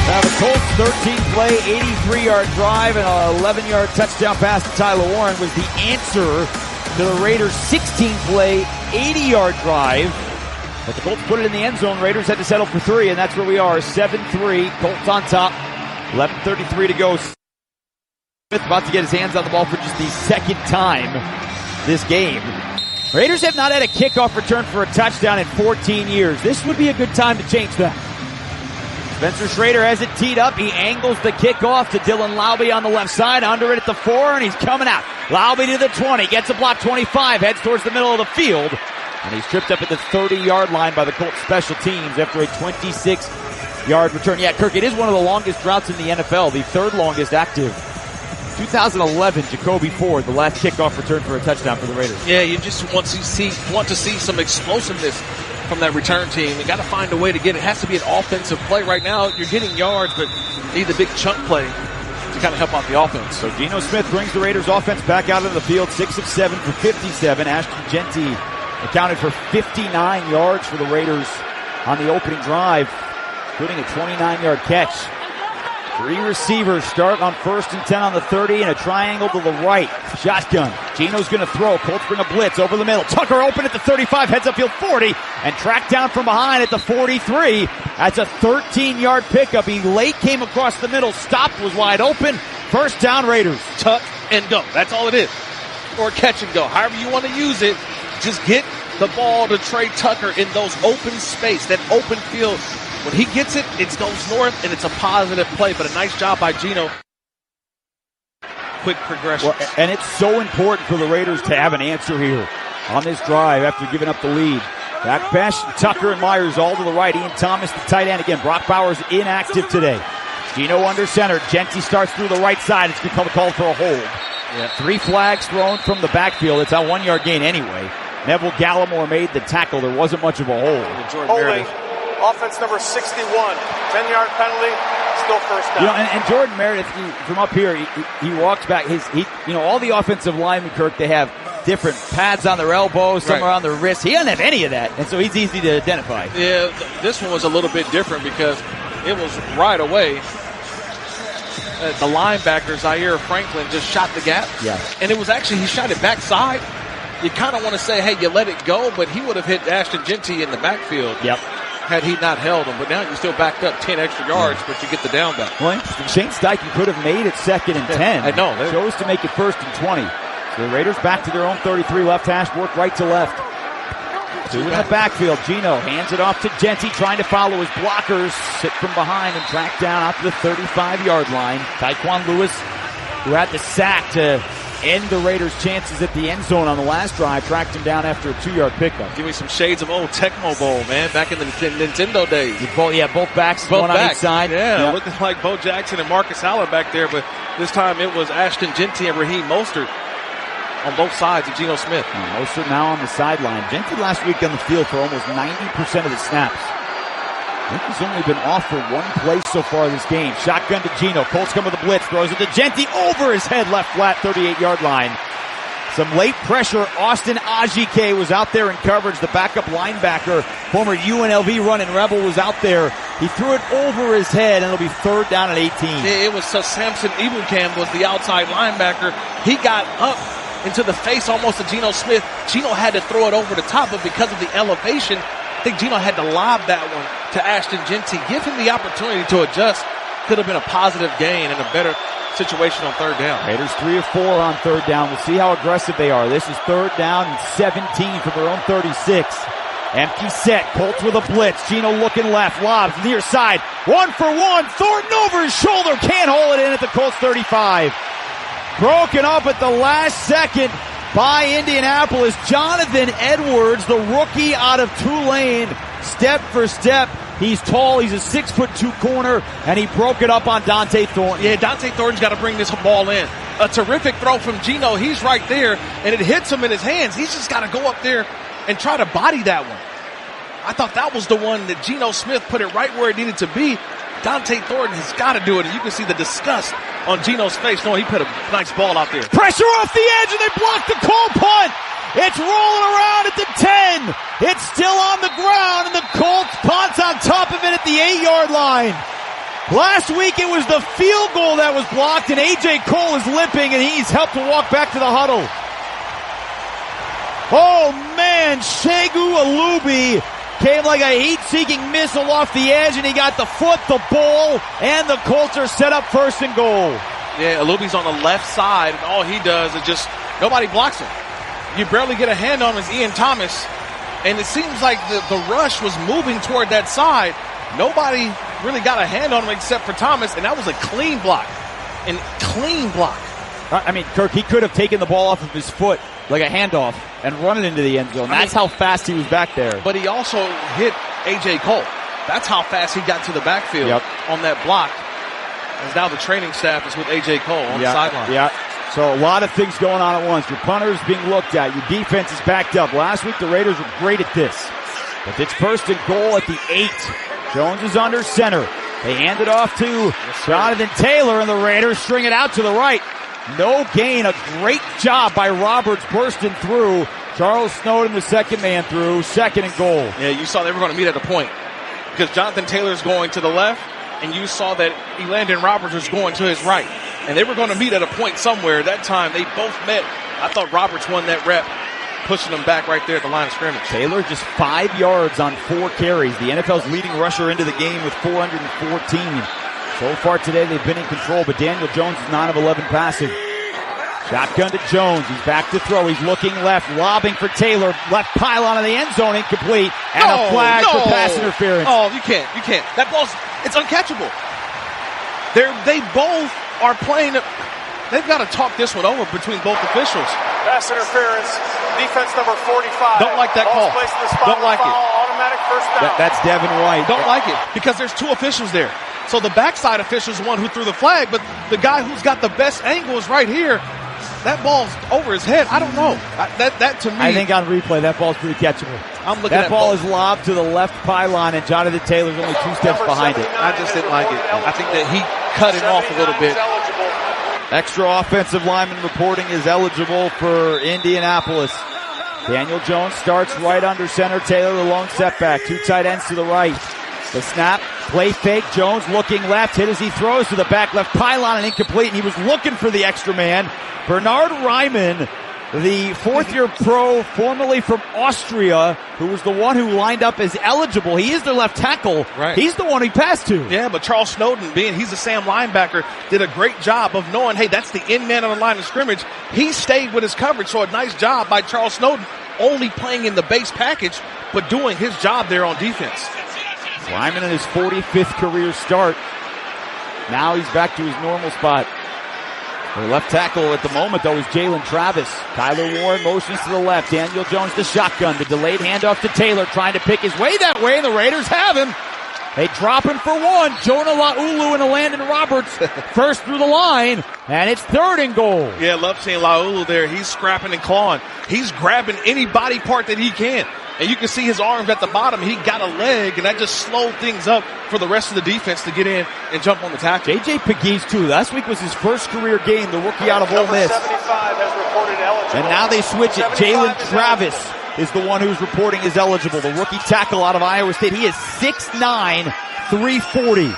Now the Colts 13-play, 83-yard drive and an 11-yard touchdown pass to Tyler Warren was the answer to the Raiders' 16-play, 80-yard drive. But the Colts put it in the end zone. Raiders had to settle for 3, and that's where we are. 7-3, Colts on top. 11:33 to go. Smith about to get his hands on the ball for just the second time this game. Raiders have not had a kickoff return for a touchdown in 14 years. This would be a good time to change that. Spencer Schrader has it teed up. He angles the kickoff to Dylan Laube on the left side. Under it at the 4, and he's coming out. Laube to the 20. Gets a block 25. Heads towards the middle of the field. And he's tripped up at the 30-yard line by the Colts special teams after a 26-yard return. Yeah, Kirk, it is one of the longest droughts in the NFL. The third longest active. 2011, Jacoby Ford, the last kickoff return for a touchdown for the Raiders.
Yeah, you just want to see some explosiveness from that return team. You got to find a way to get it. It has to be an offensive play. Right now, you're getting yards, but you need the big chunk play to kind of help out the offense.
So Geno Smith brings the Raiders offense back out of the field, 6 of 7 for 57. Ashton Genty accounted for 59 yards for the Raiders on the opening drive, including a 29-yard catch. 3 receivers start on 1st and 10 on the 30 and a triangle to the right. Shotgun. Geno's going to throw. Colts bring a blitz over the middle. Tucker open at the 35, heads upfield 40, and tracked down from behind at the 43. That's a 13-yard pickup. He late came across the middle. Stopped, was wide open. First down, Raiders.
Tuck and go. That's all it is. Or catch and go. However you want to use it, just get the ball to Trey Tucker in those open space, that open field. When he gets it, it goes north, and it's a positive play, but a nice job by Geno. Quick progression.
Well, and it's so important for the Raiders to have an answer here on this drive after giving up the lead. Back pass, Tucker and Myers all to the right. Ian Thomas, the tight end. Again, Brock Bowers inactive today. Geno under center. Genty starts through the right side. It's going to call for a hold. Yeah. 3 flags thrown from the backfield. It's a 1-yard gain anyway. Neville Gallimore made the tackle. There wasn't much of a hold.
Holding. Offense number 61. 10-yard penalty. Still first down.
You know, and Jordan Meredith, from up here, he walks back. All the offensive linemen, Kirk, they have different pads on their elbows, some are on their wrists. He doesn't have any of that, and so he's easy to identify.
Yeah, this one was a little bit different because it was right away. The linebacker, Zaire Franklin, just shot the gap.
Yeah.
And it was actually, he shot it backside. You kind of want to say, hey, you let it go, but he would have hit Ashton Genty in the backfield.
Yep.
Had he not held him. But now you're still backed up 10 extra yards, but you get the down back.
Well, interesting. Shane Steichen could have made it 2nd and 10.
I know.
Chose to make it 1st and 20. So the Raiders back to their own 33 left hash, work right to left. 2 in the backfield. Geno hands it off to Genty, trying to follow his blockers. Sit from behind and track down out to the 35-yard line. Tyquan Lewis, who had the sack to end the Raiders' chances at the end zone on the last drive, tracked him down after a 2-yard pickup.
Give me some shades of old Tecmo Bowl, man, back in the Nintendo days.
Both backs, one on each side.
Yeah, looking like Bo Jackson and Marcus Allen back there, but this time it was Ashton Genty and Raheem Mostert on both sides of Geno Smith.
Mostert now on the sideline. Genty last week on the field for almost 90% of the snaps. I think he's only been off for 1 play so far this game. Shotgun to Geno. Colts come with a blitz. Throws it to Genty over his head. Left flat, 38-yard line. Some late pressure. Austin Ajike was out there in coverage. The backup linebacker, former UNLV running Rebel, was out there. He threw it over his head, and it'll be 3rd down at 18.
It was so Samson Ibukam was the outside linebacker. He got up into the face almost of Geno Smith. Geno had to throw it over the top, but because of the elevation, think Gino had to lob that one to Ashton Genty. Give him the opportunity to adjust. Could have been a positive gain and a better situation on third down.
Raiders 3 of 4 on third down. We'll see how aggressive they are. This is third down and 17 from their own 36. Empty set. Colts with a blitz. Gino looking left. Lobs near side. 1 for 1. Thornton over his shoulder. Can't hold it in at the Colts 35. Broken up at the last second by Indianapolis. Jonathan Edwards, the rookie out of Tulane, step for step. He's tall. He's a 6'2" corner, and he broke it up on Dante Thornton.
Yeah, Dante Thornton's got to bring this ball in. A terrific throw from Gino. He's right there, and it hits him in his hands. He's just got to go up there and try to body that one. I thought that was the one that Geno Smith put it right where it needed to be. Dante Thornton has got to do it, and you can see the disgust on Geno's face knowing he put a nice ball out there.
Pressure off the edge, and they block the Colt punt. It's rolling around at the 10. It's still on the ground, and the Colts punt on top of it at the 8-yard line. Last week it was the field goal that was blocked, and A.J. Cole is limping, and he's helped to walk back to the huddle. Oh, man, Shegu Alubi came like a heat-seeking missile off the edge, and he got the foot, the ball, and the Colts are set up first and goal.
Yeah, Alubi's on the left side, and all he does is just, nobody blocks him. You barely get a hand on him as Ian Thomas, and it seems like the rush was moving toward that side. Nobody really got a hand on him except for Thomas, and that was a clean block. And clean block.
I mean, Kirk, he could have taken the ball off of his foot like a handoff and run it into the end zone. That's how fast he was back there.
But he also hit A.J. Cole. That's how fast he got to the backfield on that block. As now the training staff is with A.J. Cole on the sideline.
Yeah. So a lot of things going on at once. Your punter is being looked at. Your defense is backed up. Last week the Raiders were great at this. But it's first and goal at the 8. Jones is under center. They hand it off to Jonathan Taylor, and the Raiders string it out to the right. No gain. A great job by Roberts bursting through. Charles Snowden, the second man through. Second and goal.
Yeah, you saw they were going to meet at a point because Jonathan Taylor's going to the left, and you saw that Elandon Roberts was going to his right. And they were going to meet at a point somewhere. That time, they both met. I thought Roberts won that rep, pushing them back right there at the line of scrimmage.
Taylor just 5 yards on 4 carries. The NFL's leading rusher into the game with 414. So far today, they've been in control, but Daniel Jones is 9 of 11 passing. Shotgun to Jones. He's back to throw. He's looking left, lobbing for Taylor. Left pylon of the end zone, incomplete. And a flag for pass interference.
Oh, you can't. That ball's, it's uncatchable. They both are playing. They've got to talk this one over between both officials.
Pass interference. Defense number 45.
Don't like that call. Don't like it.
Automatic first down.
That's Devin White.
Don't like it because there's 2 officials there. So the backside official is the one who threw the flag, but the guy who's got the best angle is right here. That ball's over his head. I don't know. That to me.
I think on replay, that ball's pretty catchable.
I'm looking
that
at
ball is lobbed to the left pylon, and Jonathan Taylor's only 2 steps behind it.
I just didn't like it. I think that he cut it off a little bit.
Extra offensive lineman reporting is eligible for Indianapolis. Daniel Jones starts right under center. Taylor, the lone setback. 2 tight ends to the right. The snap, play fake. Jones looking left, hit as he throws to the back left pylon and incomplete. And he was looking for the extra man. Bernard Ryman, the 4th-year pro, formerly from Austria, who was the one who lined up as eligible. He is their left tackle.
Right.
He's the one he passed to.
Yeah, but Charles Snowden, he's a Sam linebacker, did a great job of knowing, hey, that's the end man on the line of scrimmage. He stayed with his coverage, so a nice job by Charles Snowden, only playing in the base package, but doing his job there on defense.
Lyman in his 45th career start. Now he's back to his normal spot. Their left tackle at the moment, though, is Jalen Travis. Kyler Warren motions to the left. Daniel Jones the shotgun. The delayed handoff to Taylor, trying to pick his way that way, and the Raiders have him. They drop him for 1. Jonah Laulu and Elandon Roberts first through the line, and it's 3rd and goal.
Yeah, love seeing Laulu there. He's scrapping and clawing. He's grabbing any body part that he can. And you can see his arms at the bottom. He got a leg, and that just slowed things up for the rest of the defense to get in and jump on the tackle.
J.J. Pegues, too. Last week was his first career game, the rookie out of Ole Miss.
75 has reported eligible.
And now they switch it. Jalen Travis is the one who's reporting is eligible. The rookie tackle out of Iowa State. He is 6'9", 340.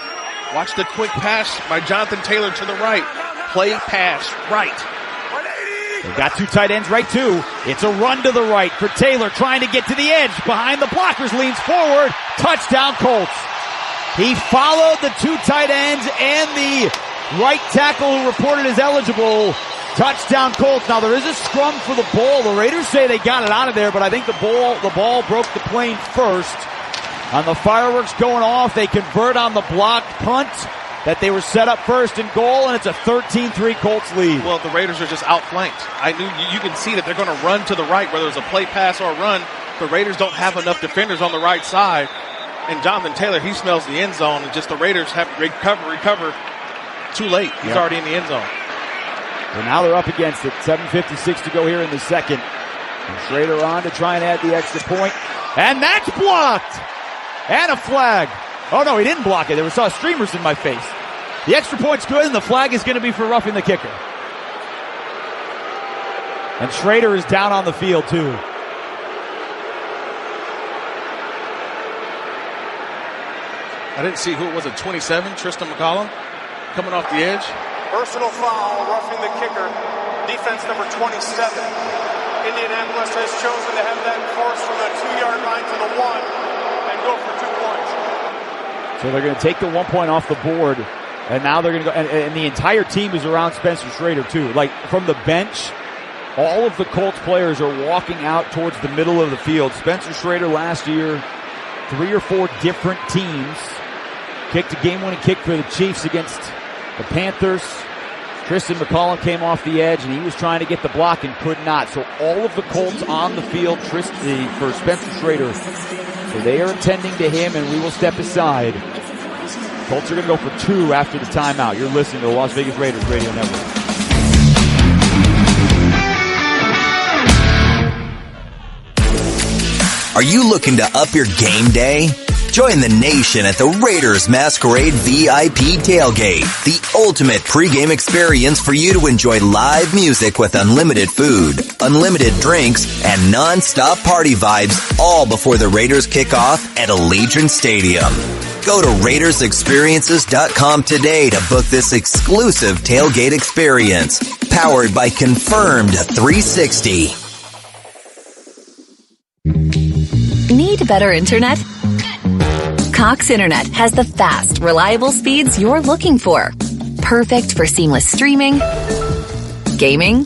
Watch the quick pass by Jonathan Taylor to the right. Play pass right.
They've got two tight ends right, too. It's a run to the right for Taylor, trying to get to the edge. Behind the blockers, leans forward. Touchdown, Colts. He followed the two tight ends and the right tackle who reported as eligible. Touchdown, Colts. Now, there is a scrum for the ball. The Raiders say they got it out of there, but I think the ball broke the plane first. On the fireworks going off, they convert on the blocked punt that they were set up first and goal, and it's a 13-3 Colts lead.
Well, the Raiders are just outflanked. I knew you can see that they're going to run to the right, whether it's a play pass or a run. The Raiders don't have enough defenders on the right side. And Jonathan Taylor, he smells the end zone, and just the Raiders have to recover too late. He's already in the end zone.
So now they're up against it. 7:56 to go here in the second. And Schrader on to try and add the extra point. And that's blocked! And a flag. Oh, no, he didn't block it. There was streamers in my face. The extra point's good, and the flag is going to be for roughing the kicker. And Schrader is down on the field, too.
I didn't see who it was at 27, Tristan McCollum, coming off the edge.
Personal foul, roughing the kicker, defense number 27. Indianapolis has chosen to have that force from the 2-yard line to the 1 and go for 2 points.
So they're going to take the 1 point off the board, and now they're going to go, and the entire team is around Spencer Schrader too. Like from the bench, all of the Colts players are walking out towards the middle of the field. Spencer Schrader last year, 3 or 4 different teams, kicked a game-winning kick for the Chiefs against the Panthers. Tristan McCollum came off the edge, and he was trying to get the block and could not. So all of the Colts on the field for Spencer Schrader. So they are attending to him, and we will step aside. Colts are going to go for 2 after the timeout. You're listening to the Las Vegas Raiders Radio Network.
Are you looking to up your game day? Join the nation at the Raiders Masquerade VIP Tailgate, the ultimate pregame experience for you to enjoy live music with unlimited food, unlimited drinks, and non-stop party vibes, all before the Raiders kick off at Allegiant Stadium. Go to RaidersExperiences.com today to book this exclusive tailgate experience, powered by Confirmed 360.
Need better internet? Cox Internet has the fast, reliable speeds you're looking for. Perfect for seamless streaming, gaming,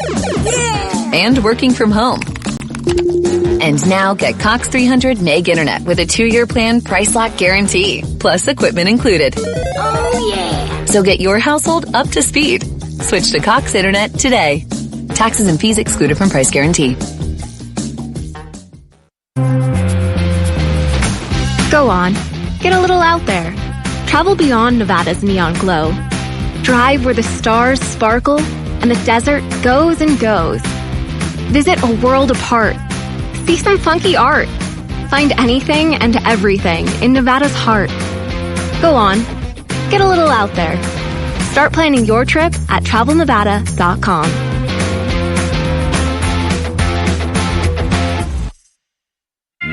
and working from home. And now get Cox 300 meg internet with a 2-year plan price lock guarantee, plus equipment included. Oh yeah! So get your household up to speed. Switch to Cox Internet today. Taxes and fees excluded from price guarantee.
Go on. Get a little out there. Travel beyond Nevada's neon glow. Drive where the stars sparkle and the desert goes and goes. Visit a world apart. See some funky art. Find anything and everything in Nevada's heart. Go on. Get a little out there. Start planning your trip at travelnevada.com.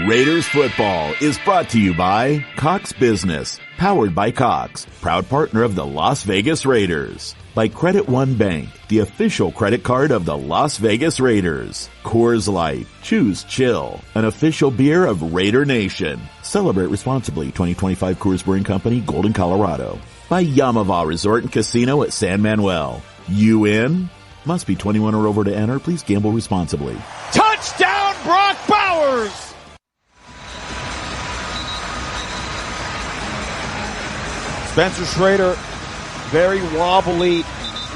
Raiders football is brought to you by Cox Business, powered by Cox, proud partner of the Las Vegas Raiders. By Credit One Bank, the official credit card of the Las Vegas Raiders. Coors Light, choose chill, an official beer of Raider Nation. Celebrate responsibly. 2025 Coors Brewing Company, Golden, Colorado. By Yamava Resort and Casino at San Manuel. You in? Must be 21 or over to enter. Please gamble responsibly.
Touchdown, Brock Bowers! Spencer Schrader, very wobbly,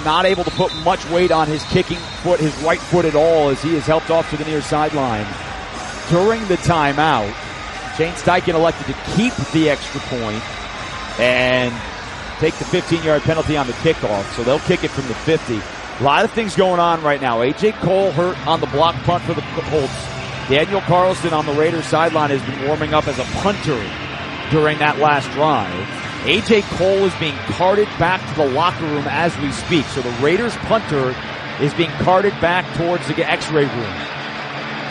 not able to put much weight on his kicking foot, his right foot at all, as he is helped off to the near sideline. During the timeout, Shane Steichen elected to keep the extra point and take the 15-yard penalty on the kickoff, so they'll kick it from the 50. A lot of things going on right now. A.J. Cole hurt on the block punt for the Colts. Daniel Carlson on the Raiders sideline has been warming up as a punter during that last drive. A.J. Cole is being carted back to the locker room as we speak. So the Raiders punter is being carted back towards the x-ray room.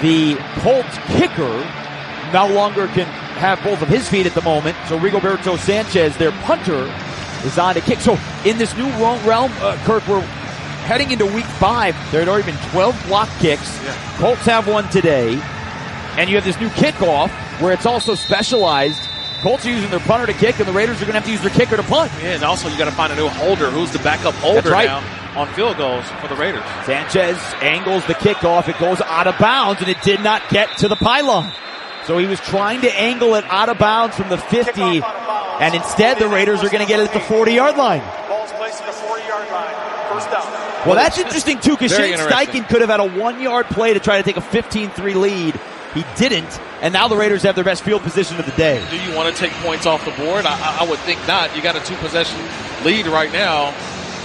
The Colts kicker no longer can have both of his feet at the moment. So Rigoberto Sanchez, their punter, is on to kick. So in this new realm, Kirk, where heading into week 5, there had already been 12 block kicks. Yeah. Colts have one today. And you have this new kickoff where it's also specialized. Colts are using their punter to kick, and the Raiders are going to have to use their kicker to punt.
Yeah, and also you got to find a new holder. Who's the backup holder now on field goals for the Raiders?
Sanchez angles the kickoff. It goes out of bounds, and it did not get to the pylon. So he was trying to angle it out of bounds from the 50, and instead the Raiders are going to get it at the 40-yard line.
Ball's placed at the 40-yard line. First down.
Well, that's interesting, too, because Shane Steichen could have had a 1-yard play to try to take a 15-3 lead. He didn't, and now the Raiders have their best field position of the day.
Do you want to take points off the board? I would think not. You got a 2-possession lead right now.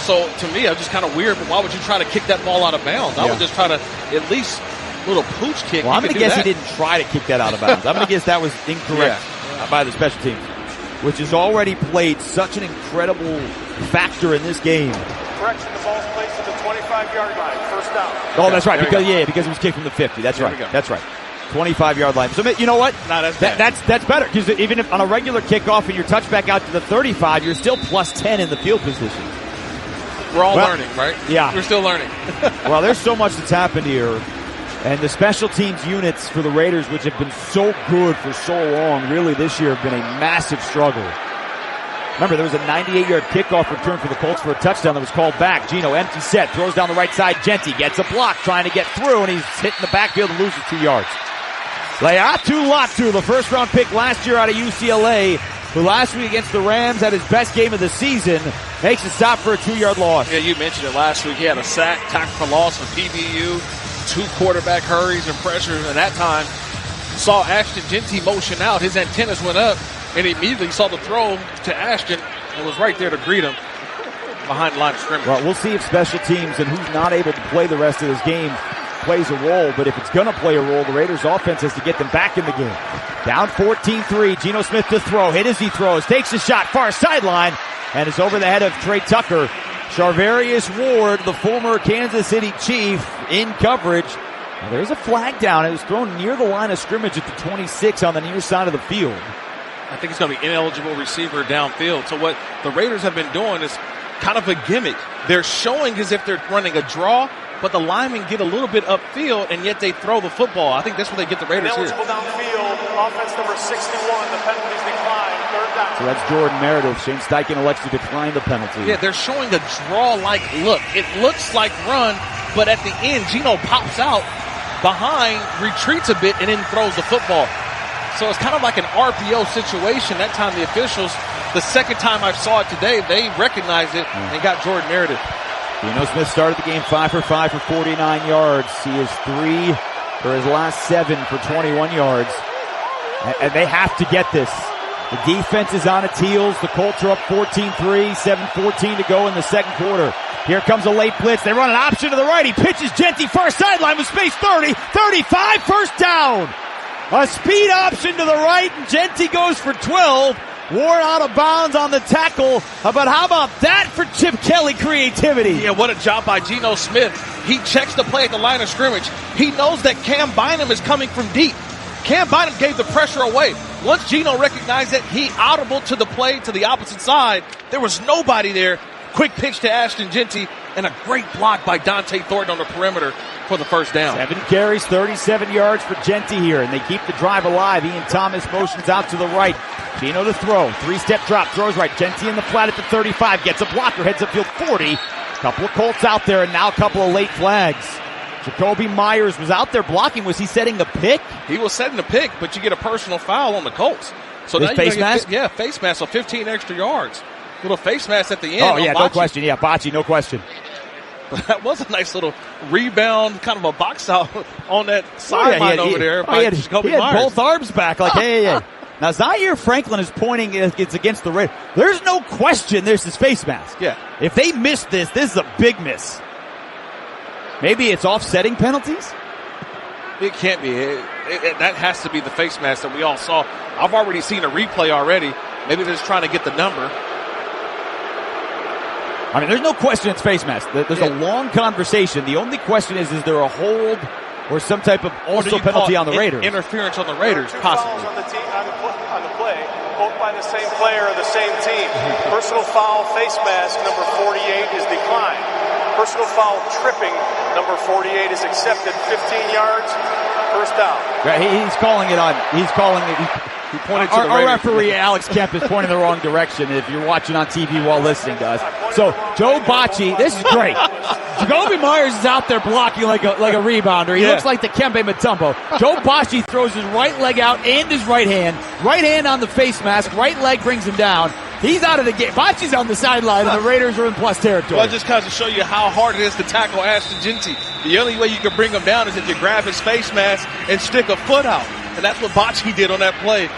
So, to me, it's just kind of weird, but why would you try to kick that ball out of bounds? I would just try to at least a little pooch kick.
Well, I'm going to guess he didn't try to kick that out of bounds. I'm going to guess that was incorrect by the special teams, which has already played such an incredible factor in this game.
Correction, the ball's placed at the 25-yard line. First down.
Oh, that's right, because it was kicked from the 50. That's right. That's right. 25-yard line. So, you know what?
No,
that's better, because even if on a regular kickoff and your touchback out to the 35, you're still plus 10 in the field position.
We're all learning, right?
Yeah.
We're still learning.
Well, there's so much that's happened here. And the special teams units for the Raiders, which have been so good for so long, really this year have been a massive struggle. Remember, there was a 98-yard kickoff return for the Colts for a touchdown that was called back. Geno, empty set, throws down the right side. Genty gets a block, trying to get through, and he's hitting the backfield and loses 2 yards. Leatu Latu, the first-round pick last year out of UCLA, who last week against the Rams had his best game of the season, makes a stop for a 2-yard loss.
Yeah, you mentioned it last week. He had a sack, tackle for loss for PBU, 2 quarterback hurries and pressures, and that time saw Ashton Genty motion out. His antennas went up, and he immediately saw the throw to Ashton and was right there to greet him behind the line of scrimmage.
Well, we'll see if special teams and who's not able to play the rest of this game plays a role, but if it's going to play a role, the Raiders offense has to get them back in the game. Down 14-3, Geno Smith to throw, hit as he throws, takes a shot, far sideline, and is over the head of Trey Tucker. Charvarius Ward, the former Kansas City Chief, in coverage. Now, there's a flag down. It was thrown near the line of scrimmage at the 26 on the near side of the field.
I think it's going to be ineligible receiver downfield. So what the Raiders have been doing is kind of a gimmick. They're showing as if they're running a draw, but the linemen get a little bit upfield, and yet they throw the football. I think that's where they get the Raiders here.
Ineligible downfield, offense number 61, the penalties decline, third down.
So that's Jordan Meredith. Shane Steichen elects to decline the penalty.
Yeah, they're showing a draw-like look. It looks like run, but at the end, Geno pops out behind, retreats a bit, and then throws the football. So it's kind of like an RPO situation. That time the officials, the second time I saw it today, they recognized it and got Jordan Meredith.
Geno Smith started the game 5 for 5 for 49 yards. He is 3 for his last 7 for 21 yards. And they have to get this. The defense is on its heels. The Colts are up 14-3, 7:14 to go in the second quarter. Here comes a late blitz. They run an option to the right. He pitches Genty far sideline with space 30, 35, first down. A speed option to the right, and Genty goes for 12. Ward out of bounds on the tackle. But how about that for Chip Kelly creativity?
Yeah, what a job by Geno Smith. He checks the play at the line of scrimmage. He knows that Cam Bynum is coming from deep. Cam Bynum gave the pressure away. Once Geno recognized it, he audible to the play to the opposite side. There was nobody there. Quick pitch to Ashton Genty, and a great block by Dante Thornton on the perimeter for the first down.
7 carries, 37 yards for Genty here, and they keep the drive alive. Ian Thomas motions out to the right. Geno to throw. 3-step drop, throws right. Genty in the flat at the 35, gets a blocker, heads upfield 40. Couple of Colts out there, and now a couple of late flags. Jacoby Myers was out there blocking. Was he setting the pick?
He was setting the pick, but you get a personal foul on the Colts. So
now face mask?
Yeah, face mask, so 15 extra yards. Little face mask at the end.
Oh, yeah, no question. Yeah, Bocce, no question.
But that was a nice little rebound, kind of a box out on that sideline over there.
He had both arms back, like, hey. Now, Zaire Franklin is pointing it's against the Raiders. There's no question there's his face mask.
Yeah.
If they miss this is a big miss. Maybe it's offsetting penalties?
It can't be. That has to be the face mask that we all saw. I've already seen a replay already. Maybe they're just trying to get the number.
I mean, there's no question it's face mask. There's a long conversation. The only question is there a hold or some type of also penalty on the Raiders?
Interference on the Raiders, possibly.
On the play, both by the same player or the same team. Personal foul, face mask, number 48 is declined. Personal foul tripping, number 48 is accepted, 15 yards, first down.
Right, he's calling it on. He's calling it.
He pointed to the
our referee, Alex Kemp, is pointing the wrong direction if you're watching on TV while listening to us. So, Joe Bocci, this is great. Jacoby Myers is out there blocking like a rebounder. He looks like the Kempe Mutombo. Joe Bocci throws his right leg out and his right hand on the face mask. Right leg brings him down. He's out of the game. Bocci's on the sideline, and the Raiders are in plus territory.
Well, just kind of show you how hard it is to tackle Ashton Jeanty. The only way you can bring him down is if you grab his face mask and stick a foot out. And that's what Bocci did on that play.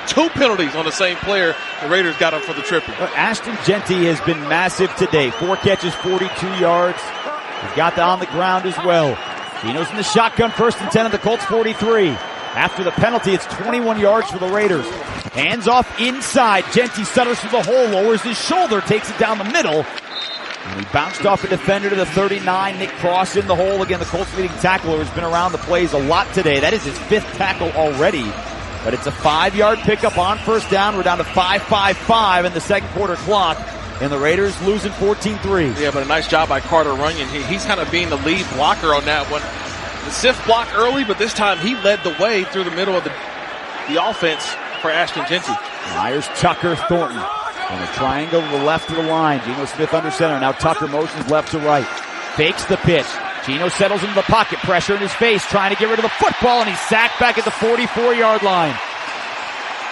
2 penalties on the same player. The Raiders got him for the tripping.
Ashton Jeanty has been massive today. 4 catches, 42 yards. He's got that on the ground as well. Gino's in the shotgun, 1st and 10 at the Colts 43. After the penalty, it's 21 yards for the Raiders. Hands off inside. Jeanty settles through the hole, lowers his shoulder, takes it down the middle. And he bounced off a defender to the 39. Nick Cross in the hole. Again, the Colts leading tackler has been around the plays a lot today. That is his 5th tackle already. But it's a 5-yard pickup on first down. We're down to 5:55 in the second quarter clock. And the Raiders losing 14-3.
Yeah, but a nice job by Carter Runyon. He's kind of being the lead blocker on that one. The Sif blocked early, but this time he led the way through the middle of the offense for Ashton Jeanty.
Myers, Tucker, Thornton. And a triangle to the left of the line. Geno Smith under center. Now Tucker motions left to right. Fakes the pitch. Geno settles into the pocket. Pressure in his face. Trying to get rid of the football. And he's sacked back at the 44-yard line.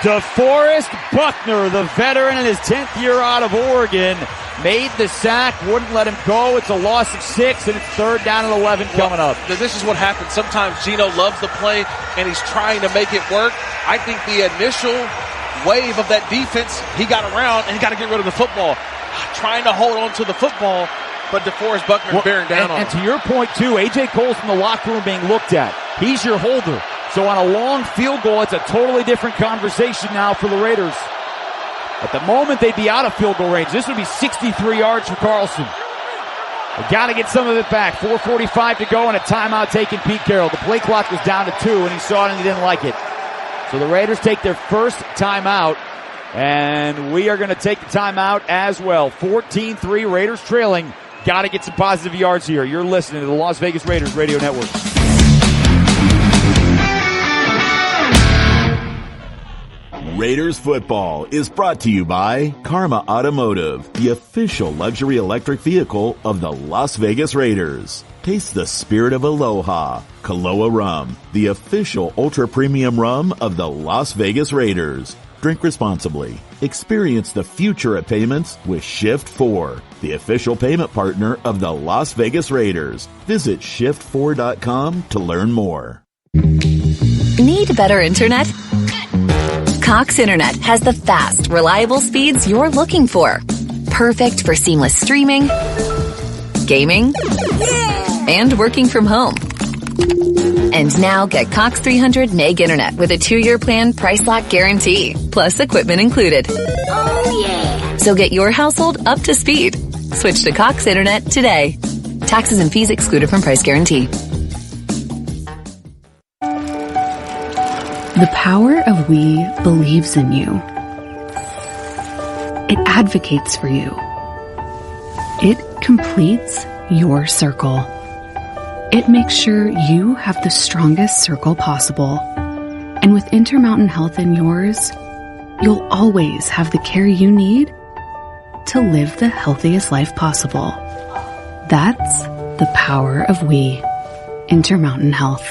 DeForest Buckner, the veteran in his 10th year out of Oregon, made the sack, wouldn't let him go. It's a loss of 6, and it's 3rd down and 11 coming up.
This is what happens. Sometimes Geno loves the play, and he's trying to make it work. I think the initial wave of that defense, he got around, and he got to get rid of the football. Trying to hold on to the football, but DeForest Buckner bearing down on him.
And to your point, too, A.J. Cole's in the locker room being looked at. He's your holder. So on a long field goal, it's a totally different conversation now for the Raiders. At the moment, they'd be out of field goal range. This would be 63 yards for Carlson. They got to get some of it back. 4:45 to go and a timeout taking Pete Carroll. The play clock was down to 2, and he saw it and he didn't like it. So the Raiders take their first timeout, and we are going to take the timeout as well. 14-3, Raiders trailing. Got to get some positive yards here. You're listening to the Las Vegas Raiders Radio Network.
Raiders football is brought to you by Karma Automotive, the official luxury electric vehicle of the Las Vegas Raiders. Taste the spirit of aloha. Kaloa Rum, the official ultra-premium rum of the Las Vegas Raiders. Drink responsibly. Experience the future of payments with Shift4, the official payment partner of the Las Vegas Raiders. Visit shift4.com to learn more.
Need better internet? Cox Internet has the fast, reliable speeds you're looking for. Perfect for seamless streaming, gaming, and working from home. And now get Cox 300 meg internet with a 2-year plan price lock guarantee, plus equipment included. Oh yeah! So get your household up to speed. Switch to Cox Internet today. Taxes and fees excluded from price guarantee.
The power of we believes in you. It advocates for you. It completes your circle. It makes sure you have the strongest circle possible. And with Intermountain Health in yours, you'll always have the care you need to live the healthiest life possible. That's the power of we. Intermountain Health.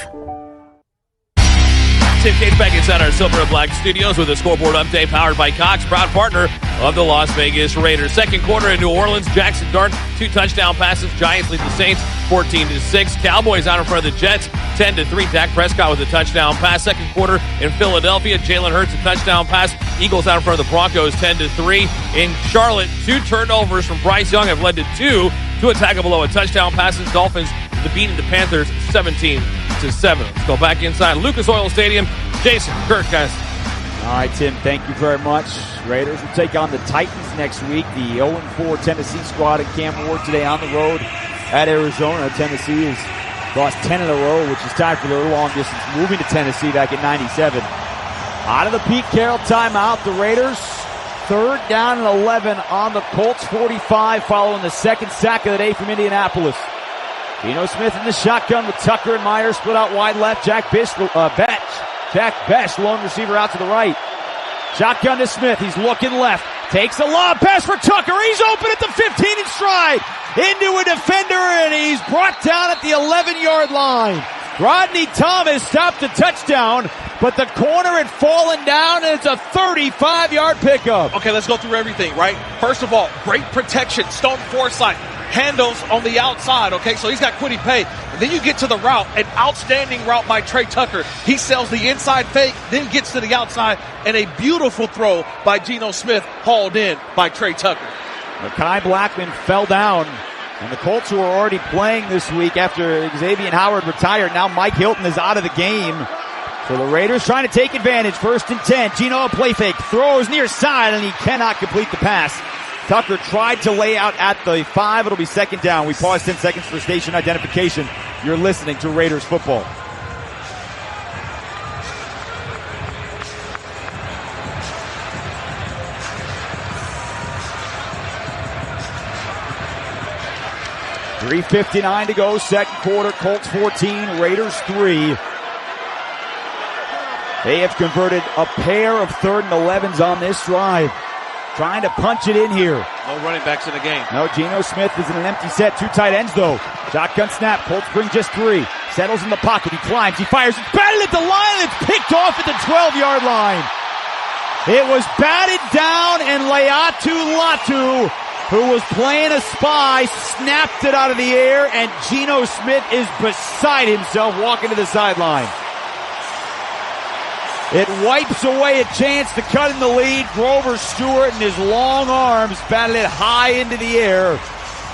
Tim Cates back inside our Silver and Black studios with a scoreboard update powered by Cox, proud partner of the Las Vegas Raiders. Second quarter in New Orleans, Jackson Dart, 2 touchdown passes. Giants lead the Saints 14-6. Cowboys out in front of the Jets 10-3. Dak Prescott with a touchdown pass. Second quarter in Philadelphia, Jalen Hurts a touchdown pass. Eagles out in front of the Broncos 10-3. In Charlotte, 2 turnovers from Bryce Young have led to 2 attack below a touchdown passes. Dolphins defeating the Panthers 17-7. Let's go back inside Lucas Oil Stadium. Jason, Kirk, guys.
All right, Tim, thank you very much. Raiders will take on the Titans next week. The 0-4 Tennessee squad and Cam Ward today on the road at Arizona. Tennessee has lost 10 in a row, which is tied for their longest since moving to Tennessee back in '97. Out of the Pete Carroll timeout, the Raiders third down and 11 on the Colts 45 following the second sack of the day from Indianapolis. Geno Smith in the shotgun with Tucker and Myers split out wide left. Jack Best, lone receiver out to the right. Shotgun to Smith. He's looking left. Takes a lob pass for Tucker. He's open at the 15 in stride. Into a defender, and he's brought down at the 11-yard line. Rodney Thomas stopped a touchdown, but the corner had fallen down, and it's a 35-yard pickup.
Okay, let's go through everything, right? First of all, great protection. Stone Forsythe handles on the outside, okay? So he's got Quiddy Pay. And then you get to the route, an outstanding route by Trey Tucker. He sells the inside fake, then gets to the outside, and a beautiful throw by Geno Smith, hauled in by Trey Tucker.
Mekhi Blackman fell down. And the Colts, who are already playing this week after Xavier Howard retired, now Mike Hilton is out of the game. So the Raiders trying to take advantage. 1st and 10. Geno a play fake. Throws near side, and he cannot complete the pass. Tucker tried to lay out at the 5. It'll be 2nd down. We pause 10 seconds for station identification. You're listening to Raiders football. .359 to go, second quarter. Colts 14, Raiders 3. They have converted a pair of 3rd and 11s on this drive. Trying to punch it in here.
No running backs in the game.
No, Geno Smith is in an empty set. 2 tight ends, though. Shotgun snap. Colts bring just 3. Settles in the pocket. He climbs. He fires. It's batted at the line. It's picked off at the 12-yard line. It was batted down, and Laiatu Latu, who was playing a spy, snapped it out of the air, and Geno Smith is beside himself walking to the sideline. It wipes away a chance to cut in the lead. Grover Stewart and his long arms batted it high into the air,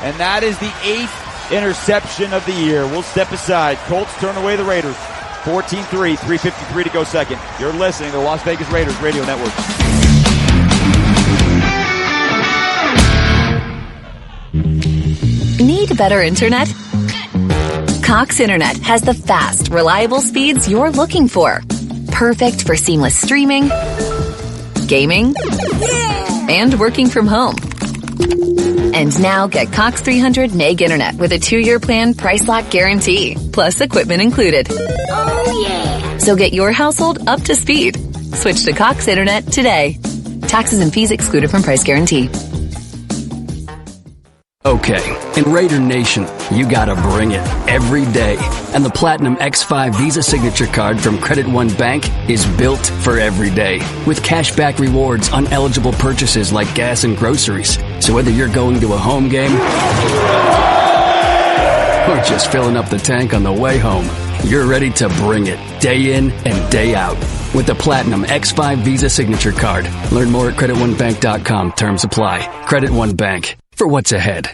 and that is the 8th interception of the year. We'll step aside. Colts turn away the Raiders. 14-3, 3:53 to go second. You're listening to the Las Vegas Raiders Radio Network.
Need better internet? Cox Internet has the fast, reliable speeds you're looking for. Perfect for seamless streaming, gaming, and working from home. And now get Cox 300 meg internet with a 2-year plan, price lock guarantee, plus equipment included. Oh yeah! So get your household up to speed. Switch to Cox Internet today. Taxes and fees excluded from price guarantee.
Okay, in Raider Nation, you gotta bring it every day. And the Platinum X5 Visa Signature Card from Credit One Bank is built for every day. With cashback rewards on eligible purchases like gas and groceries. So whether you're going to a home game or just filling up the tank on the way home, you're ready to bring it day in and day out. With the Platinum X5 Visa Signature Card. Learn more at CreditOneBank.com. Terms apply. Credit One Bank. For what's ahead.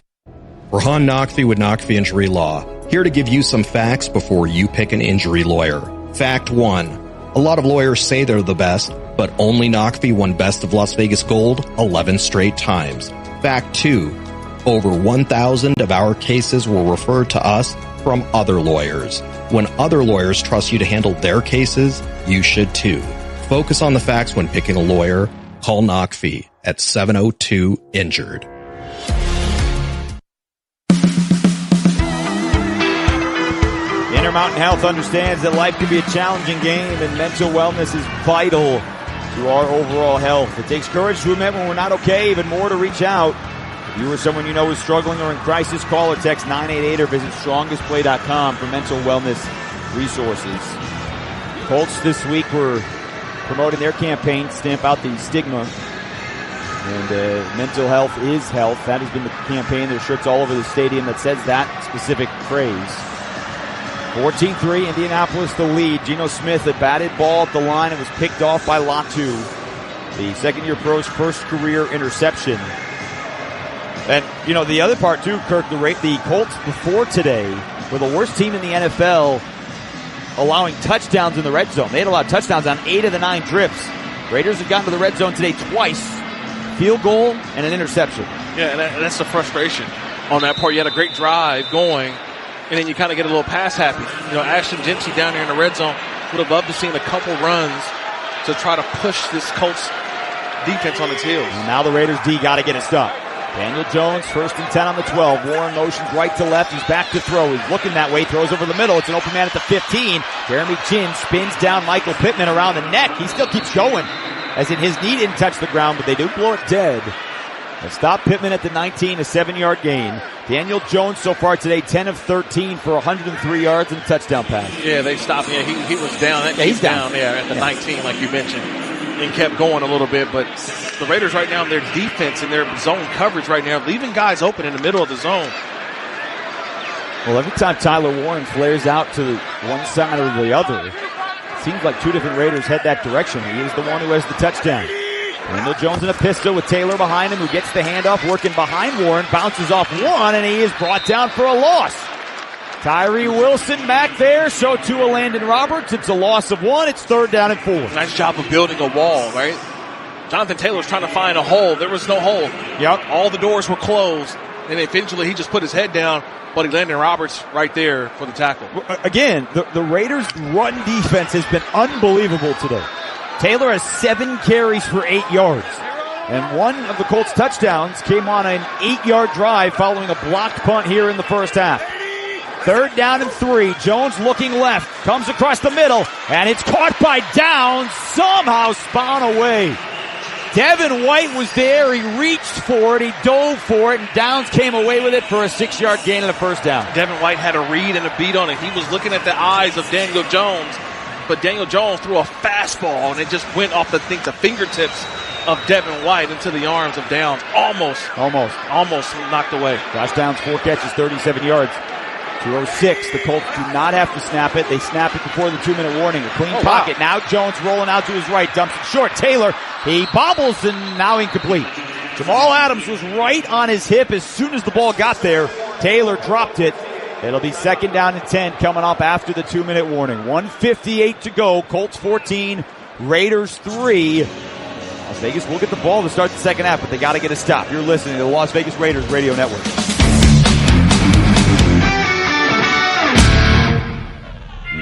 Rahan Naqvi with Naqvi Injury Law. Here to give you some facts before you pick an injury lawyer. Fact 1. A lot of lawyers say they're the best, but only Naqvi won Best of Las Vegas Gold 11 straight times. Fact 2. Over 1,000 of our cases were referred to us from other lawyers. When other lawyers trust you to handle their cases, you should too. Focus on the facts when picking a lawyer. Call Naqvi at 702-INJURED.
Intermountain Health understands that life can be a challenging game, and mental wellness is vital to our overall health. It takes courage to admit when we're not okay, even more to reach out. If you or someone you know is struggling or in crisis, call or text 988 or visit strongestplay.com for mental wellness resources. Colts this week were promoting their campaign, Stamp Out the Stigma. And mental health is health. That has been the campaign. There's shirts all over the stadium that says that specific phrase. 14-3, Indianapolis the lead. Geno Smith, a batted ball at the line. It was picked off by Latu. The second-year pro's first career interception. And, you know, the other part, too, Kirk, the Colts before today were the worst team in the NFL allowing touchdowns in the red zone. They had allowed touchdowns on 8 of the 9 trips. Raiders have gotten to the red zone today twice. Field goal and an interception.
Yeah, and that's the frustration on that part. You had a great drive going, and then you kind of get a little pass happy. You know, Ashton Dempsey down there in the red zone would have loved to see a couple runs to try to push this Colts defense on its heels.
And now the Raiders D got to get a stop. Daniel Jones, 1st and 10 on the 12. Warren motions right to left. He's back to throw. He's looking that way. Throws over the middle. It's an open man at the 15. Jeremy Chin spins down Michael Pittman around the neck. He still keeps going. As in his knee didn't touch the ground, but they do blow it dead. They stop Pittman at the 19, a 7-yard gain. Daniel Jones so far today, 10 of 13 for 103 yards and a touchdown pass.
Yeah, they stopped. Yeah, he was down.
Yeah, he's down.
At the 19, like you mentioned, and kept going a little bit. But the Raiders right now, their defense and their zone coverage right now, leaving guys open in the middle of the zone.
Well, every time Tyler Warren flares out to one side or the other, it seems like two different Raiders head that direction. He is the one who has the touchdown. Daniel Jones in a pistol with Taylor behind him, who gets the handoff, working behind Warren, bounces off one, and he is brought down for a loss. Tyree Wilson back there, so too a Landon Roberts. It's a loss of 1. It's 3rd down and 4.
Nice job of building a wall, right? Jonathan Taylor's trying to find a hole. There was no hole.
Yep.
All the doors were closed, and eventually he just put his head down, but he landed Roberts right there for the tackle.
Again, the Raiders' run defense has been unbelievable today. Taylor has 7 carries for 8 yards. And one of the Colts' touchdowns came on an 8-yard drive following a blocked punt here in the first half. 3rd down and 3. Jones looking left. Comes across the middle. And it's caught by Downs. Somehow spun away. Devin White was there. He reached for it. He dove for it. And Downs came away with it for a 6-yard gain and a first down.
Devin White had a read and a beat on it. He was looking at the eyes of Daniel Jones. But Daniel Jones threw a fastball, and it just went off the fingertips of Devin White into the arms of Downs. Almost knocked away.
Josh Downs, 4 catches, 37 yards. 2:06. The Colts do not have to snap it. They snap it before the 2-minute warning. A clean pocket. Wow. Now Jones rolling out to his right. Dumps it short. Taylor, he bobbles and now incomplete. Jamal Adams was right on his hip as soon as the ball got there. Taylor dropped it. It'll be 2nd down and 10 coming up after the 2-minute warning. 1:58 to go. Colts 14, Raiders 3. Las Vegas will get the ball to start the second half, but they got to get a stop. You're listening to the Las Vegas Raiders Radio Network.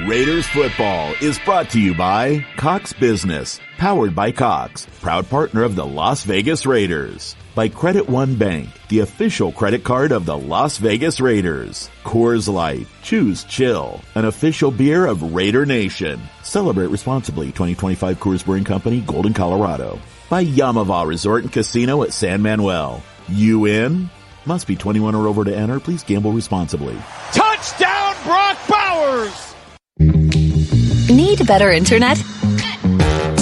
Raiders football is brought to you by Cox Business, powered by Cox, proud partner of the Las Vegas Raiders. By Credit One Bank, the official credit card of the Las Vegas Raiders. Coors Light, choose chill, an official beer of Raider Nation. Celebrate responsibly. 2025 Coors Brewing Company, Golden, Colorado. By Yamava Resort and Casino at San Manuel. You in? Must be 21 or over to enter. Please gamble responsibly.
Touchdown, Brock Bowers!
Need better internet?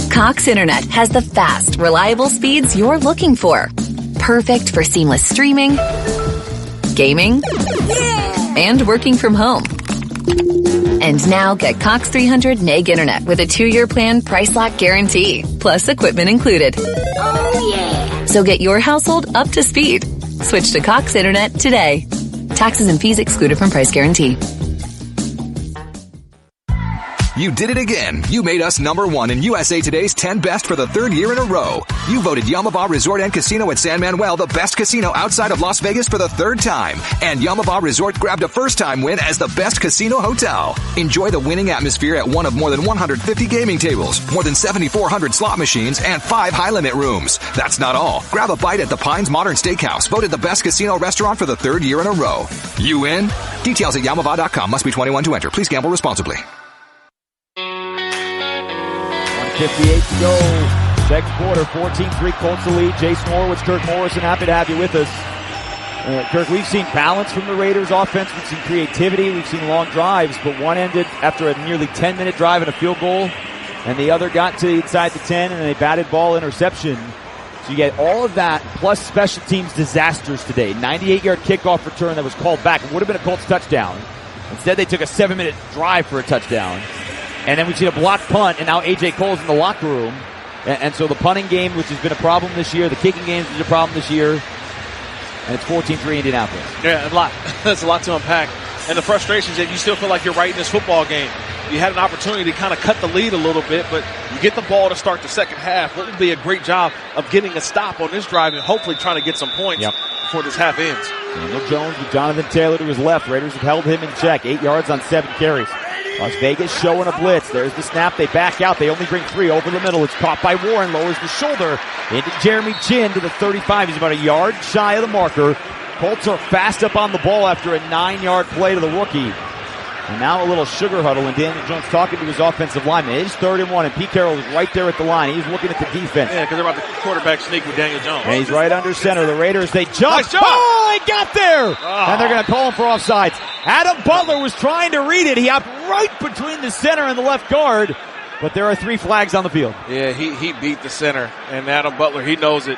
Cox Internet has the fast, reliable speeds you're looking for. Perfect for seamless streaming, gaming, and working from home. And now get Cox 300 meg internet with a 2-year plan price lock guarantee, plus equipment included. Oh yeah! So get your household up to speed. Switch to Cox Internet today. Taxes and fees excluded from price guarantee.
You did it again. You made us #1 in USA Today's 10 Best for the 3rd year in a row. You voted Yamava Resort and Casino at San Manuel the best casino outside of Las Vegas for the 3rd time. And Yamava Resort grabbed a first-time win as the best casino hotel. Enjoy the winning atmosphere at one of more than 150 gaming tables, more than 7,400 slot machines, and 5 high-limit rooms. That's not all. Grab a bite at the Pines Modern Steakhouse, voted the best casino restaurant for the 3rd year in a row. You in? Details at Yamava.com. Must be 21 to enter. Please gamble responsibly.
58 to go. Second quarter, 14-3 Colts the lead. Jason Horwitz, Kirk Morrison, happy to have you with us. Kirk, we've seen balance from the Raiders offense. We've seen creativity. We've seen long drives, but one ended after a nearly 10-minute drive and a field goal, and the other got to inside the 10, and a batted ball interception. So you get all of that, plus special teams disasters today. 98-yard kickoff return that was called back. It would have been a Colts touchdown. Instead, they took a 7-minute drive for a touchdown. And then we've seen a blocked punt, and now A.J. Cole's in the locker room. And so the punting game, which has been a problem this year, the kicking game is a problem this year, and it's 14-3 Indianapolis.
Yeah, a lot. That's a lot to unpack. And the frustration is that you still feel like you're right in this football game. You had an opportunity to kind of cut the lead a little bit, but you get the ball to start the second half. What would be a great job of getting a stop on this drive and hopefully trying to get some points before this half ends.
Daniel Jones with Jonathan Taylor to his left. Raiders have held him in check. 8 yards on 7 carries. Las Vegas showing a blitz. There's the snap. They back out. They only bring 3 over the middle. It's caught by Warren. Lowers the shoulder into Jeremy Chin to the 35. He's about a yard shy of the marker. Colts are fast up on the ball after a 9-yard play to the rookie. And now a little sugar huddle, and Daniel Jones talking to his offensive lineman. It is 3rd and 1, and Pete Carroll is right there at the line. He's looking at the defense.
Yeah, because they're about the quarterback sneak with Daniel Jones.
And he's right under center. The Raiders, they jump.
Nice job.
Oh, he got there! And they're going to call him for offsides. Adam Butler was trying to read it. He hopped right between the center and the left guard. But there are 3 flags on the field.
Yeah, he beat the center. And Adam Butler, he knows it.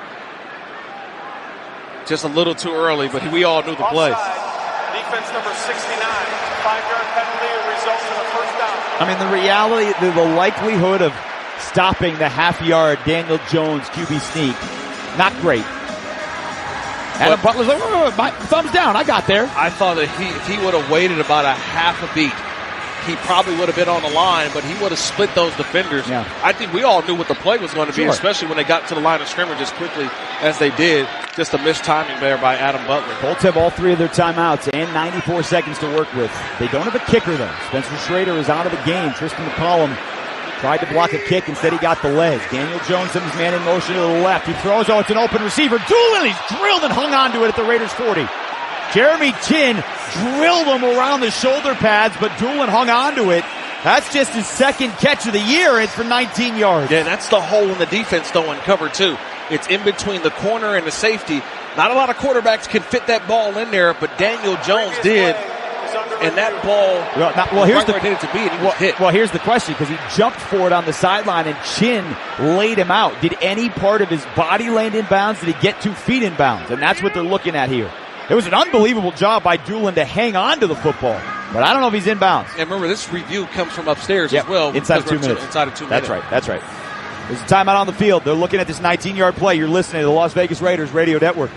Just a little too early, but we all knew the play.
Defense number 69. 5-yard penalty results in a first down.
I mean, the reality, the likelihood of stopping the half-yard Daniel Jones QB sneak, not great. Adam Butler's like, my thumbs down, I got there.
I thought that if he would have waited about a half a beat, he probably would have been on the line, but he would have split those defenders.
Yeah.
I think we all knew what the play was going to be, especially when they got to the line of scrimmage as quickly as they did. Just a missed timing there by Adam Butler.
Colts have all 3 of their timeouts and 94 seconds to work with. They don't have a kicker, though. Spencer Schrader is out of the game. Tristan McCollum tried to block a kick. Instead, he got the leg. Daniel Jones sends his man in motion to the left. He throws. Oh, it's an open receiver. Doolin, he's drilled and hung onto it at the Raiders' 40. Jeremy Chin drilled him around the shoulder pads, but Doolin hung onto it. That's just his 2nd catch of the year. It's for 19 yards.
Yeah, that's the hole in the defense, though, in cover 2. It's in between the corner and the safety. Not a lot of quarterbacks can fit that ball in there, but Daniel Jones did. And that ball
here's the
where it needed to be, and he was hit.
Well, here's the question, because he jumped for it on the sideline, and Chin laid him out. Did any part of his body land in bounds? Did he get 2 feet in bounds? And that's what they're looking at here. It was an unbelievable job by Doolin to hang on to the football. But I don't know if he's in bounds.
And remember, this review comes from upstairs as well.
Inside of 2 minutes.
Inside of 2 minutes.
That's right. There's a timeout on the field. They're looking at this 19-yard play. You're listening to the Las Vegas Raiders Radio Network.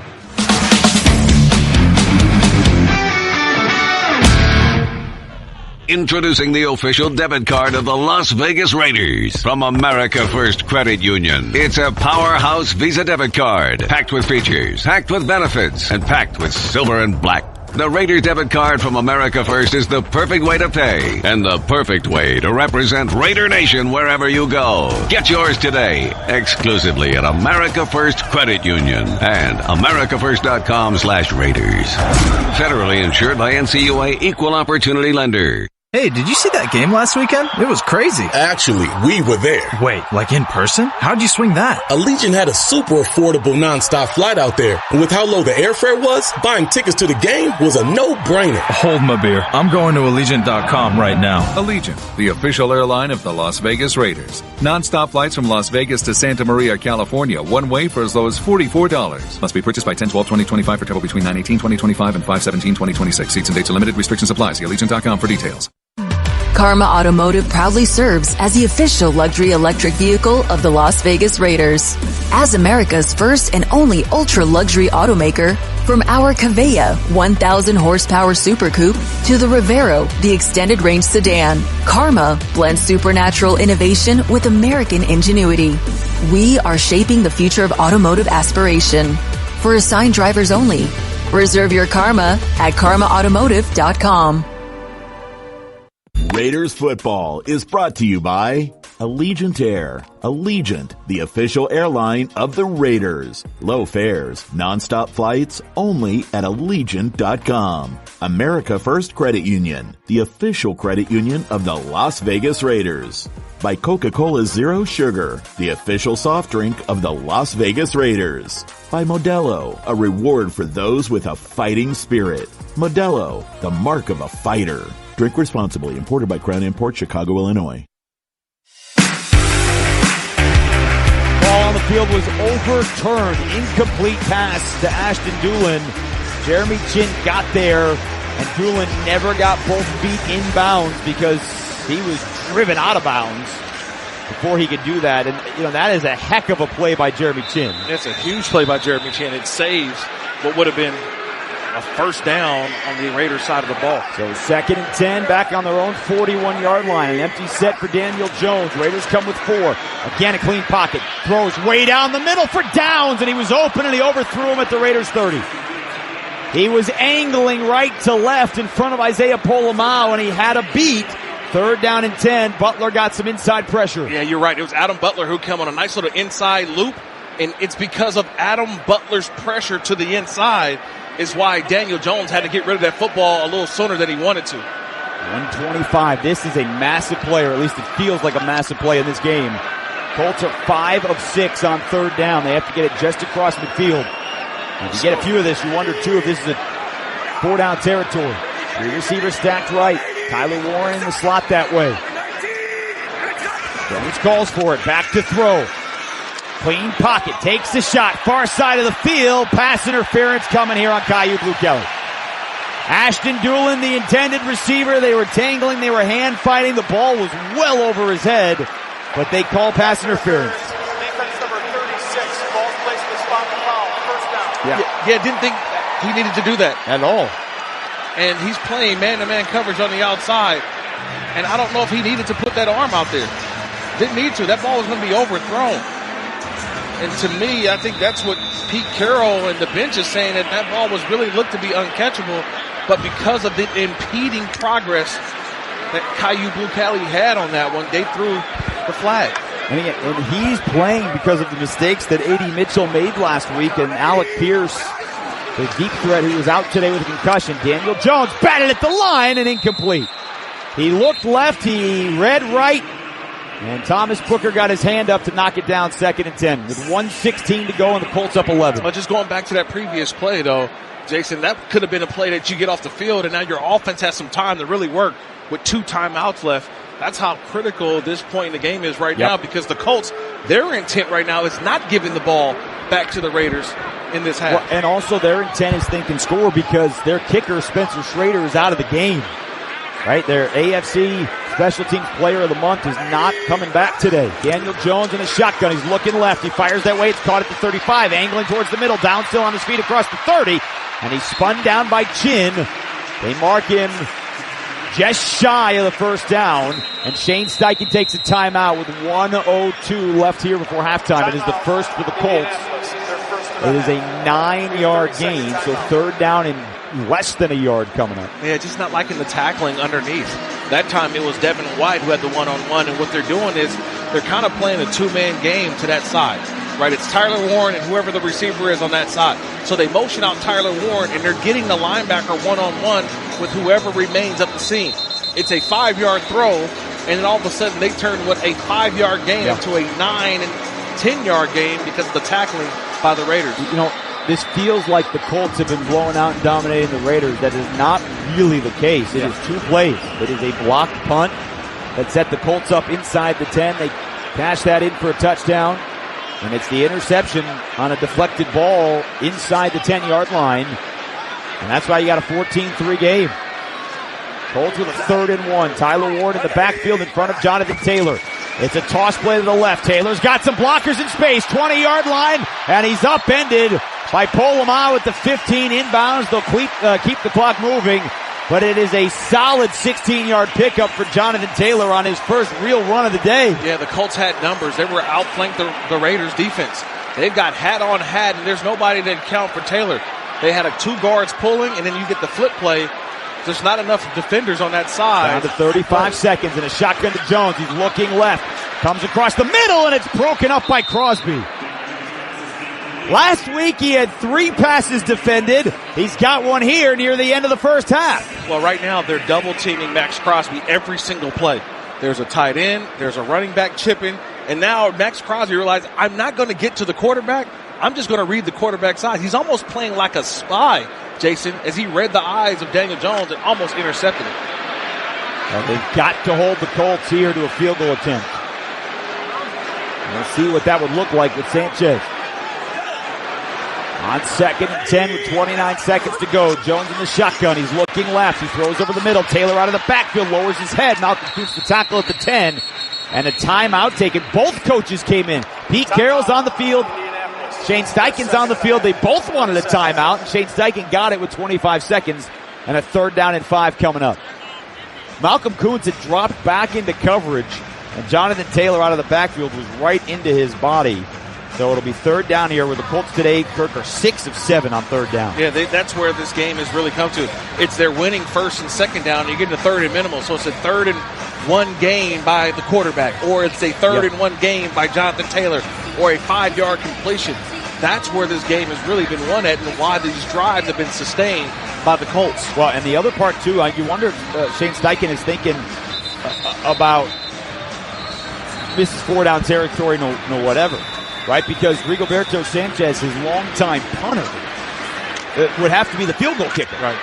Introducing the official debit card of the Las Vegas Raiders from America First Credit Union. It's a powerhouse Visa debit card, packed with features, packed with benefits, and packed with silver and black. The Raiders debit card from America First is the perfect way to pay and the perfect way to represent Raider Nation wherever you go. Get yours today, exclusively at America First Credit Union and americafirst.com/Raiders. Federally insured by NCUA Equal Opportunity Lender.
Hey, did you see that game last weekend? It was crazy.
Actually, we were there.
Wait, like in person? How'd you swing that?
Allegiant had a super affordable nonstop flight out there. And with how low the airfare was, buying tickets to the game was a no-brainer.
Hold my beer. I'm going to Allegiant.com right now.
Allegiant, the official airline of the Las Vegas Raiders. Non-stop flights from Las Vegas to Santa Maria, California, one way for as low as $44. Must be purchased by 10/12/2025 for travel between 9/18/2025 and 5/17/2026. Seats and dates are limited. Restrictions apply. See Allegiant.com for details.
Karma Automotive proudly serves as the official luxury electric vehicle of the Las Vegas Raiders. As America's first and only ultra-luxury automaker, from our Cavea 1,000 horsepower Super Coupe to the Rivero, the extended range sedan, Karma blends supernatural innovation with American ingenuity. We are shaping the future of automotive aspiration. For assigned drivers only. Reserve your Karma at karmaautomotive.com.
Raiders football is brought to you by Allegiant Air. Allegiant, the official airline of the Raiders. Low fares, nonstop flights, only at Allegiant.com. America First Credit Union, the official credit union of the Las Vegas Raiders. By Coca-Cola Zero Sugar, the official soft drink of the Las Vegas Raiders. By Modelo, a reward for those with a fighting spirit. Modelo, the mark of a fighter. Drink responsibly. Imported by Crown Imports, Chicago, Illinois.
Ball on the field was overturned. Incomplete pass to Ashton Doolin. Jeremy Chin got there, and Doolin never got both feet in bounds because he was driven out of bounds before he could do that. And, that is a heck of a play by Jeremy Chin.
It's a huge play by Jeremy Chin. It saves what would have been a first down on the Raiders side of the ball.
So 2nd and 10, back on their own 41-yard line. An empty set for Daniel Jones. Raiders come with 4. Again, a clean pocket. Throws way down the middle for downs, and he was open, and he overthrew him at the Raiders 30. He was angling right to left in front of Isaiah Polamau, and he had a beat. 3rd down and 10. Butler got some inside pressure.
Yeah, you're right. It was Adam Butler who came on a nice little inside loop, and it's because of Adam Butler's pressure to the inside is why Daniel Jones had to get rid of that football a little sooner than he wanted to.
125. This is a massive play, or at least it feels like a massive play in this game. Colts are 5 of 6 on 3rd down. They have to get it just across midfield. If you get a few of this, you wonder, too, if this is a 4-down territory. 3 receivers stacked right. Tyler Warren in the slot that way. Jones calls for it. Back to throw. Clean pocket. Takes the shot. Far side of the field. Pass interference coming here on Caillou Blue-Kelly. Ashton Doolin, the intended receiver. They were tangling. They were hand fighting. The ball was well over his head, but they call pass interference.
Defense number 36. Ball placed in the spot for foul. First down.
Yeah, didn't think he needed to do that
at all.
And he's playing man-to-man coverage on the outside. And I don't know if he needed to put that arm out there. Didn't need to. That ball was going to be overthrown. And to me, I think that's what Pete Carroll and the bench is saying, that ball was really looked to be uncatchable. But because of the impeding progress that Caillou Blue-Kelly had on that one, they threw the flag.
And he's playing because of the mistakes that A.D. Mitchell made last week, and Alec Pierce, the deep threat who was out today with a concussion. Daniel Jones batted at the line and incomplete. He looked left, he read right, and Thomas Booker got his hand up to knock it down 2nd and 10 with 1:16 to go and the Colts up 11.
But just going back to that previous play, though, Jason, that could have been a play that you get off the field, and now your offense has some time to really work with 2 timeouts left. That's how critical this point in the game is right now, because the Colts, their intent right now is not giving the ball back to the Raiders in this half.
Well, and also their intent is think and score because their kicker, Spencer Schrader, is out of the game. Right? Their AFC Special Teams Player of the Month is not coming back today. Daniel Jones in a shotgun. He's looking left. He fires that way. It's caught at the 35. Angling towards the middle. Down still on his feet across the 30. And he's spun down by Chin. They mark him just shy of the 1st down. And Shane Steichen takes a timeout with 1:02 left here before halftime. It is the first for the Colts. It is a 9-yard gain, so 3rd down and less than a yard coming up.
Yeah, just not liking the tackling underneath. That time it was Devin White who had the one-on-one, and what they're doing is they're kind of playing a 2-man game to that side. Right, it's Tyler Warren and whoever the receiver is on that side. So they motion out Tyler Warren, and they're getting the linebacker one-on-one with whoever remains up the seam. It's a 5-yard throw, and then all of a sudden they turn a 5-yard game into a 9 and 10-yard game because of the tackling by the Raiders.
You know, this feels like the Colts have been blowing out and dominating the Raiders. That is not really the case. It is 2 plays. It is a blocked punt that set the Colts up inside the 10. They cash that in for a touchdown. And it's the interception on a deflected ball inside the 10-yard line. And that's why you got a 14-3 game. Colts with a 3rd and 1. Tyler Ward in the backfield in front of Jonathan Taylor. It's a toss play to the left. Taylor's got some blockers in space. 20-yard line. And he's upended by Polamalu at the 15 inbounds. They'll keep the clock moving. But it is a solid 16-yard pickup for Jonathan Taylor on his first real run of the day.
Yeah, the Colts had numbers. They were outflanked the Raiders defense. They've got hat on hat, and there's nobody that can count for Taylor. They had 2 guards pulling, and then you get the flip play. There's not enough defenders on that side.
Down to 35 seconds, and a shotgun to Jones. He's looking left. Comes across the middle, and it's broken up by Crosby. Last week he had 3 passes defended. He's got one here near the end of the first half.
Well, right now they're double teaming Max Crosby every single play. There's a tight end, there's a running back chipping, and now Max Crosby realized, I'm not going to get to the quarterback. I'm just going to read the quarterback's eyes. He's almost playing like a spy, Jason, as he read the eyes of Daniel Jones and almost intercepted it.
Well, they've got to hold the Colts here to a field goal attempt. We'll see what that would look like with Sanchez. On 2nd and 10 with 29 seconds to go. Jones in the shotgun. He's looking left. He throws over the middle. Taylor out of the backfield. Lowers his head. Malcolm shoots the tackle at the 10. And a timeout taken. Both coaches came in. Pete Carroll's on the field. Shane Steichen's on the field. They both wanted a timeout. And Shane Steichen got it with 25 seconds. And a 3rd down and 5 coming up. Malcolm Koonce had dropped back into coverage. And Jonathan Taylor out of the backfield was right into his body. So it'll be 3rd down here where the Colts today, Kirk, are 6 of 7 on 3rd down.
Yeah, that's where this game has really come to. It's their winning 1st and 2nd down. You get to 3rd and minimal. So it's a 3rd and 1 gain by the quarterback, or it's a 3rd and 1 gain by Jonathan Taylor, or a 5-yard completion. That's where this game has really been won at, and why these drives have been sustained by the Colts.
Well, and the other part, too, you wonder if Shane Steichen is thinking about this is 4-down territory, no whatever, right? Because Rigoberto Sanchez, his longtime punter, would have to be the field goal kicker.
Right.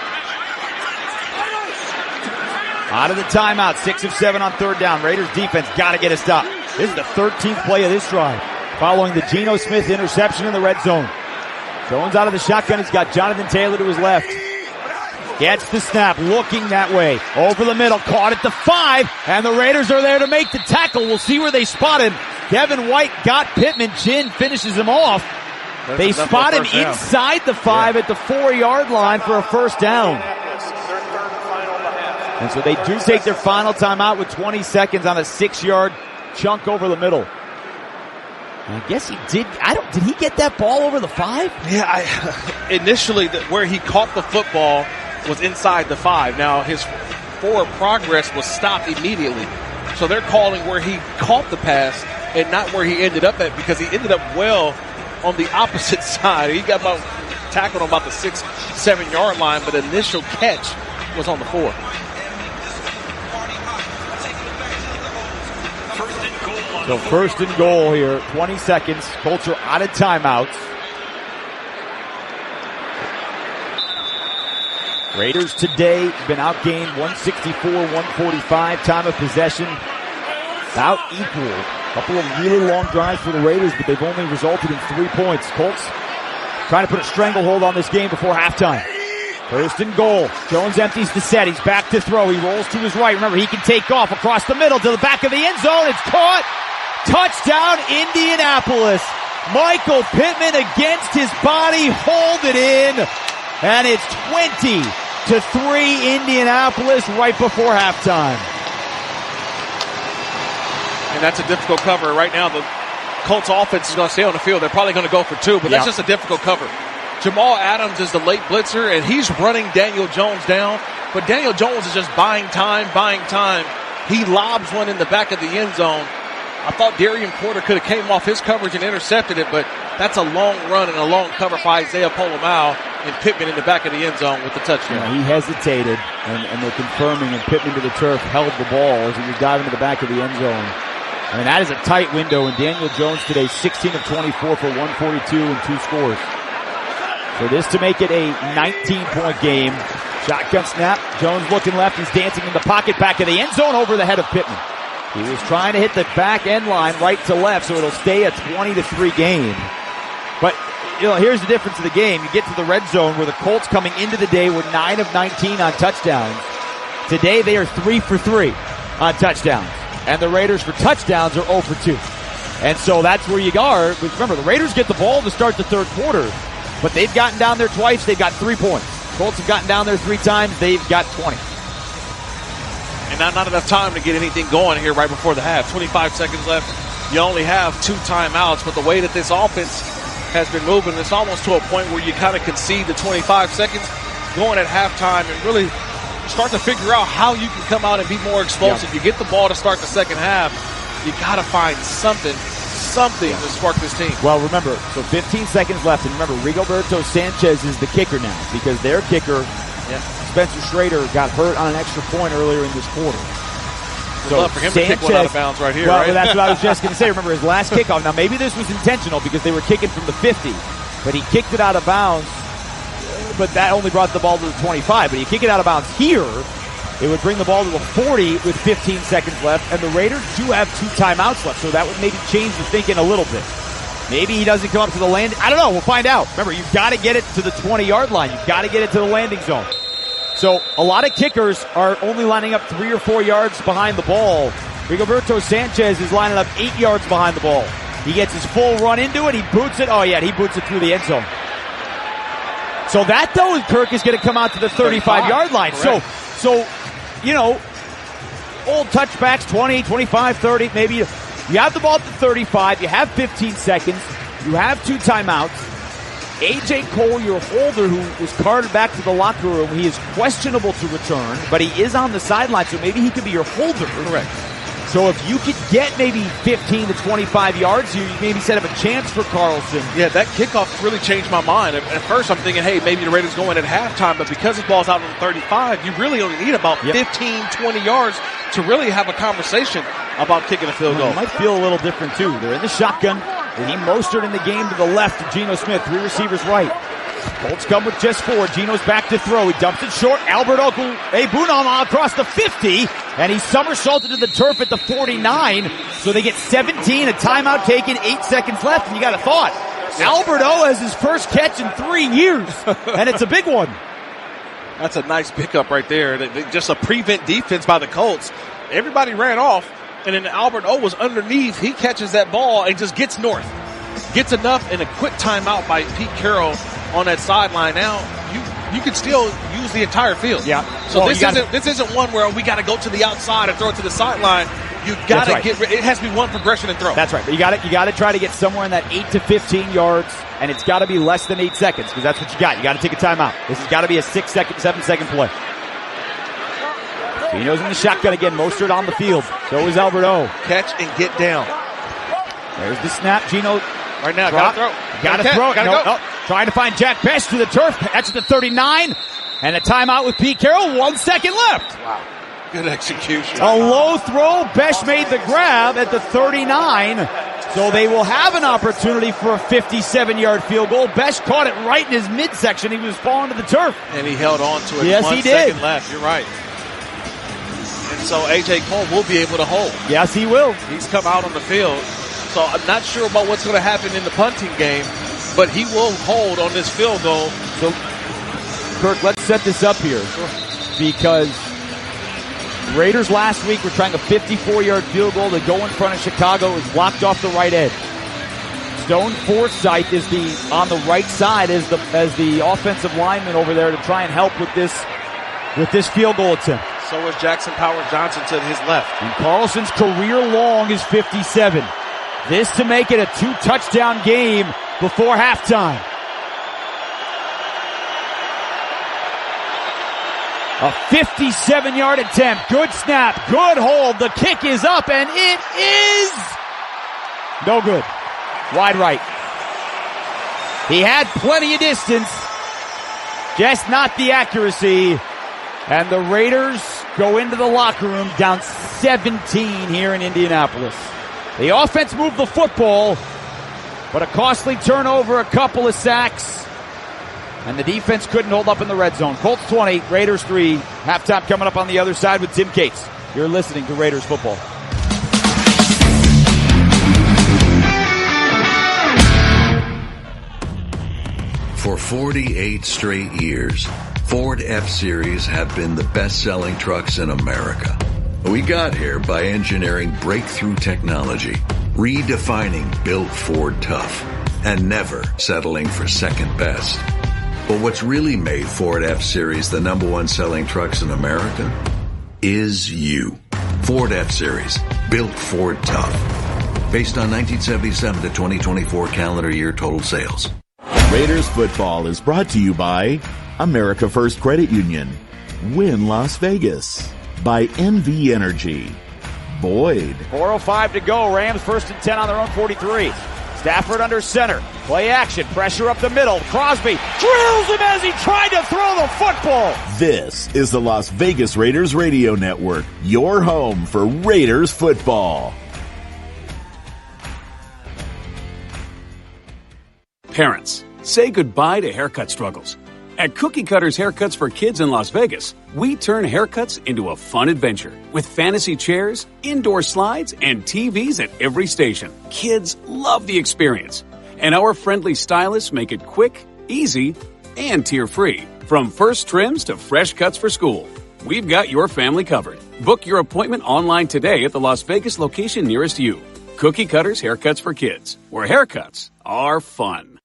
Out of the timeout, 6 of 7 on 3rd down. Raiders defense got to get a stop. This is the 13th play of this drive, following the Geno Smith interception in the red zone. Jones out of the shotgun. He's got Jonathan Taylor to his left. Gets the snap, looking that way. Over the middle, caught at the 5, and the Raiders are there to make the tackle. We'll see where they spot him. Kevin White got Pittman. Chin finishes him off. They spot him inside the 5 at the 4-yard line for a first down. And so they do take their final timeout with 20 seconds on a 6-yard chunk over the middle. I guess he did. Did he get that ball over the 5?
Yeah, initially where he caught the football was inside the 5. Now his forward progress was stopped immediately. So they're calling where he caught the pass and not where he ended up at, because he ended up well on the opposite side. He got tackled on about the 6-7 yard line, but the initial catch was on the 4.
So 1st and goal here, 20 seconds. Colts are out of timeouts. Raiders today been outgained 164-145. Time of possession about equal. A couple of really long drives for the Raiders, but they've only resulted in 3 points. Colts trying to put a stranglehold on this game before halftime. 1st and goal. Jones empties the set. He's back to throw. He rolls to his right. Remember, he can take off across the middle to the back of the end zone. It's caught. Touchdown, Indianapolis. Michael Pittman against his body. Hold it in. And it's 20-3 Indianapolis right before halftime.
And that's a difficult cover. Right now, the Colts offense is going to stay on the field. They're probably going to go for 2, but that's just a difficult cover. Jamal Adams is the late blitzer, and he's running Daniel Jones down. But Daniel Jones is just buying time. He lobs one in the back of the end zone. I thought Darian Porter could have came off his coverage and intercepted it, but that's a long run and a long cover for Isaiah Polamalu, and Pittman in the back of the end zone with the touchdown.
Yeah, he hesitated, and they're confirming, and Pittman to the turf held the ball as he was diving to the back of the end zone. I mean, that is a tight window, and Daniel Jones today 16 of 24 for 142 and 2 scores. So this to make it a 19-point game. Shotgun snap. Jones looking left. He's dancing in the pocket, back of the end zone, over the head of Pittman. He was trying to hit the back end line right to left, so it'll stay a 20-3 game. But, here's the difference of the game. You get to the red zone where the Colts coming into the day were 9 of 19 on touchdowns. Today they are 3 for 3 on touchdowns. And the Raiders for touchdowns are 0 for 2. And so that's where you are. But remember, the Raiders get the ball to start the 3rd quarter, but they've gotten down there twice. They've got 3 points. Colts have gotten down there 3 times. They've got 20.
And not enough time to get anything going here right before the half. 25 seconds left. You only have 2 timeouts, but the way that this offense has been moving, it's almost to a point where you kind of concede the 25 seconds going at halftime and really start to figure out how you can come out and be more explosive. You get the ball to start the second half, you got to find something to spark this team.
Well, remember, so 15 seconds left, and remember, Rigoberto Sanchez is the kicker now, because their kicker, Spencer Schrader, got hurt on an extra point earlier in this quarter.
So love for him to kick one out of bounds right here.
Well,
right?
That's what I was just going to say. Remember his last kickoff. Now, maybe this was intentional because they were kicking from the 50, but he kicked it out of bounds, but that only brought the ball to the 25. But you kick it out of bounds here, it would bring the ball to the 40 with 15 seconds left, and the Raiders do have 2 timeouts left, so that would maybe change the thinking a little bit. Maybe he doesn't come up to the landing. I don't know. We'll find out. Remember, you've got to get it to the 20-yard line. You've got to get it to the landing zone. So a lot of kickers are only lining up 3 or 4 yards behind the ball. Rigoberto Sanchez is lining up 8 yards behind the ball. He gets his full run into it. He boots it. Oh, yeah, he boots it through the end zone. So that, though, Kirk, is going to come out to the 35-yard line. Correct. So, old touchbacks, 20, 25, 30, maybe you have the ball at the 35. You have 15 seconds. You have 2 timeouts. A.J. Cole, your holder, who was carted back to the locker room, he is questionable to return, but he is on the sideline, so maybe he could be your holder.
Correct.
So if you could get maybe 15 to 25 yards, you maybe set up a chance for Carlson.
Yeah, that kickoff really changed my mind. At first, I'm thinking, hey, maybe the Raiders go in at halftime, but because the ball's out on 35, you really only need about 15, 20 yards to really have a conversation about kicking a field goal.
It might feel a little different, too. They're in the shotgun. Raheem Mostert in the game to the left of Geno Smith. 3 receivers right. Colts come with just 4. Geno's back to throw. He dumps it short. Albert Ebunama across the 50, and he somersaulted to the turf at the 49. So they get 17, a timeout taken, 8 seconds left, and you got a thought. Alberto has his first catch in 3 years, and it's a big one.
That's a nice pickup right there. Just a prevent defense by the Colts. Everybody ran off, and then Albert O was underneath. He catches that ball and just gets north. Gets enough and a quick timeout by Pete Carroll on that sideline. Now, you can still use the entire field.
Yeah.
So this isn't one where we got to go to the outside and throw it to the sideline. You got to get it has to be one progression and throw.
That's right. But you got to try to get somewhere in that 8 to 15 yards, and it's got to be less than 8 seconds because that's what you got. You got to take a timeout. This has got to be a 6-second, 7-second play. Geno's in the shotgun again. Mostert on the field. So is Albert O.
Catch and get down.
There's the snap. Geno
right now. Got to throw.
Got to throw. No. Trying to find Jack Best to the turf. That's at the 39. And a timeout with Pete Carroll. 1 second left.
Wow. Good execution.
A low throw. Besh made the grab at the 39. So they will have an opportunity for a 57-yard field goal. Besh caught it right in his midsection. He was falling to the turf.
And he held on to it.
Yes,
1
he did.
second left. You're right. And so A.J. Cole will be able to hold.
Yes, he will.
He's come out on the field. So I'm not sure about what's going to happen in the punting game, but he will hold on this field goal.
So, Kirk, let's set this up here.
Sure.
Because Raiders last week were trying a 54-yard field goal to go in front of Chicago. It was blocked off the right edge. Stone Forsythe is on the right side as the offensive lineman over there to try and help with this field goal attempt.
So is Jackson Powers Johnson to his left.
And Carlson's career long is 57. This to make it a 2-touchdown game before halftime. A 57-yard attempt. Good snap. Good hold. The kick is up, and it is no good. Wide right. He had plenty of distance, just not the accuracy. And the Raiders go into the locker room down 17 here in Indianapolis. The offense moved the football, but a costly turnover, a couple of sacks, and the defense couldn't hold up in the red zone. Colts 20, Raiders 3. Halftime coming up on the other side with Tim Cates. You're listening to Raiders football.
For 48 straight years, Ford F-Series have been the best-selling trucks in America. We got here by engineering breakthrough technology, redefining Built Ford Tough, and never settling for second best. But what's really made Ford F-Series the #1 selling trucks in America is you. Ford F-Series, Built Ford Tough. Based on 1977 to 2024 calendar year total sales.
Raiders football is brought to you by America First Credit Union, Win Las Vegas, by NV Energy, Boyd.
4:05 to go. Rams 1st and 10 on their own 43. Stafford under center. Play action. Pressure up the middle. Crosby drills him as he tried to throw the football.
This is the Las Vegas Raiders Radio Network, your home for Raiders football.
Parents, say goodbye to haircut struggles. At Cookie Cutters Haircuts for Kids in Las Vegas, we turn haircuts into a fun adventure with fantasy chairs, indoor slides, and TVs at every station. Kids love the experience, and our friendly stylists make it quick, easy, and tear-free. From first trims to fresh cuts for school, we've got your family covered. Book your appointment online today at the Las Vegas location nearest you. Cookie Cutters Haircuts for Kids, where haircuts are fun.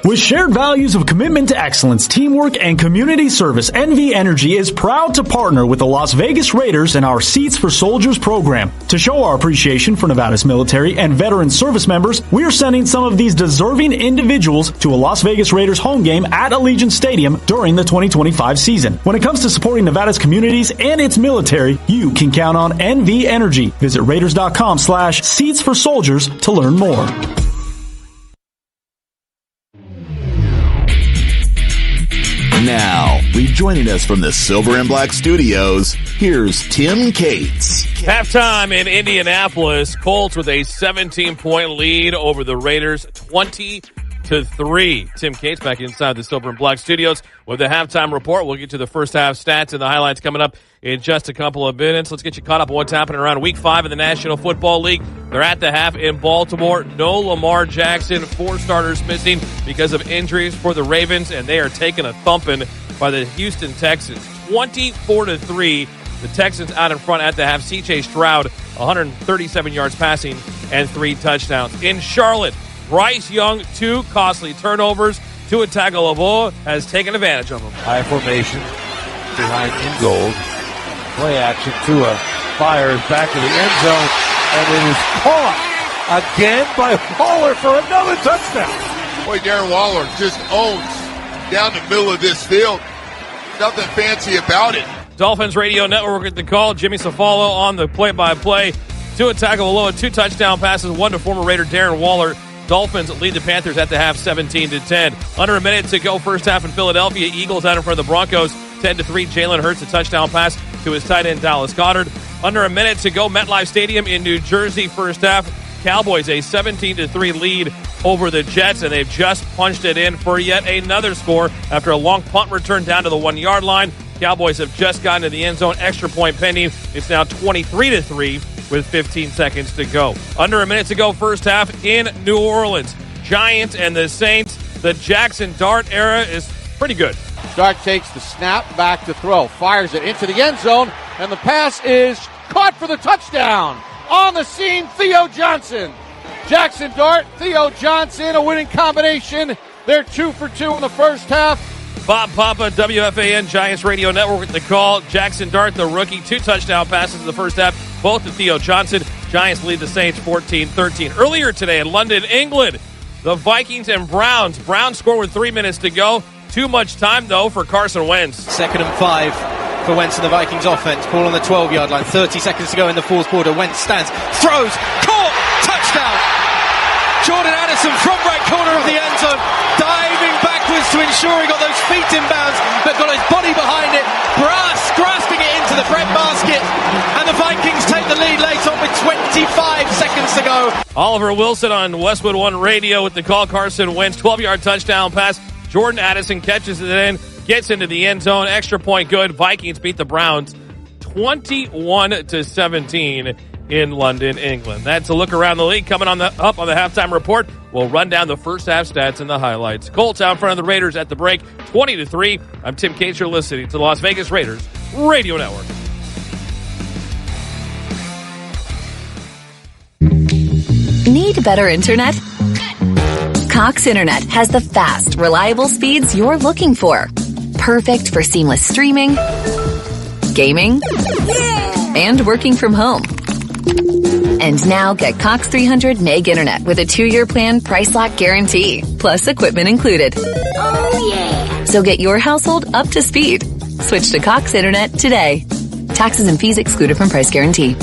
With shared values of commitment to excellence, teamwork, and community service, NV Energy is proud to partner with the Las Vegas Raiders in our Seats for Soldiers program. To show our appreciation for Nevada's military and veteran service members, we are sending some of these deserving individuals to a Las Vegas Raiders home game at Allegiant Stadium during the 2025 season. When it comes to supporting Nevada's communities and its military, you can count on NV Energy. Visit Raiders.com/Seats for Soldiers to learn more.
Now, rejoining us from the Silver and Black Studios, here's Tim Cates.
Halftime in Indianapolis, Colts with a 17-point lead over the Raiders, 20-3. Tim Cates back inside the Silver and Black Studios with the halftime report. We'll get to the first half stats and the highlights coming up in just a couple of minutes. Let's get you caught up on what's happening around Week 5 of the National Football League. They're at the half in Baltimore. No Lamar Jackson. 4 starters missing because of injuries for the Ravens, and they are taking a thumping by the Houston Texans. 24-3. The Texans out in front at the half. C.J. Stroud, 137 yards passing and 3 touchdowns. In Charlotte, Bryce Young, 2 costly turnovers. Tua Tagovailoa has taken advantage of them.
High formation behind in gold. Play action. Tua fires back to the end zone, and it is caught again by Waller for another touchdown.
Boy, Darren Waller just owns down the middle of this field. Nothing fancy about it.
Dolphins Radio Network at the call. Jimmy Cefalo on the play-by-play. Tua Tagovailoa, 2 touchdown passes, 1 to former Raider Darren Waller. Dolphins lead the Panthers at the half 17-10. Under a minute to go first half in Philadelphia. Eagles out in front of the Broncos 10-3. Jalen Hurts a touchdown pass to his tight end Dallas Goedert. Under a minute to go MetLife Stadium in New Jersey first half. Cowboys a 17-3 lead over the Jets, and they've just punched it in for yet another score after a long punt return down to the 1-yard line. Cowboys have just gotten to the end zone. Extra point pending. It's now 23-3 with 15 seconds to go. Under a minute to go first half in New Orleans. Giants and the Saints. The Jackson Dart era is pretty good.
Dart takes the snap, back to throw, fires it into the end zone, and the pass is caught for the touchdown. On the scene, Theo Johnson. Jackson Dart, Theo Johnson, a winning combination. They're 2 for 2 in the first half.
Bob Papa, WFAN Giants Radio Network at the call. Jackson Dart, the rookie, 2 touchdown passes in the first half, both to Theo Johnson. Giants lead the Saints 14-13. Earlier today in London, England, the Vikings and Browns. Browns score with 3 minutes to go. Too much time, though, for Carson Wentz.
2nd and 5 for Wentz and the Vikings offense. Ball on the 12-yard line. 30 seconds to go in the fourth quarter. Wentz stands, throws, caught, touchdown. Jordan Addison from right corner of the end zone, diving backwards to ensure he got those feet in bounds, but got his body behind it, grasping it into the breadbasket, and the Vikings take the lead late on with 25 seconds to go.
Oliver Wilson on Westwood One Radio with the call. Carson Wentz, 12-yard touchdown pass. Jordan Addison catches it in, gets into the end zone, extra point good. Vikings beat the Browns 21-17 in London, England. That's a look around the league. Coming up on the halftime report, we'll run down the first half stats and the highlights. Colts out in front of the Raiders at the break, 20-3. I'm Tim Cates. You're listening to the Las Vegas Raiders Radio Network.
Need better internet? Cox Internet has the fast, reliable speeds you're looking for. Perfect for seamless streaming, gaming, and working from home. And now get Cox 300 meg internet with a 2-year plan, price lock guarantee, plus equipment included. Oh yeah! So get your household up to speed. Switch to Cox Internet today. Taxes and fees excluded from price guarantee.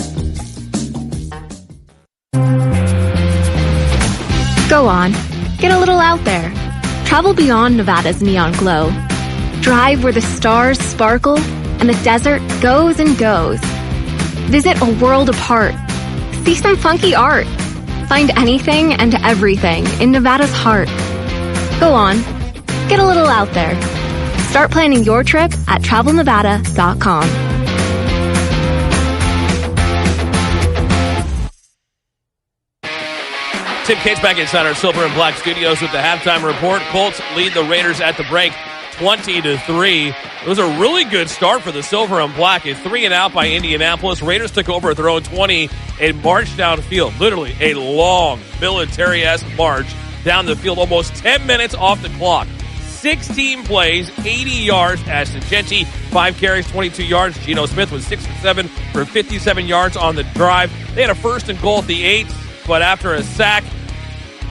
Go on. Get a little out there. Travel beyond Nevada's neon glow. Drive where the stars sparkle and the desert goes and goes. Visit a world apart. See some funky art. Find anything and everything in Nevada's heart. Go on. Get a little out there. Start planning your trip at travelnevada.com.
Tim Cates back inside our Silver and Black Studios with the halftime report. Colts lead the Raiders at the break 20-3. It was a really good start for the Silver and Black. A 3-and-out by Indianapolis. Raiders took over at their own 20 and marched downfield. Literally a long military-esque march down the field, almost 10 minutes off the clock. 16 plays, 80 yards. Ashton Genty, 5 carries, 22 yards. Geno Smith was 6 for 7 for 57 yards on the drive. They had a 1st and goal at the 8, but after a sack,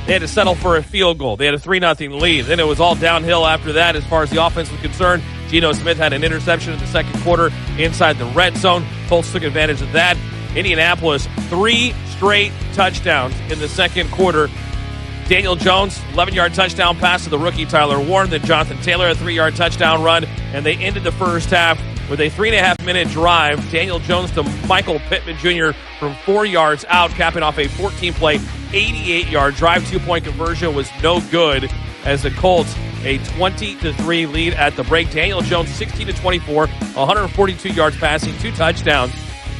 they had to settle for a field goal. They had a 3-0 lead. Then it was all downhill after that as far as the offense was concerned. Geno Smith had an interception in the second quarter inside the red zone. Colts took advantage of that. Indianapolis, 3 straight touchdowns in the second quarter. Daniel Jones, 11-yard touchdown pass to the rookie Tyler Warren. Then Jonathan Taylor, a 3-yard touchdown run. And they ended the first half with a 3.5-minute drive. Daniel Jones to Michael Pittman Jr. from 4 yards out, capping off a 14-play, 88-yard drive. 2-point conversion was no good as the Colts a 20-3 lead at the break. Daniel Jones, 16-24, 142 yards passing, 2 touchdowns.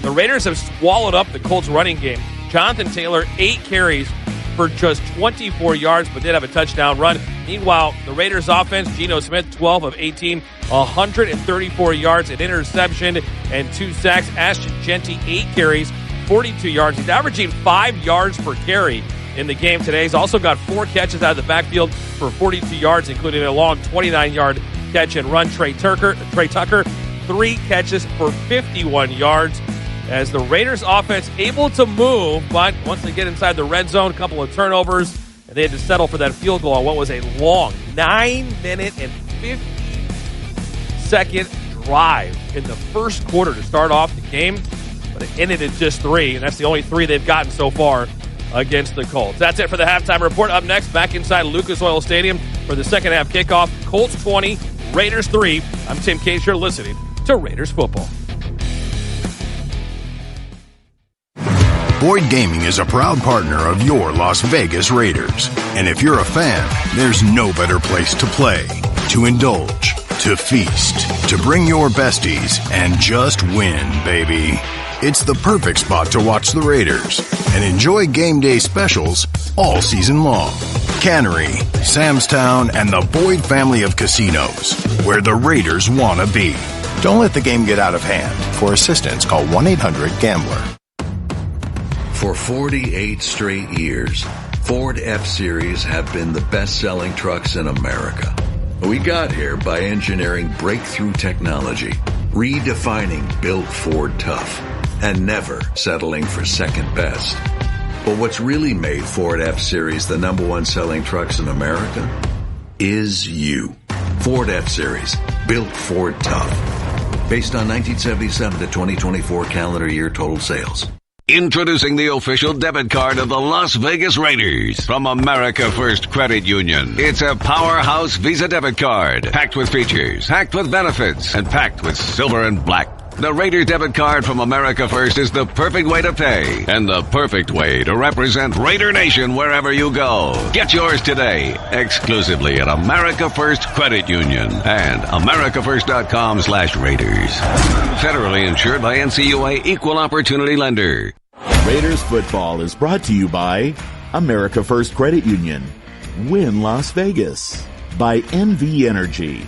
The Raiders have swallowed up the Colts running game. Jonathan Taylor, 8 carries for just 24 yards, but did have a touchdown run. Meanwhile, the Raiders offense, Geno Smith, 12 of 18, 134 yards, an interception, and 2 sacks. Ashton Genty, 8 carries, 42 yards. He's averaging 5 yards per carry in the game today. He's also got 4 catches out of the backfield for 42 yards, including a long 29-yard catch and run. Trey Tucker, 3 catches for 51 yards. As the Raiders offense able to move, but once they get inside the red zone, a couple of turnovers, and they had to settle for that field goal on what was a long 9-minute and 50-second drive in the first quarter to start off the game. But it ended at just 3, and that's the only 3 they've gotten so far against the Colts. That's it for the halftime report. Up next, back inside Lucas Oil Stadium for the second half kickoff. Colts 20, Raiders 3. I'm Tim Case. You're listening to Raiders Football.
Boyd Gaming is a proud partner of your Las Vegas Raiders. And if you're a fan, there's no better place to play, to indulge, to feast, to bring your besties, and just win, baby. It's the perfect spot to watch the Raiders and enjoy game day specials all season long. Cannery, Samstown, and the Boyd family of casinos, where the Raiders want to be. Don't let the game get out of hand. For assistance, call 1-800-GAMBLER.
For 48 straight years, Ford F-Series have been the best-selling trucks in America. We got here by engineering breakthrough technology, redefining built Ford tough, and never settling for second best. But what's really made Ford F-Series the #1 selling trucks in America is you. Ford F-Series, built Ford tough. Based on 1977 to 2024 calendar year total sales.
Introducing the official debit card of the Las Vegas Raiders from America First Credit Union. It's a powerhouse Visa debit card, packed with features, packed with benefits, and packed with silver and black. The Raiders debit card from America First is the perfect way to pay and the perfect way to represent Raider Nation wherever you go. Get yours today, exclusively at America First Credit Union and americafirst.com/Raiders. Federally insured by NCUA Equal Opportunity Lender.
Raiders football is brought to you by America First Credit Union. Win Las Vegas. By NV Energy.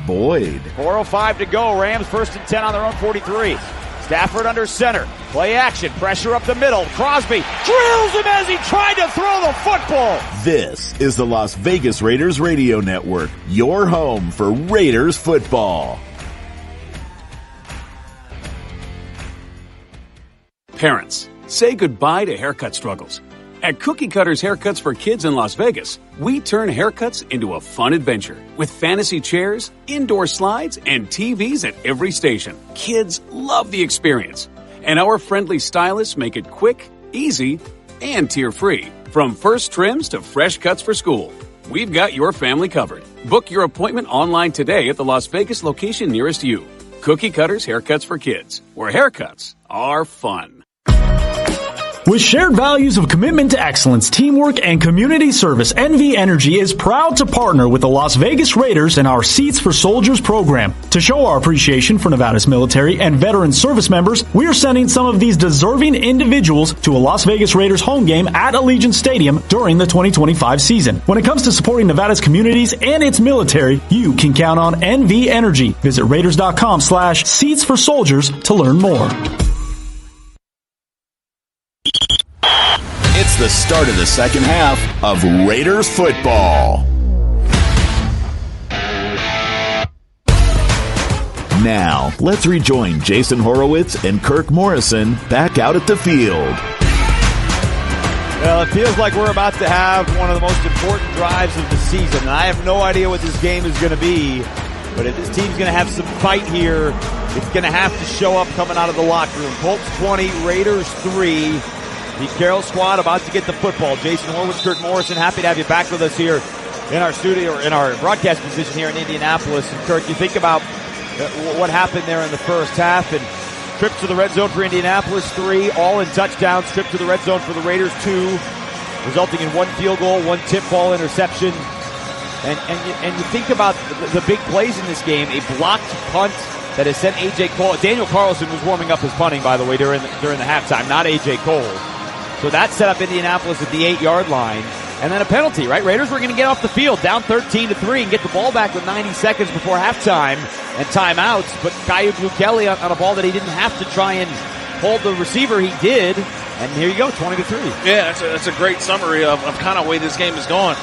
Boyd.
4:05 to go. Rams 1st and 10 on their own 43. Stafford under center. Play action. Pressure up the middle. Crosby drills him as he tried to throw the football.
This is the Las Vegas Raiders Radio Network, your home for Raiders football.
Parents, say goodbye to haircut struggles. At Cookie Cutters Haircuts for Kids in Las Vegas, we turn haircuts into a fun adventure with fantasy chairs, indoor slides, and TVs at every station. Kids love the experience, and our friendly stylists make it quick, easy, and tear-free. From first trims to fresh cuts for school, we've got your family covered. Book your appointment online today at the Las Vegas location nearest you. Cookie Cutters Haircuts for Kids, where haircuts are fun.
With shared values of commitment to excellence, teamwork, and community service, NV Energy is proud to partner with the Las Vegas Raiders in our Seats for Soldiers program. To show our appreciation for Nevada's military and veteran service members, we are sending some of these deserving individuals to a Las Vegas Raiders home game at Allegiant Stadium during the 2025 season. When it comes to supporting Nevada's communities and its military, you can count on NV Energy. Visit Raiders.com/Seats for Soldiers to learn more.
It's the start of the second half of Raiders football. Now, let's rejoin Jason Horowitz and Kirk Morrison back out at the field.
Well, it feels like we're about to have one of the most important drives of the season. And I have no idea what this game is going to be, but if this team's going to have some fight here, it's going to have to show up coming out of the locker room. Colts 20, Raiders 3. The Carroll squad about to get the football. Jason Horowitz, Kirk Morrison, happy to have you back with us here in our studio, or in our broadcast position here in Indianapolis. And Kirk, you think about what happened there in the first half, and trips to the red zone for Indianapolis, 3, all in touchdowns. Trip to the red zone for the Raiders, 2, resulting in 1 field goal, 1 tip ball interception. And you think about the big plays in this game, a blocked punt that has sent A.J. Cole. Daniel Carlson was warming up his punting, by the way, during the halftime, not A.J. Cole. So that set up Indianapolis at the 8-yard line. And then a penalty, right? Raiders were going to get off the field down 13-3 and get the ball back with 90 seconds before halftime and timeouts. But Kyu Blu-Kelly on a ball that he didn't have to try and hold the receiver, he did. And here you go, 20-3.
Yeah, that's a great summary of kind of the way this game is going.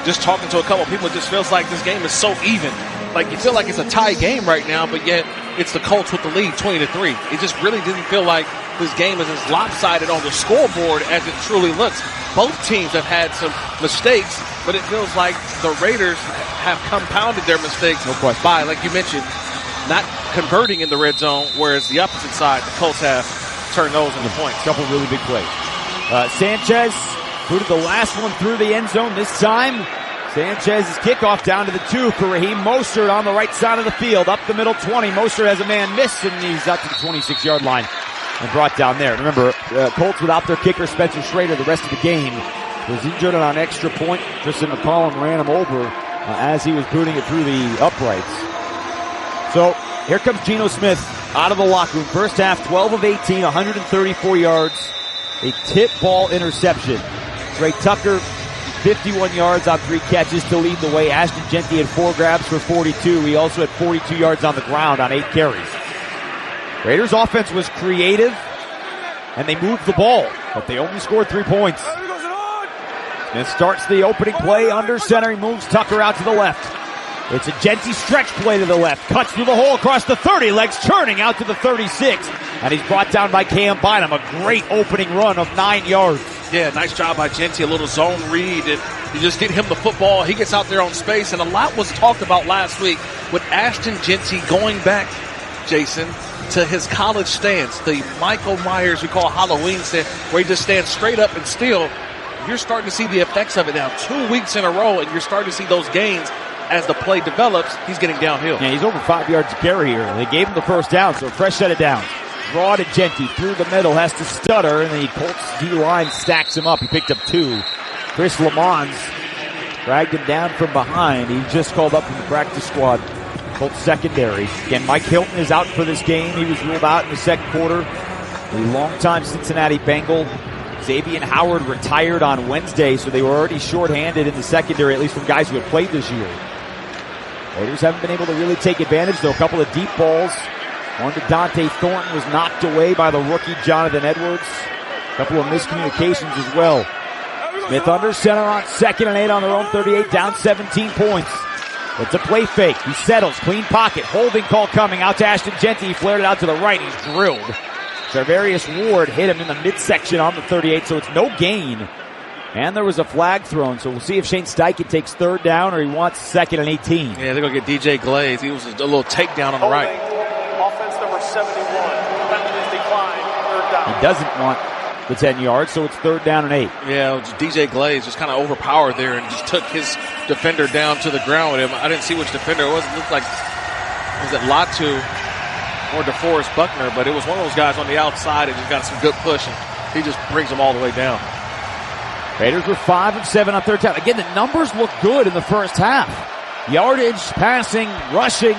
Just talking to a couple of people, it just feels like this game is so even. Like, you feel like it's a tie game right now, but yet it's the Colts with the lead, 20-3. It just really didn't feel like this game is as lopsided on the scoreboard as it truly looks. Both teams have had some mistakes, but it feels like the Raiders have compounded their mistakes by, like you mentioned, not converting in the red zone, whereas the opposite side, the Colts have turned those into points.
A couple really big plays. Sanchez booted the last one through the end zone this time. Sanchez's kickoff down to the 2 for Raheem Mostert on the right side of the field. Up the middle 20. Mostert has a man miss, and he's out to the 26-yard line and brought down there. Remember, Colts without their kicker, Spencer Schrader, the rest of the game was injured on an extra point. Tristan McCollum ran him over as he was booting it through the uprights. So here comes Geno Smith out of the locker room. First half, 12 of 18, 134 yards, a tip ball interception. Trey Tucker, 51 yards on 3 catches to lead the way. Ashton Jeanty had 4 grabs for 42. He also had 42 yards on the ground on 8 carries. Raiders offense was creative, and they moved the ball, but they only scored 3 points. Smith starts the opening play under center. He moves Tucker out to the left. It's a Jeanty stretch play to the left. Cuts through the hole across the 30. Legs churning out to the 36. And he's brought down by Cam Bynum. A great opening run of 9 yards.
Yeah, nice job by Jeanty. A little zone read. And you just get him the football. He gets out there on space. And a lot was talked about last week with Ashton Jeanty going back, Jason, to his college stance. The Michael Myers we call Halloween stance, where he just stands straight up and still. You're starting to see the effects of it now. 2 weeks in a row, and you're starting to see those gains. As the play develops, he's getting downhill.
Yeah, he's over 5 yards to carry here. They gave him the first down, so a fresh set of downs. Draw to Jeanty through the middle, has to stutter, and the Colts D-line stacks him up. He picked up 2. Chris Lamons dragged him down from behind. He just called up from the practice squad. Colts secondary. Again, Mike Hilton is out for this game. He was ruled out in the second quarter. The longtime Cincinnati Bengal. Xavier Howard retired on Wednesday, so they were already shorthanded in the secondary, at least from guys who have played this year. Raiders haven't been able to really take advantage, though. A couple of deep balls. One to Dante Thornton was knocked away by the rookie Jonathan Edwards. A couple of miscommunications as well. Smith under center on 2nd and 8 on their own 38, down 17 points. It's a play fake. He settles, clean pocket. Holding call coming out to Ashton Jeanty. He flared it out to the right. He's drilled. Charvarius Ward hit him in the midsection on the 38, so it's no gain. And there was a flag thrown, so we'll see if Shane Steichen takes 3rd down or he wants 2nd and 18.
Yeah, they're going to get DJ Glaze. He was a little takedown on the right.
Offense number 71. Penalties decline. 3rd down.
He doesn't want the 10 yards, so it's 3rd down and 8.
Yeah, DJ Glaze just kind of overpowered there and just took his defender down to the ground with him. I didn't see which defender it was. It looked like, was it Latu or DeForest Buckner? But it was one of those guys on the outside and just got some good push, and he just brings them all the way down.
Raiders were 5 of 7 on 3rd down. Again, the numbers look good in the first half. Yardage, passing, rushing.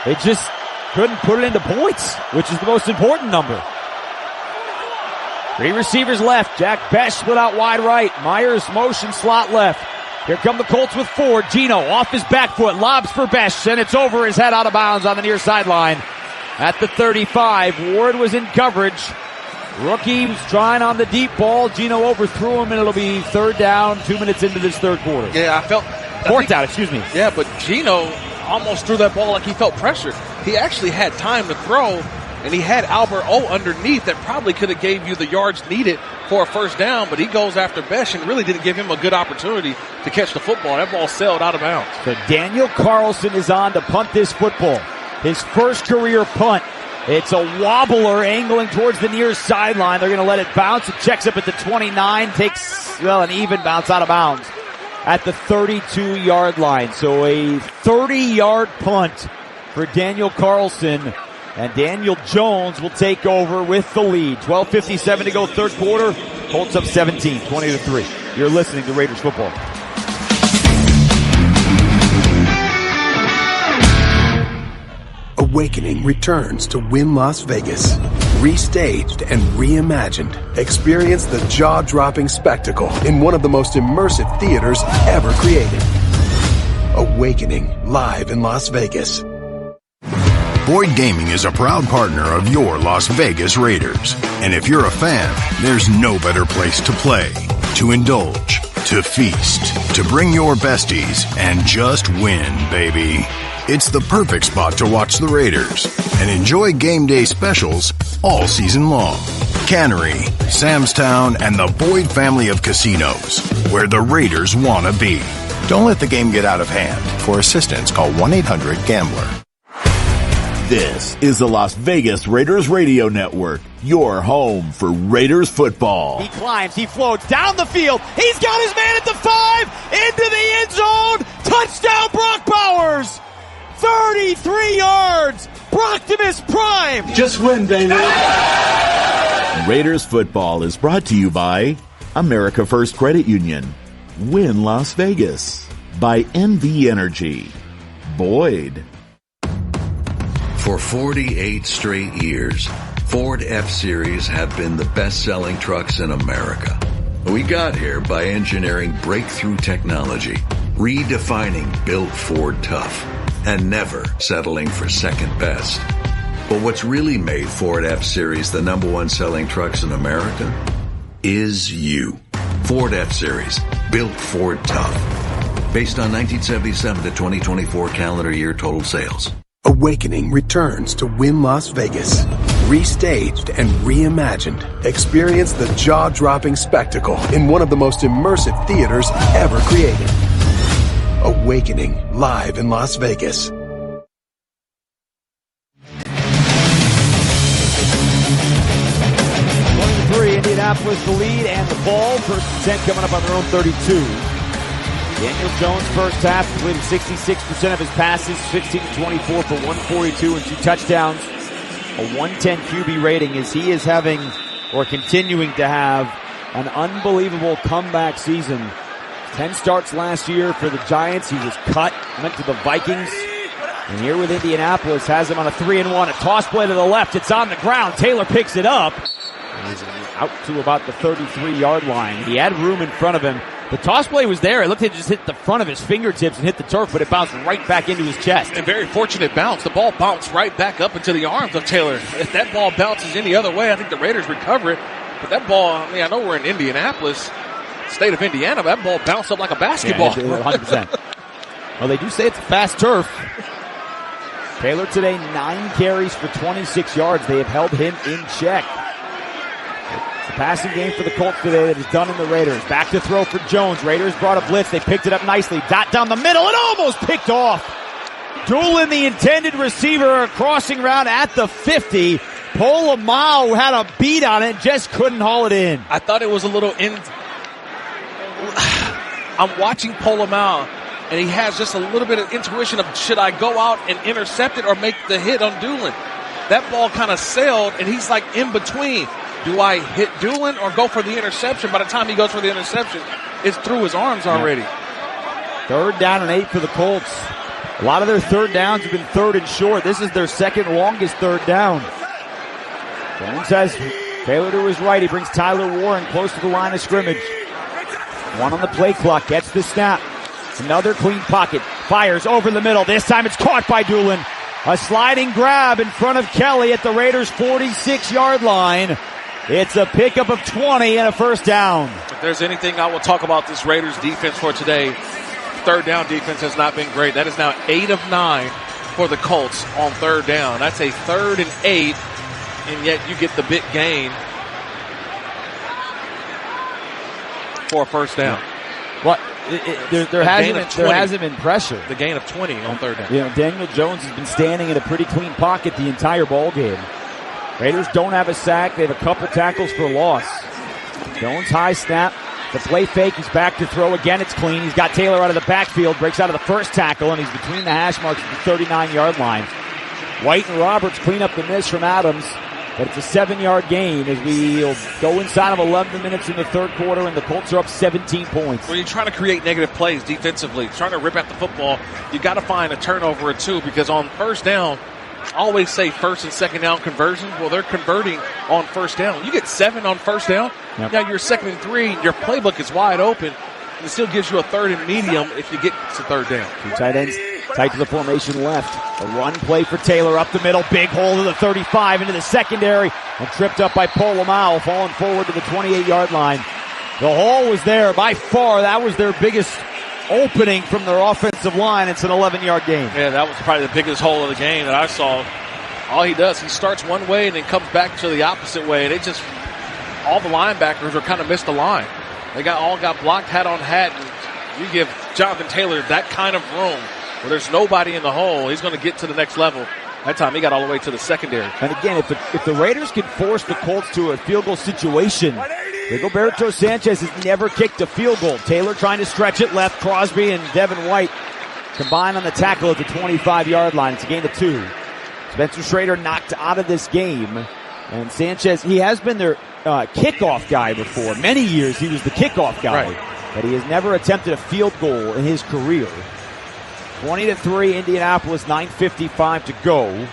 They just couldn't put it into points, which is the most important number. 3 receivers left. Jack Besh split out wide right. Myers motion slot left. Here come the Colts with 4. Geno off his back foot, lobs for Besh, and it's over his head out of bounds on the near sideline. At the 35, Ward was in coverage. Rookie was trying on the deep ball. Geno overthrew him, and it'll be third down, 2 minutes into this third quarter.
Yeah,
Fourth down, excuse me.
Yeah, but Geno almost threw that ball like he felt pressure. He actually had time to throw, and he had Albert O underneath that probably could have gave you the yards needed for a first down, but he goes after Besh and really didn't give him a good opportunity to catch the football. That ball sailed out of bounds.
So Daniel Carlson is on to punt this football. His first career punt. It's a wobbler angling towards the near sideline. They're going to let it bounce. It checks up at the 29, takes, an even bounce out of bounds at the 32-yard line. So a 30-yard punt for Daniel Carlson. And Daniel Jones will take over with the lead. 12:57 to go, third quarter. Colts up 17, 20-3. You're listening to Raiders football.
Awakening returns to Wynn Las Vegas. Restaged and reimagined. Experience the jaw-dropping spectacle in one of the most immersive theaters ever created. Awakening live in Las Vegas.
Boyd Gaming is a proud partner of your Las Vegas Raiders. And if you're a fan, there's no better place to play, to indulge, to feast, to bring your besties, and just win, baby. It's the perfect spot to watch the Raiders and enjoy game day specials all season long. Cannery, Sam's Town, and the Boyd family of casinos, where the Raiders want to be. Don't let the game get out of hand. For assistance, call 1-800-GAMBLER.
This is the Las Vegas Raiders Radio Network, your home for Raiders football.
He climbs, he floats down the field. He's got his man at the 5, into the end zone. Touchdown, Brock Bowers. 33 yards. Brocktimus Prime.
Just win, baby.
Raiders football is brought to you by America First Credit Union, Wynn Las Vegas, by NV Energy, Boyd.
For 48 straight years, Ford F-Series have been the best-selling trucks in America. We got here by engineering breakthrough technology, redefining built Ford tough, and never settling for second best. But what's really made Ford F-Series the number one selling trucks in America is you. Ford F-Series, built Ford tough. Based on 1977 to 2024 calendar year total sales.
Awakening returns to Wynn Las Vegas. Restaged and reimagined. Experience the jaw-dropping spectacle in one of the most immersive theaters ever created. Awakening live in Las Vegas.
Indianapolis the lead and the ball. First and 10 coming up on their own 32. Daniel Jones first half completed 66% of his passes, 16-24 for 142 and 2 touchdowns. A 110 QB rating as he is having or continuing to have an unbelievable comeback season. 10 starts last year for the Giants. He was cut, went to the Vikings. And here with Indianapolis has him on a 3-1. A toss play to the left. It's on the ground. Taylor picks it up. He's out to about the 33-yard line. He had room in front of him. The toss play was there. It looked like it just hit the front of his fingertips and hit the turf, but it bounced right back into his chest.
And very fortunate bounce. The ball bounced right back up into the arms of Taylor. If that ball bounces any other way, I think the Raiders recover it. But that ball, I know we're in Indianapolis, state of Indiana, but that ball bounced up like a basketball.
Yeah, 100%. Well, they do say it's a fast turf. Taylor today, 9 carries for 26 yards. They have held him in check. The passing game for the Colts today that is done in the Raiders. Back to throw for Jones. Raiders brought a blitz. They picked it up nicely. Dot down the middle and almost picked off. Doolin, the intended receiver, crossing route at the 50. Polamalu had a beat on it, just couldn't haul it in.
I thought it was a little I'm watching Polamalu, and he has just a little bit of intuition of should I go out and intercept it or make the hit on Doolin. That ball kind of sailed, and he's like in between. Do I hit Doolin or go for the interception? By the time he goes for the interception, it's through his arms already.
Third down and 8 for the Colts. A lot of their third downs have been third and short. This is their second longest third down. Jones has Taylor to his right. He brings Tyler Warren close to the line of scrimmage. 1 on the play clock. Gets the snap. Another clean pocket. Fires over the middle. This time it's caught by Doolin. A sliding grab in front of Kelly at the Raiders' 46-yard line. It's a pickup of 20 and a first down.
If there's anything I will talk about this Raiders defense for today, third down defense has not been great. That is now 8 of 9 for the Colts on third down. That's a 3rd and 8, and yet you get the big gain for a first down.
What? There hasn't been pressure.
The gain of 20 on third down.
You know, Daniel Jones has been standing in a pretty clean pocket the entire ball game. Raiders don't have a sack. They have a couple tackles for loss. Jones high snap. The play fake. He's back to throw again. It's clean. He's got Taylor out of the backfield. Breaks out of the first tackle, and he's between the hash marks at the 39-yard line. White and Roberts clean up the miss from Adams. But it's a 7-yard gain as we go inside of 11 minutes in the third quarter, and the Colts are up 17 points.
When you're trying to create negative plays defensively, trying to rip out the football, you got to find a turnover or two, because on first down, I always say first and second down conversions. Well, they're converting on first down. You get 7 on first down. Yep. Now you're 2nd and 3. Your playbook is wide open. It still gives you a 3rd and medium if you get to third down.
Two tight ends tight to the formation left. A run play for Taylor up the middle. Big hole to the 35 into the secondary, and tripped up by Polamalu, falling forward to the 28-yard line. The hole was there by far. That was their biggest opening from their offensive line. It's an 11-yard gain.
Yeah, that was probably the biggest hole of the game that I saw. All he does, he starts one way and then comes back to the opposite way. And it just, all the linebackers are kind of missed the line. They all got blocked hat on hat. And you give Jonathan Taylor that kind of room where there's nobody in the hole, he's going to get to the next level. That time he got all the way to the secondary.
And again, if the Raiders can force the Colts to a field goal situation, Rigoberto Sanchez has never kicked a field goal. Taylor trying to stretch it left. Crosby and Devin White combine on the tackle at the 25-yard line. It's a gain of 2. Spencer Schrader knocked out of this game. And Sanchez, he has been their kickoff guy before. Many years he was the kickoff guy.
Right.
But he has never attempted a field goal in his career. 20-3, Indianapolis, 9:55 to go.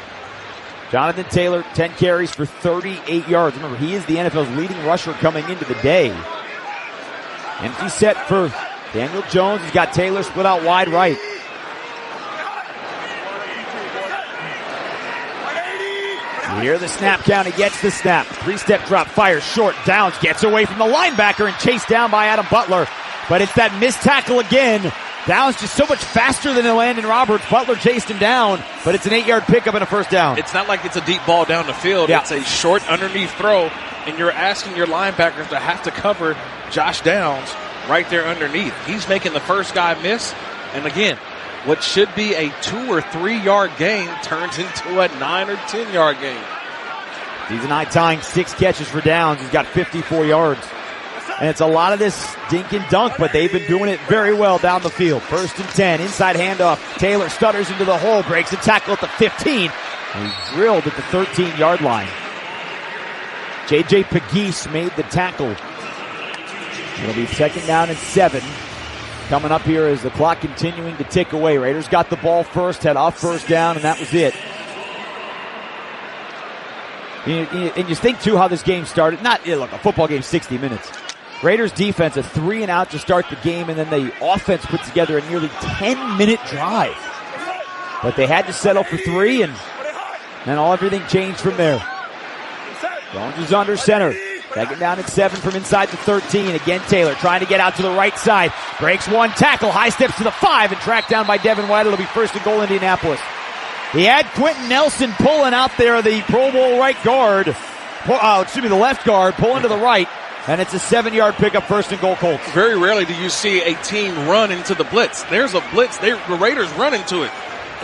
Jonathan Taylor, 10 carries for 38 yards. Remember, he is the NFL's leading rusher coming into the day. Empty set for Daniel Jones. He's got Taylor split out wide right. You hear the snap count. He gets the snap. 3-step drop, fires short, Downs gets away from the linebacker and chased down by Adam Butler. But it's that missed tackle again. Downs just so much faster than Landon Roberts. Butler chased him down, but it's an 8-yard pickup and a first down.
It's not like it's a deep ball down the field.
Yeah.
It's a short underneath throw, and you're asking your linebackers to have to cover Josh Downs right there underneath. He's making the first guy miss, and again, what should be a 2 or 3 yard gain turns into a 9 or 10 yard gain.
Season high tying 6 catches for Downs. He's got 54 yards. And it's a lot of this dink and dunk, but they've been doing it very well down the field. 1st and 10, inside handoff. Taylor stutters into the hole, breaks a tackle at the 15. And he's drilled at the 13-yard line. J.J. Pegues made the tackle. It'll be 2nd down and 7. Coming up here as the clock continuing to tick away. Raiders got the ball first, had off first down, and that was it. And you think, too, how this game started. Look, a football game, 60 minutes. Raiders defense, a 3-and-out to start the game, and then the offense put together a nearly 10-minute drive. But they had to settle for 3, and then everything changed from there. Jones is under center. 2nd down and 7 from inside the 13. Again, Taylor trying to get out to the right side. Breaks one tackle, high steps to the 5, and tracked down by Devin White. It'll be 1st and goal, Indianapolis. He had Quentin Nelson pulling out there, the Pro Bowl right guard. The left guard, pulling to the right. And it's a 7-yard pickup, 1st and goal, Colts.
Very rarely do you see a team run into the blitz. There's a blitz. The Raiders run into it.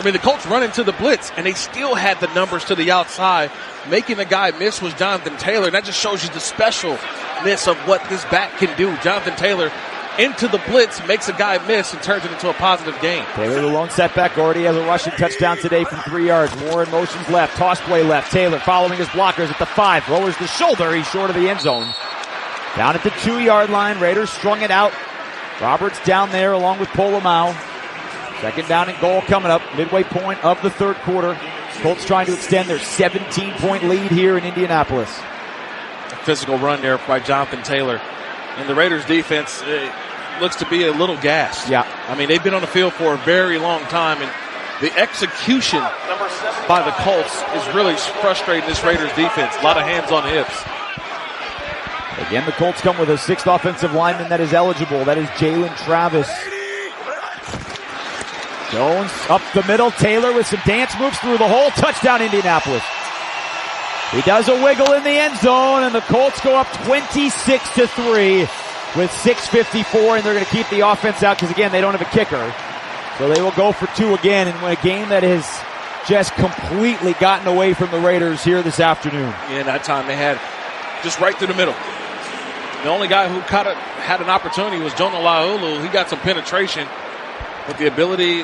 The Colts run into the blitz, and they still had the numbers to the outside. Making the guy miss was Jonathan Taylor. That just shows you the specialness of what this back can do. Jonathan Taylor into the blitz, makes a guy miss, and turns it into a positive gain.
Taylor, the lone setback, already has a rushing touchdown today from 3 yards. Warren motions left, toss play left. Taylor following his blockers at the 5, lowers the shoulder. He's short of the end zone. Down at the 2-yard line, Raiders strung it out. Roberts down there along with Polamalu. 2nd down and goal coming up, midway point of the third quarter. Colts trying to extend their 17-point lead here in Indianapolis.
A physical run there by Jonathan Taylor. And the Raiders defense looks to be a little gassed.
Yeah.
They've been on the field for a very long time, and the execution by the Colts is really frustrating this Raiders defense. A lot of hands on hips.
Again, the Colts come with a 6th offensive lineman that is eligible. That is Jalen Travis. Jones up the middle. Taylor with some dance moves through the hole. Touchdown, Indianapolis. He does a wiggle in the end zone, and the Colts go up 26-3 with 6:54, and they're going to keep the offense out because, again, they don't have a kicker. So they will go for 2 again and win a game that has just completely gotten away from the Raiders here this afternoon.
Yeah, that time they had just right through the middle. The only guy who had an opportunity was Jonah Laulu. He got some penetration, but the ability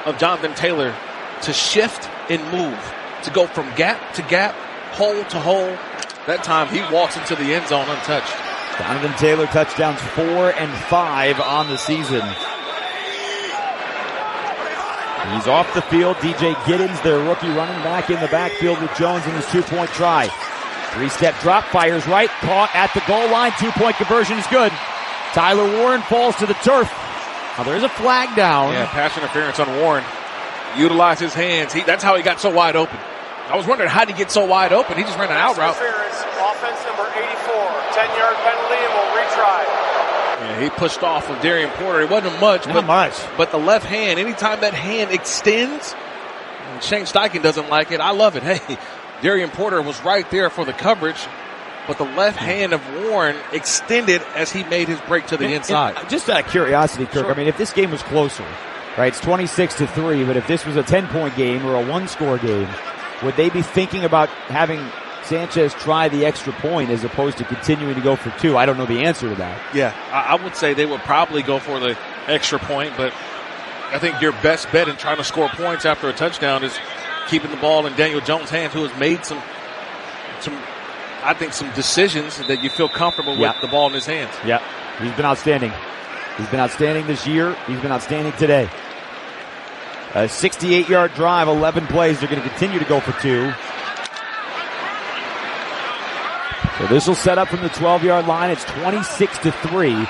of Jonathan Taylor to shift and move, to go from gap to gap, hole to hole. That time he walks into the end zone untouched.
Jonathan Taylor touchdowns 4 and 5 on the season. He's off the field. DJ Giddens, their rookie running back, in the backfield with Jones in his 2-point try. 3-step drop, fires right, caught at the goal line. 2-point conversion is good. Tyler Warren falls to the turf. Now there's a flag down.
Yeah, pass interference on Warren. Utilize his hands. That's how he got so wide open. I was wondering how did he get so wide open. He just ran an out route.
Offense number 84, 10-yard penalty, and we'll retry.
Yeah, he pushed off with Darian Porter. It wasn't much. But the left hand, anytime that hand extends, and Shane Steichen doesn't like it. I love it. Hey, Darian Porter was right there for the coverage, but the left hand of Warren extended as he made his break to the inside.
Just out of curiosity, Kirk,
Sure.
I mean, if this game was closer, right, it's 26-3, but if this was a 10-point game or a 1-score game, would they be thinking about having Sanchez try the extra point as opposed to continuing to go for 2? I don't know the answer to that.
Yeah, I would say they would probably go for the extra point, but I think your best bet in trying to score points after a touchdown is keeping the ball in Daniel Jones' hands, who has made some decisions that you feel comfortable with the ball in his hands.
Yeah, he's been outstanding. He's been outstanding this year. He's been outstanding today. A 68-yard drive, 11 plays. They're going to continue to go for 2. So this will set up from the 12-yard line. It's 26-3.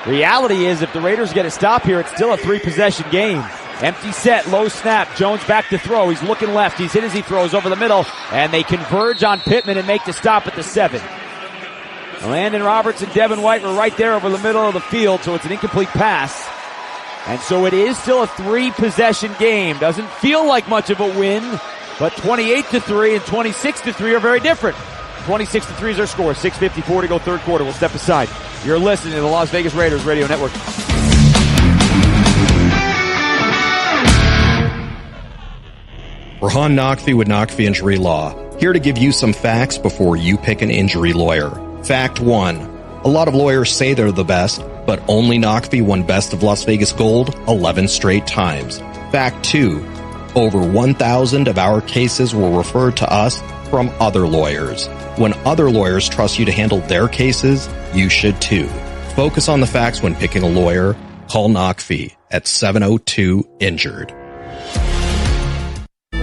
Reality is, if the Raiders get a stop here, it's still a 3-possession game. Empty set, low snap. Jones back to throw. He's looking left. He's hit as he throws over the middle. And they converge on Pittman and make the stop at the 7. Landon Roberts and Devin White were right there over the middle of the field, so it's an incomplete pass. And so it is still a 3-possession game. Doesn't feel like much of a win, but 28-3 and 26-3 are very different. 26-3 is our score. 6:54 to go, third quarter. We'll step aside. You're listening to the Las Vegas Raiders Radio Network.
Rahan Naqvi with Naqvi Injury Law, here to give you some facts before you pick an injury lawyer. Fact 1. A lot of lawyers say they're the best, but only Naqvi won Best of Las Vegas Gold 11 straight times. Fact 2. Over 1,000 of our cases were referred to us from other lawyers. When other lawyers trust you to handle their cases, you should too. Focus on the facts when picking a lawyer. Call Naqvi at 702-INJURED.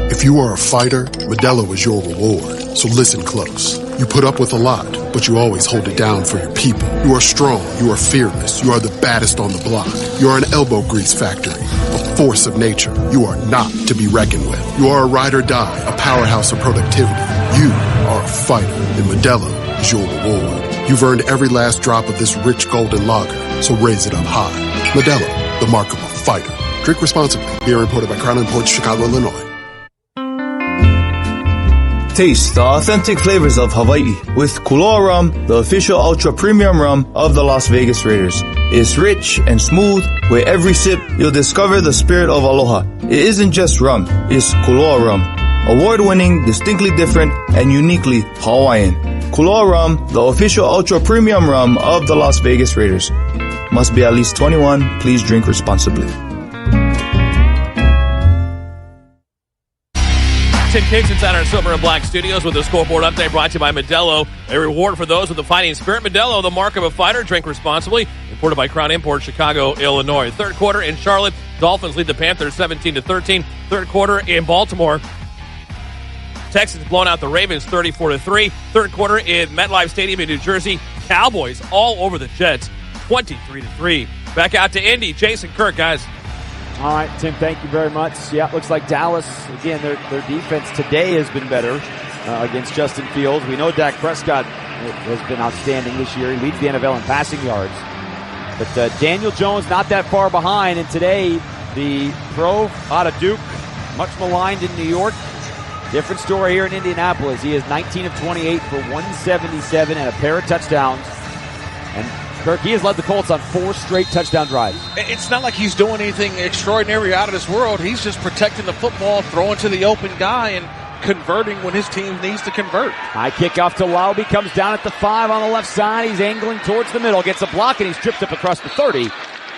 If you are a fighter, Modelo is your reward. So listen close. You put up with a lot, but you always hold it down for your people. You are strong. You are fearless. You are the baddest on the block. You are an elbow grease factory, a force of nature. You are not to be reckoned with. You are a ride or die, a powerhouse of productivity. You are a fighter, and Modelo is your reward. You've earned every last drop of this rich golden lager, so raise it up high. Modelo, the mark of a fighter. Drink responsibly. Beer imported by Crown Imports, Chicago, Illinois.
Taste the authentic flavors of Hawaii with Kuloa Rum, the official ultra premium rum of the Las Vegas Raiders. It's rich and smooth. With every sip, you'll discover the spirit of aloha. It isn't just rum, it's Kuloa Rum. Award-winning, distinctly different, and uniquely Hawaiian. Kuloa Rum, the official ultra premium rum of the Las Vegas Raiders. Must be at least 21. Please drink responsibly.
Tim Kicks inside our Silver and Black studios with a scoreboard update brought to you by Modelo. A reward for those with the fighting spirit. Modelo, the mark of a fighter. Drink responsibly. Imported by Crown Imports, Chicago, Illinois. Third quarter in Charlotte. Dolphins lead the Panthers 17-13. Third quarter in Baltimore. Texans blown out the Ravens 34-3. Third quarter in MetLife Stadium in New Jersey. Cowboys all over the Jets 23-3. Back out to Indy. Jason Kirk, guys.
All right, Tim, thank you very much. Yeah, it looks like Dallas, again, their defense today has been better against Justin Fields. We know Dak Prescott has been outstanding this year. He leads the NFL in passing yards. But Daniel Jones not that far behind, and today the pro out of Duke, much maligned in New York. Different story here in Indianapolis. He is 19 of 28 for 177 and a pair of touchdowns. And Kirk, he has led the Colts on 4 straight touchdown drives.
It's not like he's doing anything extraordinary out of this world. He's just protecting the football, throwing to the open guy, and converting when his team needs to convert.
High kickoff to Laube, comes down at the 5 on the left side. He's angling towards the middle, gets a block, and he's tripped up across the 30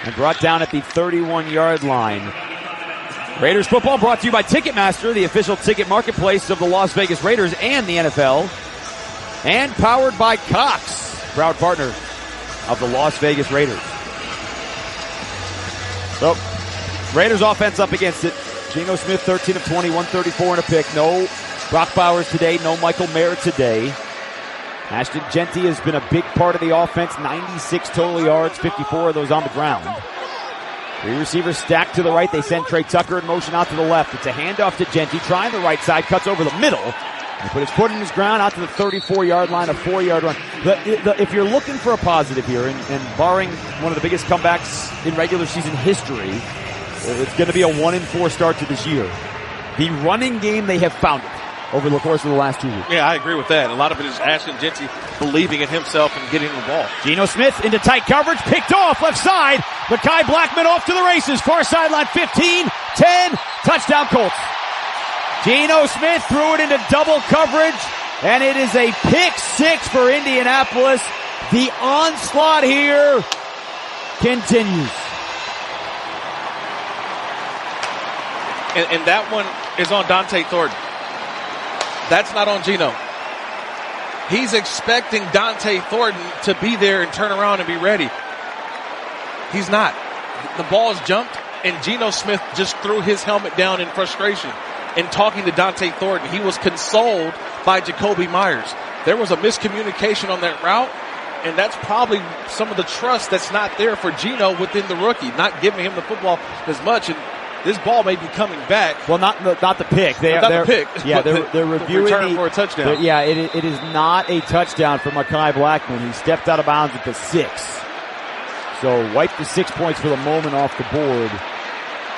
and brought down at the 31-yard line. Raiders football brought to you by Ticketmaster, the official ticket marketplace of the Las Vegas Raiders and the NFL. And powered by Cox, proud partner of the Las Vegas Raiders. So, Raiders offense up against it. Geno Smith, 13 of 20, 134 and a pick. No Brock Bowers today, no Michael Mayer today. Ashton Genty has been a big part of the offense, 96 total yards, 54 of those on the ground. 3 receivers stacked to the right. They send Trey Tucker in motion out to the left. It's a handoff to Genty, trying the right side, cuts over the middle. And put his foot in his ground out to the 34-yard line, a 4-yard run. If you're looking for a positive here, and barring one of the biggest comebacks in regular season history, it's going to be a 1-4 start to this year. The running game, they have found it over the course of the last 2 weeks.
Yeah, I agree with that. A lot of it is Ashton Genty believing in himself and getting the ball.
Geno Smith into tight coverage, picked off left side. Mekhi Blackman off to the races. Far sideline 15, 10, touchdown Colts. Geno Smith threw it into double coverage, and it is a pick 6 for Indianapolis. The onslaught here continues.
And that one is on Dante Thornton. That's not on Geno. He's expecting Dante Thornton to be there and turn around and be ready. He's not. The ball is jumped, and Geno Smith just threw his helmet down in frustration. And talking to Dante Thornton, he was consoled by Jacoby Myers. There was a miscommunication on that route, and that's probably some of the trust that's not there for Geno within the rookie, not giving him the football as much. And this ball may be coming back.
Well, not the pick.
The pick.
Yeah, they're reviewing
the return for a touchdown.
Yeah, it is not a touchdown for Mekhi Blackman. He stepped out of bounds at the 6. So wipe the 6 points for the moment off the board.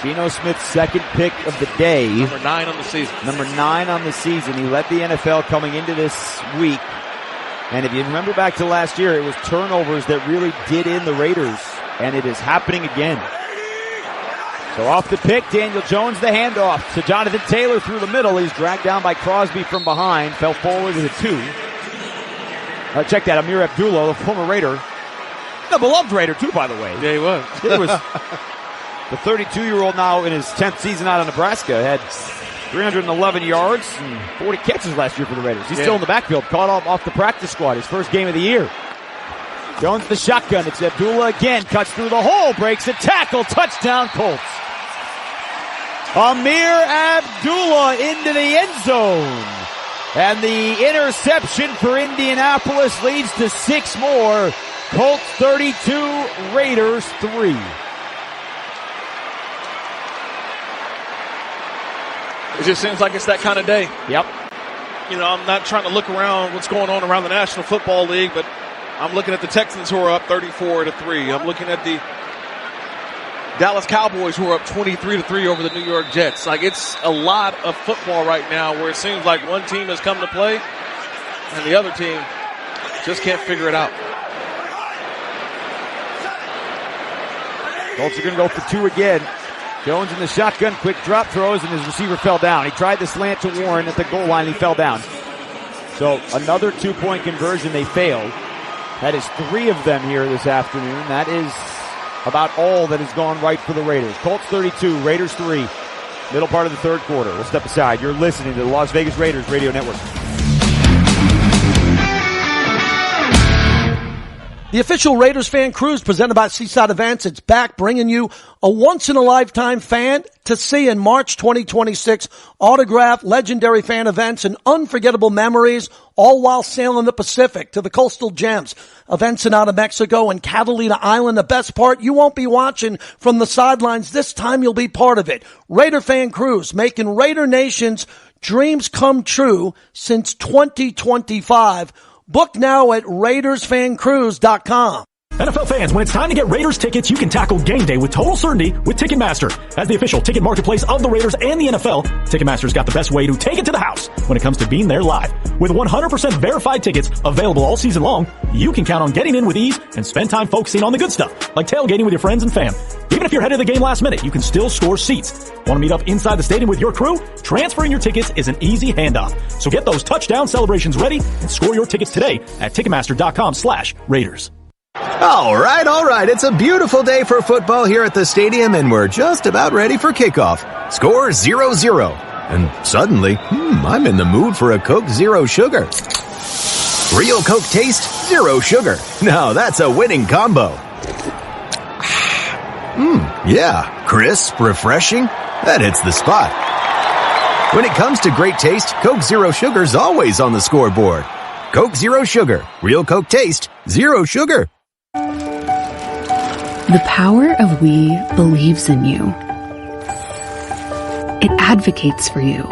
Geno Smith's second pick of the day.
Number 9 on the season.
Number 9 on the season. He led the NFL coming into this week. And if you remember back to last year, it was turnovers that really did in the Raiders. And it is happening again. So off the pick, Daniel Jones, the handoff to Jonathan Taylor through the middle. He's dragged down by Crosby from behind. Fell forward with a 2. Check that, Amir Abdullah, the former Raider. The beloved Raider, too, by the way.
Yeah, he was.
It was the 32-year-old now in his 10th season out of Nebraska. Had 311 yards and 40 catches last year for the Raiders. He's still in the backfield, caught off the practice squad, his first game of the year. Jones the shotgun. It's Abdullah again. Cuts through the hole. Breaks a tackle. Touchdown Colts. Amir Abdullah into the end zone. And the interception for Indianapolis leads to 6 more. Colts 32, Raiders 3.
It just seems like it's that kind of day.
Yep.
You know, I'm not trying to look around what's going on around the National Football League, but I'm looking at the Texans who are up 34-3. I'm looking at the Dallas Cowboys who are up 23-3 over the New York Jets. Like, it's a lot of football right now where it seems like one team has come to play and the other team just can't figure it out.
Colts are going to go for 2 again. Jones in the shotgun, quick drop throws, and his receiver fell down. He tried the slant to Warren at the goal line, he fell down. So another 2-point conversion, they failed. That is 3 of them here this afternoon. That is about all that has gone right for the Raiders. Colts 32, Raiders 3. Middle part of the third quarter. We'll step aside. You're listening to the Las Vegas Raiders Radio Network.
The official Raiders fan cruise presented by Seaside Events. It's back bringing you a once-in-a-lifetime fan to see in March 2026. Autograph, legendary fan events, and unforgettable memories, all while sailing the Pacific to the coastal gems of Ensenada, Mexico, and Catalina Island. The best part, you won't be watching from the sidelines. This time you'll be part of it. Raider fan cruise, making Raider Nation's dreams come true since 2025. Book now at RaidersFanCruise.com.
NFL fans, when it's time to get Raiders tickets, you can tackle game day with total certainty with Ticketmaster. As the official ticket marketplace of the Raiders and the NFL, Ticketmaster's got the best way to take it to the house when it comes to being there live. With 100% verified tickets available all season long, you can count on getting in with ease and spend time focusing on the good stuff, like tailgating with your friends and fam. Even if you're headed to the game last minute, you can still score seats. Want to meet up inside the stadium with your crew? Transferring your tickets is an easy handoff. So get those touchdown celebrations ready and score your tickets today at Ticketmaster.com/Raiders.
All right. It's a beautiful day for football here at the stadium, and we're just about ready for kickoff. Score 0-0. And suddenly, I'm in the mood for a Coke Zero Sugar. Real Coke taste, zero sugar. Now that's a winning combo. Yeah, crisp, refreshing. That hits the spot. When it comes to great taste, Coke Zero Sugar's always on the scoreboard. Coke Zero Sugar. Real Coke taste, zero sugar.
The power of we believes in you. It advocates for you.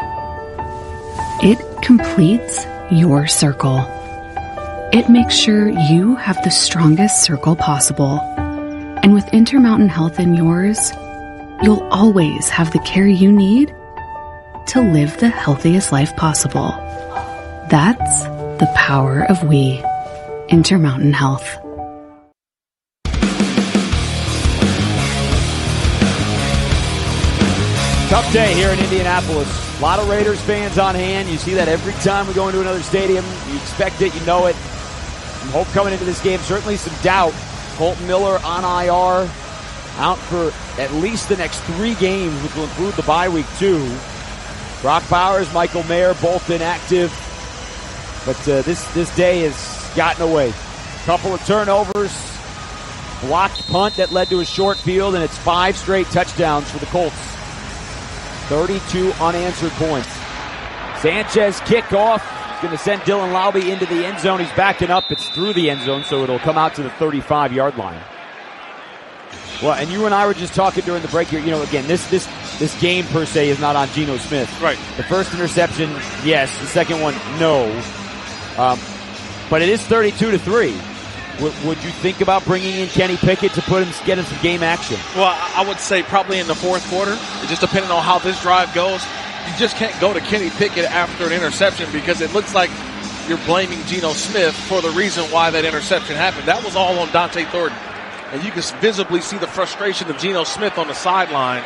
It completes your circle. It makes sure you have the strongest circle possible. And with Intermountain Health in yours, you'll always have the care you need to live the healthiest life possible. That's the power of we. Intermountain Health.
Tough day here in Indianapolis. A lot of Raiders fans on hand. You see that every time we go into another stadium. You expect it, you know it. Some hope coming into this game. Certainly some doubt. Colton Miller on IR. Out for at least the next 3 games, which will include the bye week too. Brock Bowers, Michael Mayer, both inactive. But this day has gotten away. Couple of turnovers. Blocked punt that led to a short field, and it's 5 straight touchdowns for the Colts. 32 unanswered points. Sanchez kickoff. He's going to send Dylan Lowby into the end zone. He's backing up. It's through the end zone, so it'll come out to the 35-yard line. Well, and you and I were just talking during the break here. You know, again, this game per se is not on Geno Smith.
Right.
The first interception, yes. The second one, no. But it is 32-3. Would you think about bringing in Kenny Pickett to get him some game action?
Well, I would say probably in the fourth quarter. Just depending on how this drive goes. You just can't go to Kenny Pickett after an interception because it looks like you're blaming Geno Smith for the reason why that interception happened. That was all on Dante Thornton. And you can visibly see the frustration of Geno Smith on the sideline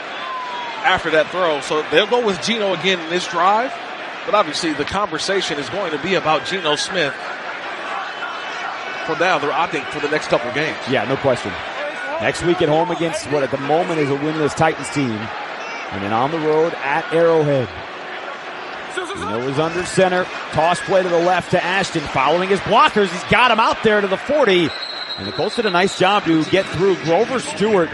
after that throw. So they'll go with Geno again in this drive. But obviously the conversation is going to be about Geno Smith for now, I think, for the next couple of games.
Yeah, no question. Next week at home against what at the moment is a winless Titans team. And then on the road at Arrowhead. Geno is under center. Toss play to the left to Ashton. Following his blockers. He's got him out there to the 40. And the Colts did a nice job to get through. Grover Stewart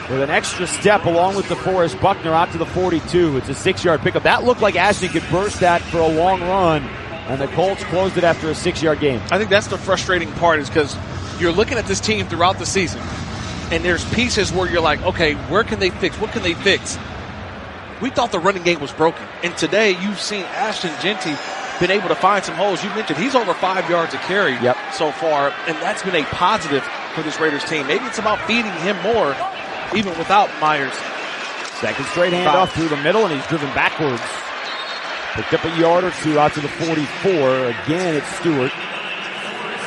with an extra step along with DeForest Buckner out to the 42. It's a 6-yard pickup. That looked like Ashton could burst that for a long run. And the Colts closed it after a 6-yard gain.
I think that's the frustrating part is because you're looking at this team throughout the season. And there's pieces where you're like, okay, where can they fix? What can they fix? We thought the running game was broken. And today you've seen Ashton Jeanty been able to find some holes. You mentioned he's over 5 yards a carry so far. And that's been a positive for this Raiders team. Maybe it's about feeding him more, even without Myers.
Second straight handoff through the middle, and he's driven backwards. Picked up a yard or two out to the 44. Again, it's Stewart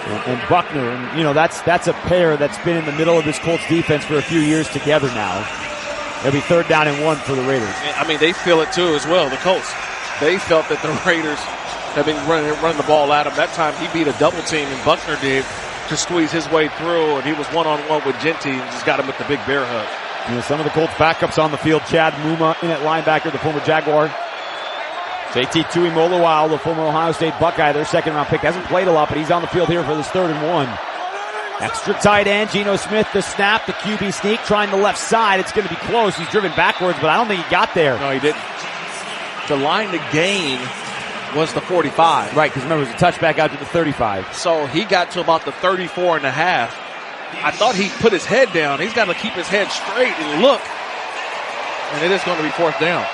and Buckner. And, you know, that's a pair that's been in the middle of this Colts defense for a few years together now. It'll be 3rd down and 1 for the Raiders.
I mean, they feel it too as well, the Colts. They felt that the Raiders have been running the ball at him. That time he beat a double team, and Buckner did to squeeze his way through, and he was one-on-one with Jeanty and just got him with the big bear hug.
You know, some of the Colts backups on the field. Chad Muma in at linebacker, the former Jaguar. JT Tuimoloau, the former Ohio State Buckeye, their 2nd-round pick. Hasn't played a lot, but he's on the field here for this 3rd and 1. Extra tight end, Geno Smith, the snap, the QB sneak, trying the left side. It's going to be close. He's driven backwards, but I don't think he got there.
No, he didn't. The line to gain was the 45.
Right, because remember, it was a touchback out to the 35.
So he got to about the 34 and a half. I thought he put his head down. He's got to keep his head straight and look. And it is going to be 4th down.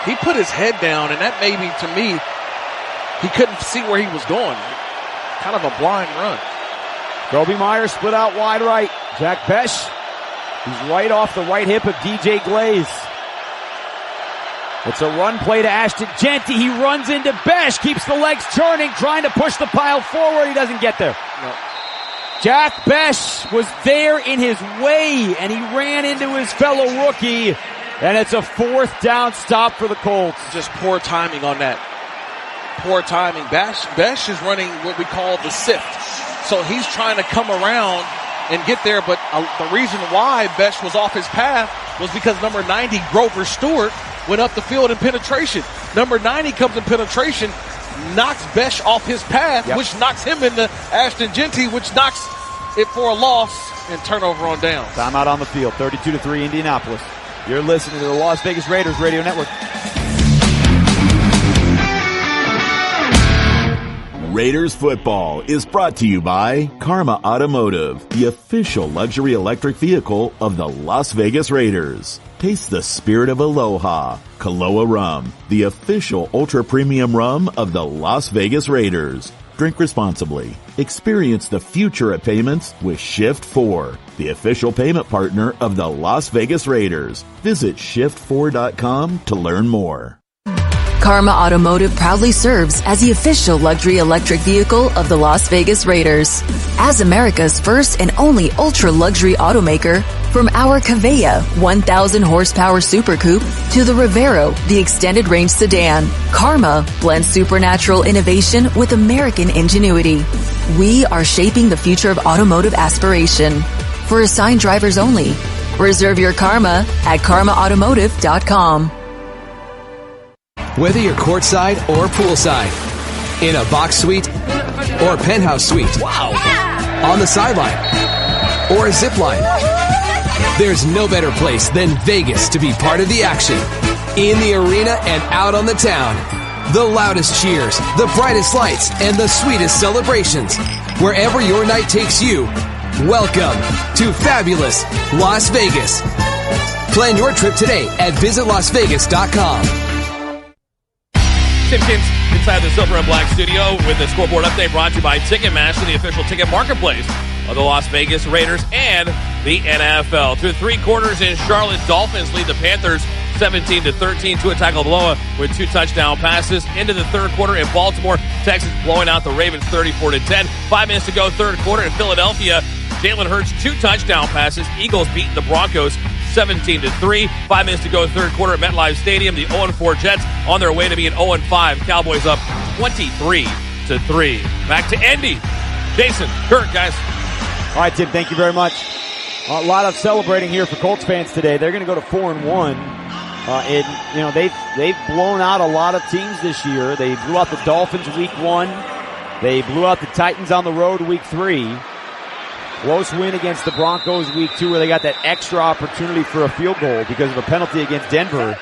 He put his head down, and that maybe, to me, he couldn't see where he was going. kind of a blind run.
Kobe Meyer split out wide right. Jack Besh, he's right off the right hip of DJ Glaze. It's a run play to Ashton Genty. He runs into Besh, keeps the legs turning, trying to push the pile forward. He doesn't get there.
No.
Jack Besh was there in his way, and he ran into his fellow rookie, and it's a 4th down stop for the Colts.
Just poor timing on that. Poor timing. Besh is running what we call the sift. So he's trying to come around and get there, but the reason why Besh was off his path was because number 90, Grover Stewart, went up the field in penetration. Number 90 comes in penetration, knocks Besh off his path, which knocks him into Ashton Genty, which knocks it for a loss and turnover on downs.
Timeout on the field, 32-3 Indianapolis. You're listening to the Las Vegas Raiders Radio Network.
Raiders football is brought to you by Karma Automotive, the official luxury electric vehicle of the Las Vegas Raiders. Taste the spirit of aloha. Kaloa Rum, the official ultra-premium rum of the Las Vegas Raiders. Drink responsibly. Experience the future of payments with Shift4, the official payment partner of the Las Vegas Raiders. Visit shift4.com to learn more.
Karma Automotive proudly serves as the official luxury electric vehicle of the Las Vegas Raiders. As America's first and only ultra-luxury automaker, from our Cavea 1,000 horsepower Super Coupe to the Rivero, the extended range sedan, Karma blends supernatural innovation with American ingenuity. We are shaping the future of automotive aspiration. For assigned drivers only. Reserve your Karma at karmaautomotive.com.
Whether you're courtside or poolside, in a box suite or penthouse suite, on the sideline or a zip line, there's no better place than Vegas to be part of the action. In the arena and out on the town, the loudest cheers, the brightest lights, and the sweetest celebrations. Wherever your night takes you, welcome to fabulous Las Vegas. Plan your trip today at visitlasvegas.com.
Simpkins inside the Silver and Black studio with the scoreboard update brought to you by Ticketmaster, the official ticket marketplace of the Las Vegas Raiders and the NFL. Through 3 quarters in Charlotte, Dolphins lead the Panthers 17-13. Tua Tagovailoa with 2 touchdown passes. Into the 3rd quarter in Baltimore, Texans blowing out the Ravens 34-10. 5 minutes to go, 3rd quarter in Philadelphia. Jalen Hurts 2 touchdown passes. Eagles beat the Broncos 17-3. 5 minutes to go, 3rd quarter at MetLife Stadium. The 0-4 Jets on their way to being 0-5. Cowboys up 23-3. Back to Andy, Jason, Kirk, guys.
All right, Tim, thank you very much. A lot of celebrating here for Colts fans today. They're going to go to 4-1. They've blown out a lot of teams this year. They blew out the Dolphins week 1. They blew out the Titans on the road week 3. Close win against the Broncos week 2 where they got that extra opportunity for a field goal because of a penalty against Denver.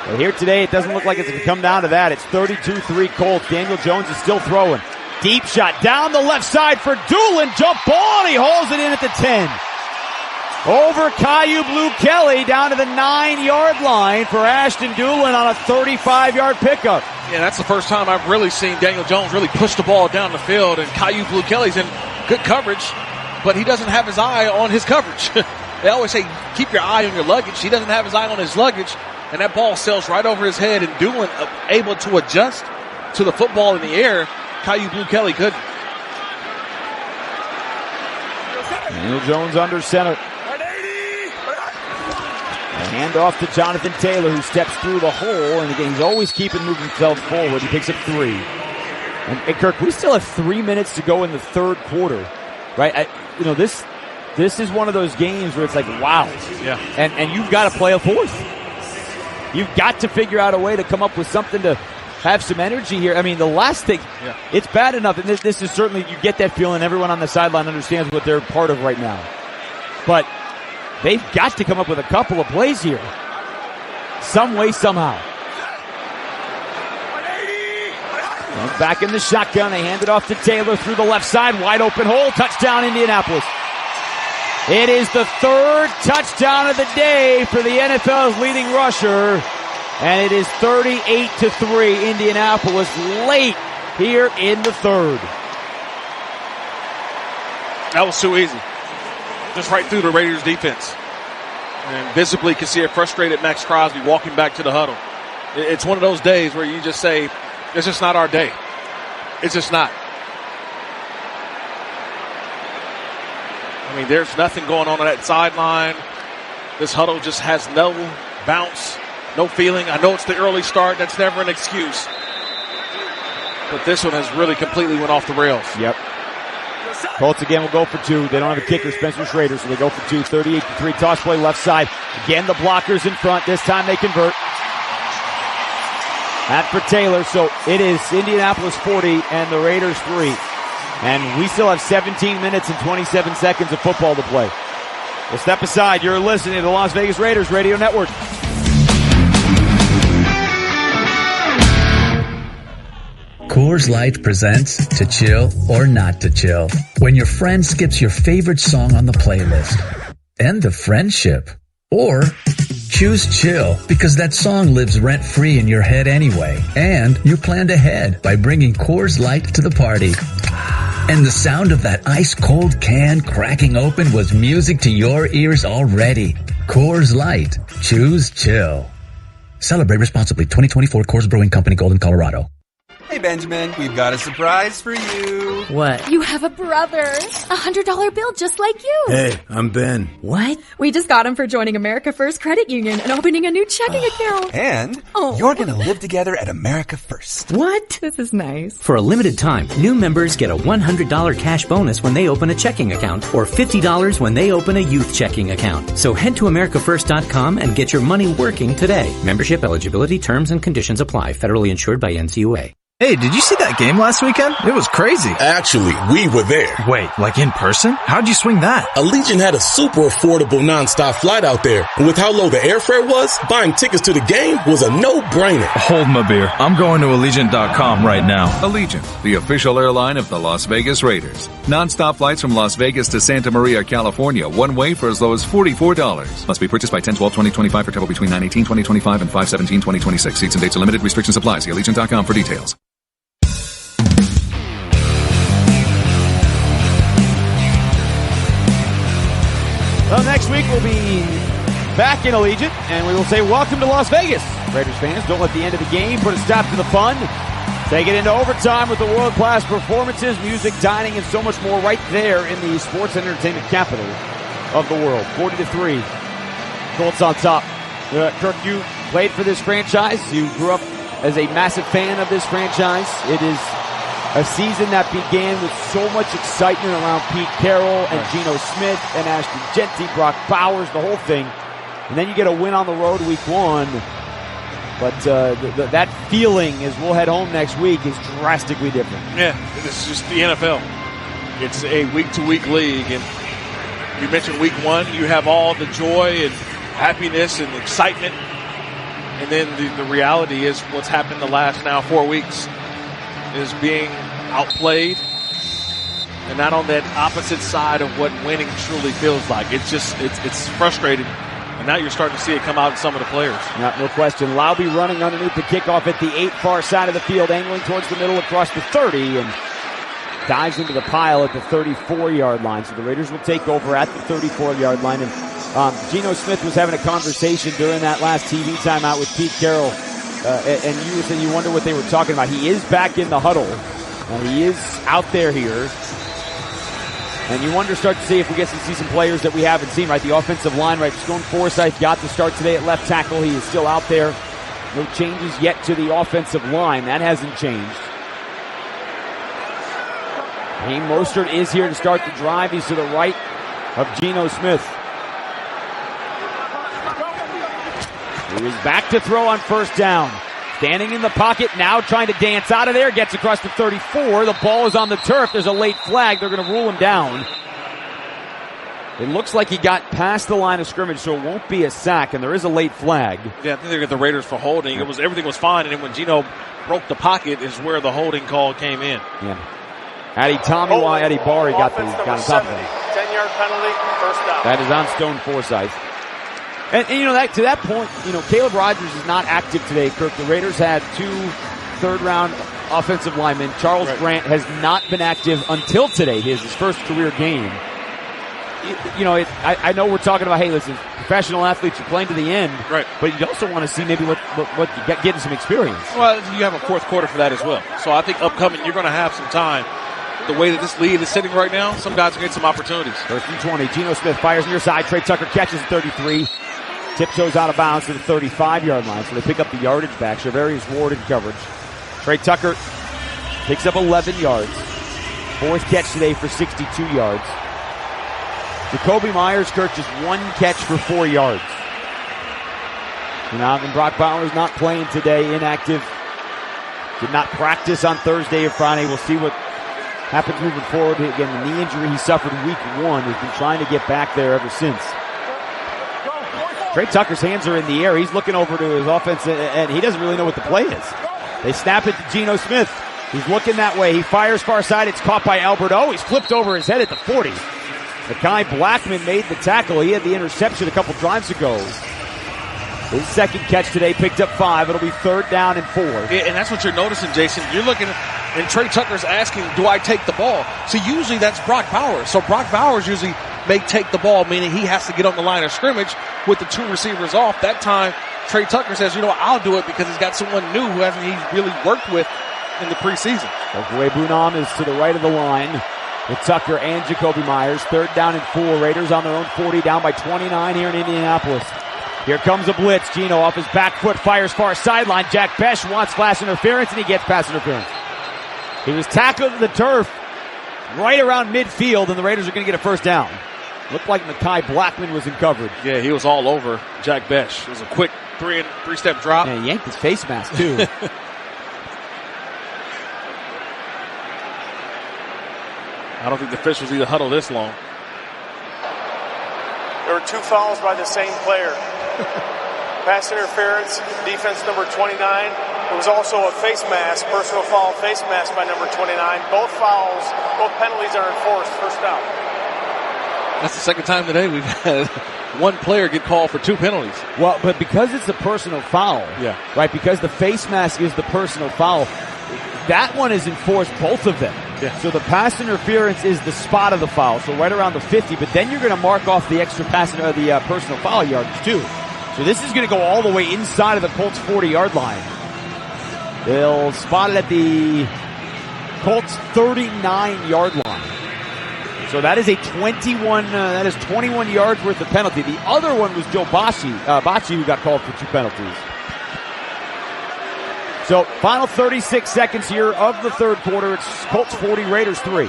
But here today, it doesn't look like it's going to come down to that. It's 32-3 Colts. Daniel Jones is still throwing. Deep shot down the left side for Doolin. Jump ball, and he holds it in at the 10. Over Caillou Blue Kelly down to the 9-yard line for Ashton Doolin on a 35-yard pickup.
Yeah, that's the first time I've really seen Daniel Jones really push the ball down the field, and Caillou Blue Kelly's in good coverage, but he doesn't have his eye on his coverage. They always say, keep your eye on your luggage. He doesn't have his eye on his luggage, and that ball sails right over his head, and Doolin able to adjust to the football in the air. Caillou Blue Kelly couldn't.
Daniel Jones under center. A handoff to Jonathan Taylor, who steps through the hole, and again, he's always keeping moving himself forward. He picks up 3. And Kirk, we still have 3 minutes to go in the 3rd quarter, right? This is one of those games where it's like, wow.
Yeah.
And you've got to play a 4th. You've got to figure out a way to come up with something to have some energy here. I mean, the last thing, It's bad enough, and this is certainly, you get that feeling, everyone on the sideline understands what they're part of right now. But they've got to come up with a couple of plays here. Some way, somehow. And back in the shotgun, they hand it off to Taylor through the left side, wide open hole, touchdown Indianapolis. It is the 3rd touchdown of the day for the NFL's leading rusher, and it is 38-3 Indianapolis late here in the 3rd.
That was too easy. Just right through the Raiders defense. And visibly could see a frustrated Max Crosby walking back to the huddle. It's one of those days where you just say, it's just not our day. It's just not. I mean, there's nothing going on that sideline. This huddle just has no bounce, no feeling. I know it's the early start. That's never an excuse. But this one has really completely went off the rails.
Yep. Colts again will go for two. They don't have a kicker, Spencer Schrader, so they go for two. 38-3 toss play left side. Again, the blockers in front. This time they convert. That for Taylor. So it is Indianapolis 40 and the Raiders 3. And we still have 17 minutes and 27 seconds of football to play. We'll step aside. You're listening to the Las Vegas Raiders Radio Network.
Coors Light presents To Chill or Not to Chill. When your friend skips your favorite song on the playlist. End the friendship. Or choose chill because that song lives rent-free in your head anyway. And you planned ahead by bringing Coors Light to the party. And the sound of that ice-cold can cracking open was music to your ears already. Coors Light. Choose chill. Celebrate responsibly. 2024 Coors Brewing Company, Golden, Colorado.
Hey, Benjamin, we've got a surprise for you.
What? You have a brother. $100 bill just like you.
Hey, I'm Ben.
What? We just got him for joining America First Credit Union and opening a new checking account.
And you're going to live together at America First.
What? This is nice.
For a limited time, new members get a $100 cash bonus when they open a checking account or $50 when they open a youth checking account. So head to AmericaFirst.com and get your money working today. Membership eligibility, terms, and conditions apply. Federally insured by NCUA.
Hey, did you see that game last weekend? It was crazy.
Actually, we were there.
Wait, like in person? How'd you swing that?
Allegiant had a super affordable nonstop flight out there. And with how low the airfare was, buying tickets to the game was a no-brainer.
Hold my beer. I'm going to Allegiant.com right now.
Allegiant, the official airline of the Las Vegas Raiders. Nonstop flights from Las Vegas to Santa Maria, California, one way for as low as $44. Must be purchased by 10/12/2025 for travel between 9/18/2025 and 5/17/2026. Seats and dates are limited. Restrictions apply. See Allegiant.com for details.
Well, next week we'll be back in Allegiant, and we will say welcome to Las Vegas. Raiders fans, don't let the end of the game put a stop to the fun. Take it into overtime with the world-class performances, music, dining, and so much more right there in the sports and entertainment capital of the world. 40-3. Colts on top. Kirk, you played for this franchise. You grew up as a massive fan of this franchise. It is a season that began with so much excitement around Pete Carroll and Geno Smith and Ashton Jeanty, Brock Bowers, the whole thing. And then you get a win on the road week one. But that feeling as we'll head home next week is drastically different.
Yeah, it's just the NFL. It's a week-to-week league. And you mentioned week one, you have all the joy and happiness and excitement. And then the reality is what's happened the last now 4 weeks is being outplayed, and not on that opposite side of what winning truly feels like. It's frustrating, and now you're starting to see it come out in some of the players.
No question. Laube running underneath the kickoff at the 8 far side of the field, angling towards the middle across the 30, and dives into the pile at the 34-yard line. So the Raiders will take over at the 34-yard line. And Geno Smith was having a conversation during that last TV timeout with Pete Carroll. And you said you wonder what they were talking about. He is back in the huddle. He is out there here. And you start to see if we get to see some players that we haven't seen, right? The offensive line, right? Stone Forsythe got the start today at left tackle. He is still out there. No changes yet to the offensive line. That hasn't changed. Raheem Mostert is here to start the drive. He's to the right of Geno Smith. He is back to throw on first down. Standing in the pocket, now trying to dance out of there. Gets across the 34. The ball is on the turf. There's a late flag. They're going to rule him down. It looks like he got past the line of scrimmage, so it won't be a sack, and there is a late flag.
Yeah, I think they got the Raiders for holding. Everything was fine, and then when Geno broke the pocket is where the holding call came in.
Yeah. Eddie Bari got on top of it.
10-yard penalty, first down.
That is on Stone Forsythe. And to that point, Caleb Rogers is not active today, Kirk. The Raiders had 2 third-round offensive lineman. Charles Grant has not been active until today. His first career game. I know we're talking about, hey, listen, professional athletes, you're playing to the end,
right?
But you also want to see maybe what getting some experience.
Well, you have a fourth quarter for that as well. So I think upcoming, you're going to have some time. The way that this lead is sitting right now, some guys are getting some opportunities.
1st and 20. Geno Smith fires near side. Trey Tucker catches at 33. Tiptoes out of bounds to the 35-yard line. So they pick up the yardage back. Shavarius Ward in coverage. Trey Tucker picks up 11 yards. 4th catch today for 62 yards. Jacoby Myers, Kirk, just 1 catch for 4 yards. And Brock Bowers not playing today, inactive. Did not practice on Thursday or Friday. We'll see what happens moving forward. Again, the knee injury he suffered week 1. He's been trying to get back there ever since. Trey Tucker's hands are in the air. He's looking over to his offense, and he doesn't really know what the play is. They snap it to Geno Smith. He's looking that way. He fires far side. It's caught by Albert O. He's flipped over his head at the 40. Mekhi Blackman made the tackle. He had the interception a couple drives ago. His 2nd catch today picked up 5. It'll be 3rd down and 4.
Yeah, and that's what you're noticing, Jason. You're looking, and Trey Tucker's asking, do I take the ball? So usually that's Brock Bowers. So Brock Bowers usually may take the ball, meaning he has to get on the line of scrimmage with the 2 receivers off. That time, Trey Tucker says, I'll do it because he's got someone new who hasn't really worked with in the preseason.
Ogwe Bunam is to the right of the line with Tucker and Jacoby Myers. 3rd down and 4. Raiders on their own 40, down by 29 here in Indianapolis. Here comes a blitz. Geno off his back foot, fires far sideline. Jack Besh wants pass interference, and he gets pass interference. He was tackled to the turf right around midfield, and the Raiders are going to get a 1st down. Looked like Mekhi Blackman was in coverage.
Yeah, he was all over Jack Besh. It was a quick three-step drop.
Yeah, he yanked his face mask, too.
I don't think the officials either huddle this long.
There were 2 fouls by the same player. Pass interference, defense number 29. There was also a face mask, personal foul face mask by number 29. Both penalties are enforced. 1st down.
That's the 2nd time today we've had one player get called for 2 penalties.
Well, but because it's a personal foul, right, because the face mask is the personal foul, that one is enforced, both of them.
Yeah.
So the pass interference is the spot of the foul, so right around the 50, but then you're going to mark off the extra the personal foul yardage too. So this is going to go all the way inside of the Colts 40-yard line. They'll spot it at the Colts 39-yard line. So that is 21 yards worth of penalty. The other one was Joe Bocci who got called for 2 penalties. So final 36 seconds here of the 3rd quarter. It's Colts 40, Raiders 3.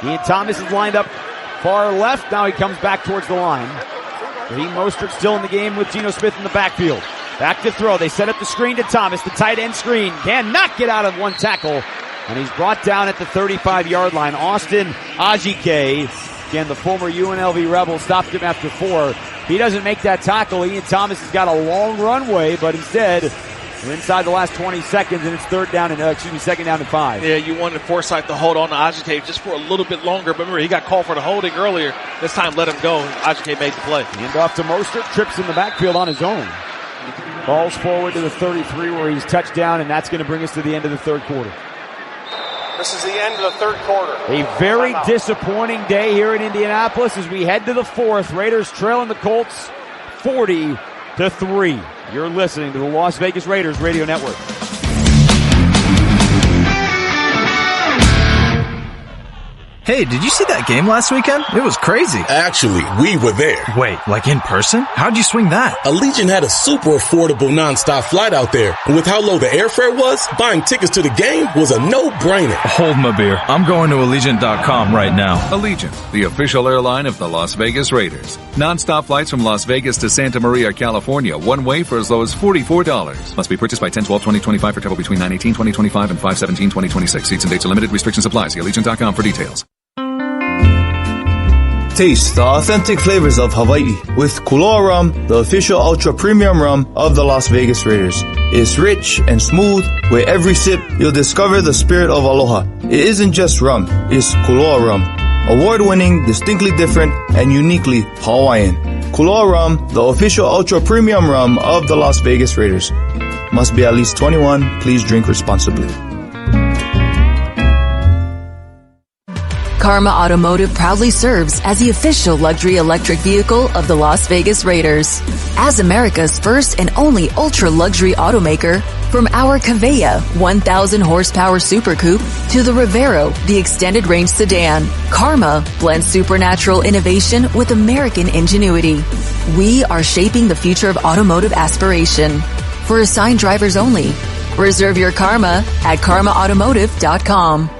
Ian Thomas is lined up far left. Now he comes back towards the line. Raheem Mostert still in the game with Geno Smith in the backfield. Back to throw. They set up the screen to Thomas. The tight end screen. Cannot get out of 1 tackle. And he's brought down at the 35-yard line. Austin Ajike, again, the former UNLV Rebel, stopped him after 4. If he doesn't make that tackle, Ian Thomas has got a long runway, but instead, we're inside the last 20 seconds, and it's 2nd down and 5.
Yeah, you wanted Forsythe to hold on to Ajike just for a little bit longer, but remember, he got called for the holding earlier. This time, let him go. Ajike made the play.
Hand off to Mostert, trips in the backfield on his own. Balls forward to the 33 where he's touchdown, and that's going to bring us to the end of the 3rd quarter.
This is the end of the 3rd quarter.
A very disappointing day here in Indianapolis as we head to the 4th. Raiders trailing the Colts 40-3. You're listening to the Las Vegas Raiders Radio Network.
Hey, did you see that game last weekend? It was crazy.
Actually, we were there.
Wait, like in person? How'd you swing that?
Allegiant had a super affordable nonstop flight out there. And with how low the airfare was, buying tickets to the game was a no-brainer.
Hold my beer. I'm going to Allegiant.com right now.
Allegiant, the official airline of the Las Vegas Raiders. Non-stop flights from Las Vegas to Santa Maria, California, one way for as low as $44. Must be purchased by 10/12/2025 for travel between 9/18/2025 and 5/17/2026. Seats and dates are limited. Restrictions apply. See Allegiant.com for details.
Taste the authentic flavors of Hawaii with Kuloa Rum, the official ultra premium rum of the Las Vegas Raiders. It's rich and smooth. With every sip, you'll discover the spirit of aloha. It isn't just rum, it's Kuloa Rum. Award-winning, distinctly different, and uniquely Hawaiian. Kuloa Rum, the official ultra premium rum of the Las Vegas Raiders. Must be at least 21. Please drink responsibly.
Karma Automotive proudly serves as the official luxury electric vehicle of the Las Vegas Raiders. As America's first and only ultra-luxury automaker, from our Cavea 1,000 horsepower Super Coupe to the Rivero, the extended range sedan, Karma blends supernatural innovation with American ingenuity. We are shaping the future of automotive aspiration. For assigned drivers only. Reserve your Karma at karmaautomotive.com.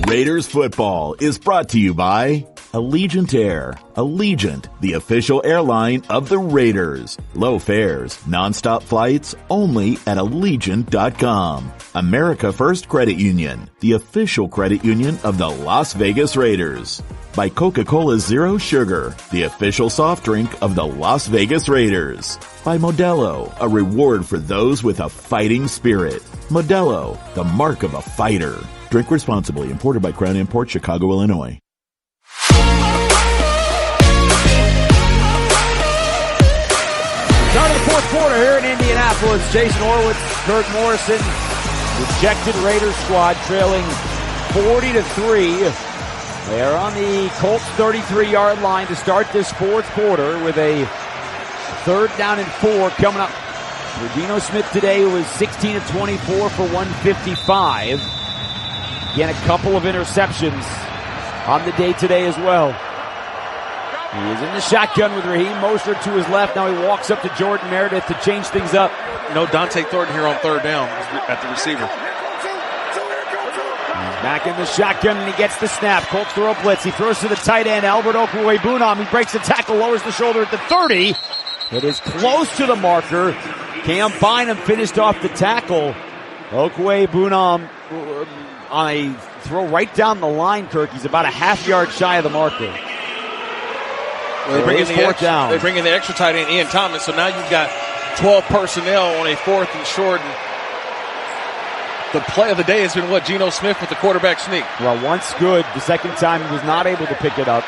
Raiders football is brought to you by Allegiant Air. Allegiant, the official airline of the Raiders. Low fares, nonstop flights, only at Allegiant.com. America First Credit Union, the official credit union of the Las Vegas Raiders. By Coca-Cola Zero Sugar, the official soft drink of the Las Vegas Raiders. By Modelo, a reward for those with a fighting spirit. Modelo, the mark of a fighter. Drink responsibly. Imported by Crown Imports, Chicago, Illinois.
Start of the fourth quarter here in Indianapolis. Jason Horwitz, Kurt Morrison, rejected Raiders squad trailing 40-3. They are on the Colts 33-yard line to start this fourth quarter with a 3rd down and 4 coming up. Geno Smith today was 16 of 24 for 155. Again, a couple of interceptions on the day today as well. He is in the shotgun with Raheem Mostert to his left. Now he walks up to Jordan Meredith to change things up.
No Dante Thornton here on 3rd down at the receiver.
He's back in the shotgun and he gets the snap. Colts throw a blitz. He throws to the tight end, Albert Okwuegbunam. He breaks the tackle, lowers the shoulder at the 30. It is close to the marker. Cam Bynum finished off the tackle. Okwuegbunam on a throw right down the line, Kirk. He's about a half-yard shy of the marker.
Well, they bring in the extra tight end, Ian Thomas, so now you've got 12 personnel on a 4th and short. And the play of the day has been Geno Smith with the quarterback sneak.
Well, once good. The second time he was not able to pick it up.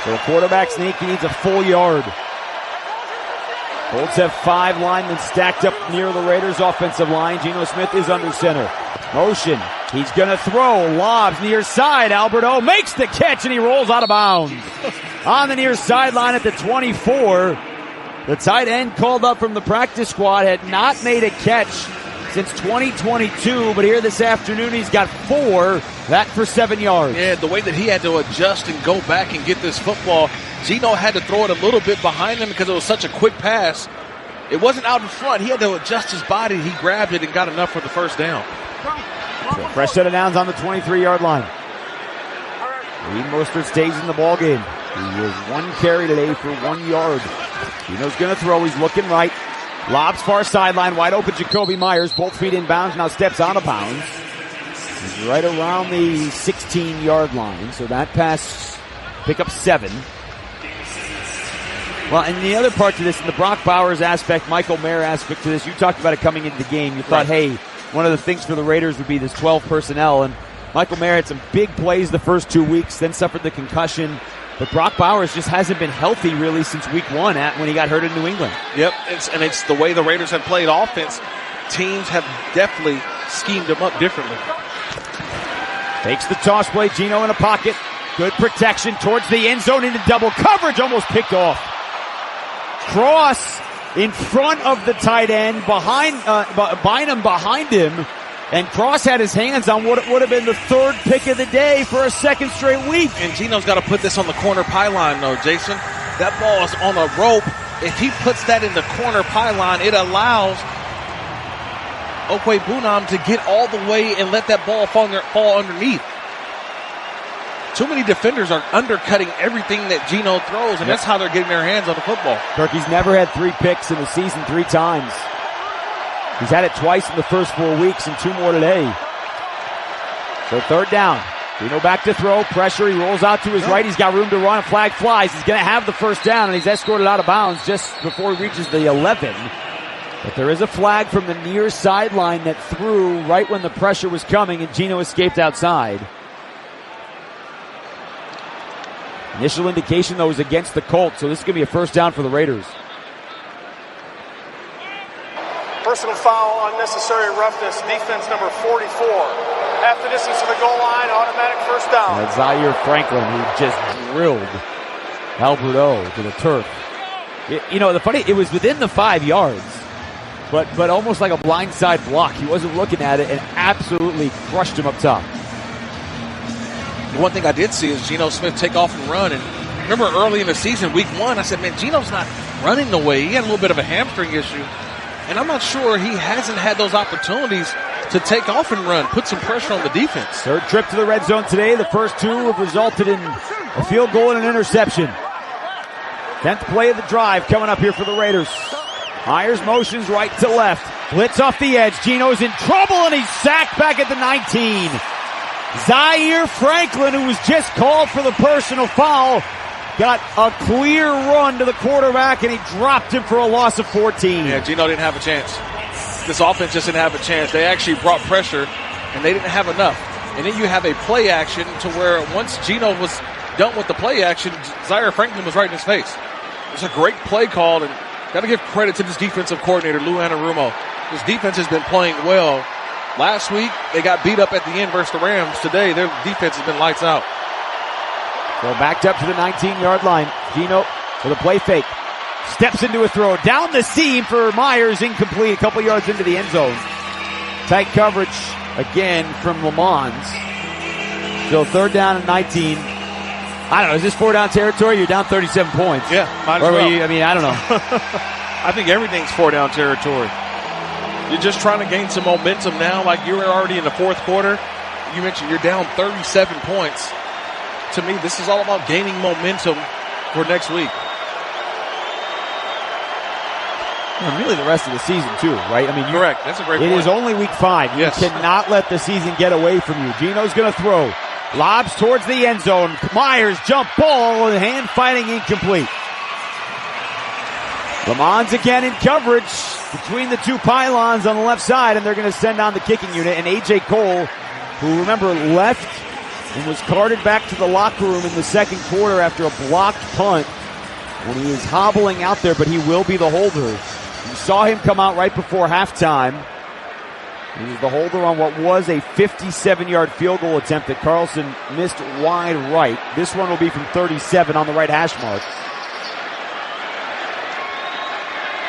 So a quarterback sneak, he needs a full yard. Colts have 5 linemen stacked up near the Raiders' offensive line. Geno Smith is under center. Motion. He's going to throw. Lobs near side. Albert O makes the catch and he rolls out of bounds. On the near sideline at the 24. The tight end called up from the practice squad had not made a catch since 2022, but here this afternoon he's got 4. That for 7 yards.
Yeah, the way that he had to adjust and go back and get this football, Geno had to throw it a little bit behind him because it was such a quick pass. It wasn't out in front. He had to adjust his body. He grabbed it and got enough for the first down.
So fresh set of downs on the 23-yard line. Raheem Mostert stays in the ball game. He has 1 carry today for 1 yard. Geno's going to throw. He's looking right. Lobs far sideline. Wide open Jacoby Myers. Both feet in bounds. Now steps out of bounds. He's right around the 16-yard line. So that pass, pick up 7. Well, and the other part to this, in the Brock Bowers aspect, Michael Mayer aspect to this, you talked about it coming into the game. You thought, hey, one of the things for the Raiders would be this 12 personnel. And Michael Mayer had some big plays the first 2 weeks, then suffered the concussion. But Brock Bowers just hasn't been healthy really since week 1 when he got hurt in New England.
Yep, it's the way the Raiders have played offense. Teams have definitely schemed him up differently.
Takes the toss play. Geno in a pocket. Good protection towards the end zone into double coverage. Almost picked off. Cross in front of the tight end, Bynum behind him. And Cross had his hands on what would have been the 3rd pick of the day for a 2nd straight week.
And Geno's got to put this on the corner pylon, though, Jason. That ball is on a rope. If he puts that in the corner pylon, it allows Okwuegbunam to get all the way and let that ball fall underneath. Too many defenders are undercutting everything that Geno throws, and that's how they're getting their hands on the football.
Turkey's never had 3 picks in the season 3 times. He's had it twice in the first 4 weeks and 2 more today. So 3rd down. Geno back to throw. Pressure. He rolls out to his right. He's got room to run. A flag flies. He's going to have the 1st down, and he's escorted out of bounds just before he reaches the 11. But there is a flag from the near sideline that threw right when the pressure was coming, and Geno escaped outside. Initial indication, though, was against the Colts, so this is going to be a 1st down for the Raiders.
Personal foul, unnecessary roughness, defense number 44. Half the distance to the goal line, automatic first down.
Zaire Franklin, who just drilled Alberto to the turf. It was within the 5 yards, but almost like a blindside block. He wasn't looking at it and absolutely crushed him up top.
The one thing I did see is Geno Smith take off and run. And remember early in the season, week 1, I said, man, Geno's not running the way. He had a little bit of a hamstring issue. And I'm not sure he hasn't had those opportunities to take off and run, put some pressure on the defense.
Third trip to the red zone today. The first 2 have resulted in a field goal and an interception. 10th play of the drive coming up here for the Raiders. Myers motions right to left. Blitz off the edge. Geno's in trouble and he's sacked back at the 19. Zaire Franklin, who was just called for the personal foul, got a clear run to the quarterback and he dropped him for a loss of 14.
Yeah, Geno didn't have a chance. This offense just didn't have a chance. They actually brought pressure and they didn't have enough. And then you have a play action to where once Geno was done with the play action, Zaire Franklin was right in his face. It's a great play call, and got to give credit to this defensive coordinator, Lou Anarumo. This defense has been playing well. Last week, they got beat up at the end versus the Rams. Today, their defense has been lights out.
So backed up to the 19-yard line. Geno with a play fake. Steps into a throw. Down the seam for Myers. Incomplete. A couple yards into the end zone. Tight coverage again from Lamont. So 3rd down and 19. I don't know. Is this 4-down territory? You're down 37 points.
Yeah, might as well.
I don't know.
I think everything's 4-down territory. You're just trying to gain some momentum now. Like you were already in the 4th quarter. You mentioned you're down 37 points. To me, this is all about gaining momentum for next week.
And really the rest of the season, too, right?
Correct. That's a great point.
It is only week 5.
Yes.
You cannot let the season get away from you. Geno's going to throw. Lobs towards the end zone. Myers jump ball and hand fighting incomplete. Lamont again in coverage between the 2 pylons on the left side, and they're going to send on the kicking unit. And A.J. Cole, who, remember, left and was carted back to the locker room in the 2nd quarter after a blocked punt when he was hobbling out there, but he will be the holder. You saw him come out right before halftime. He was the holder on what was a 57-yard field goal attempt that Carlson missed wide right. This one will be from 37 on the right hash mark.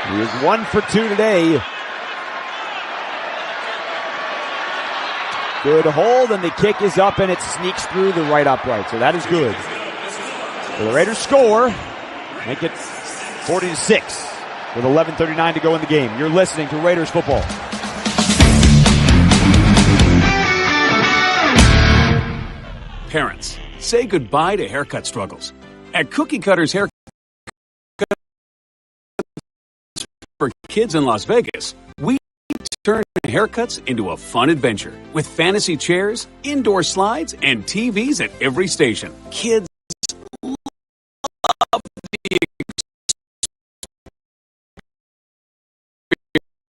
He is 1 for 2 today. Good hold, and the kick is up, and it sneaks through the right upright. So that is good. So the Raiders score. Make it 40-6 with 11:39 to go in the game. You're listening to Raiders football.
Parents, say goodbye to haircut struggles. At Cookie Cutters Haircut for Kids in Las Vegas, we turn haircuts into a fun adventure with fantasy chairs, indoor slides, and TVs at every station. Kids love the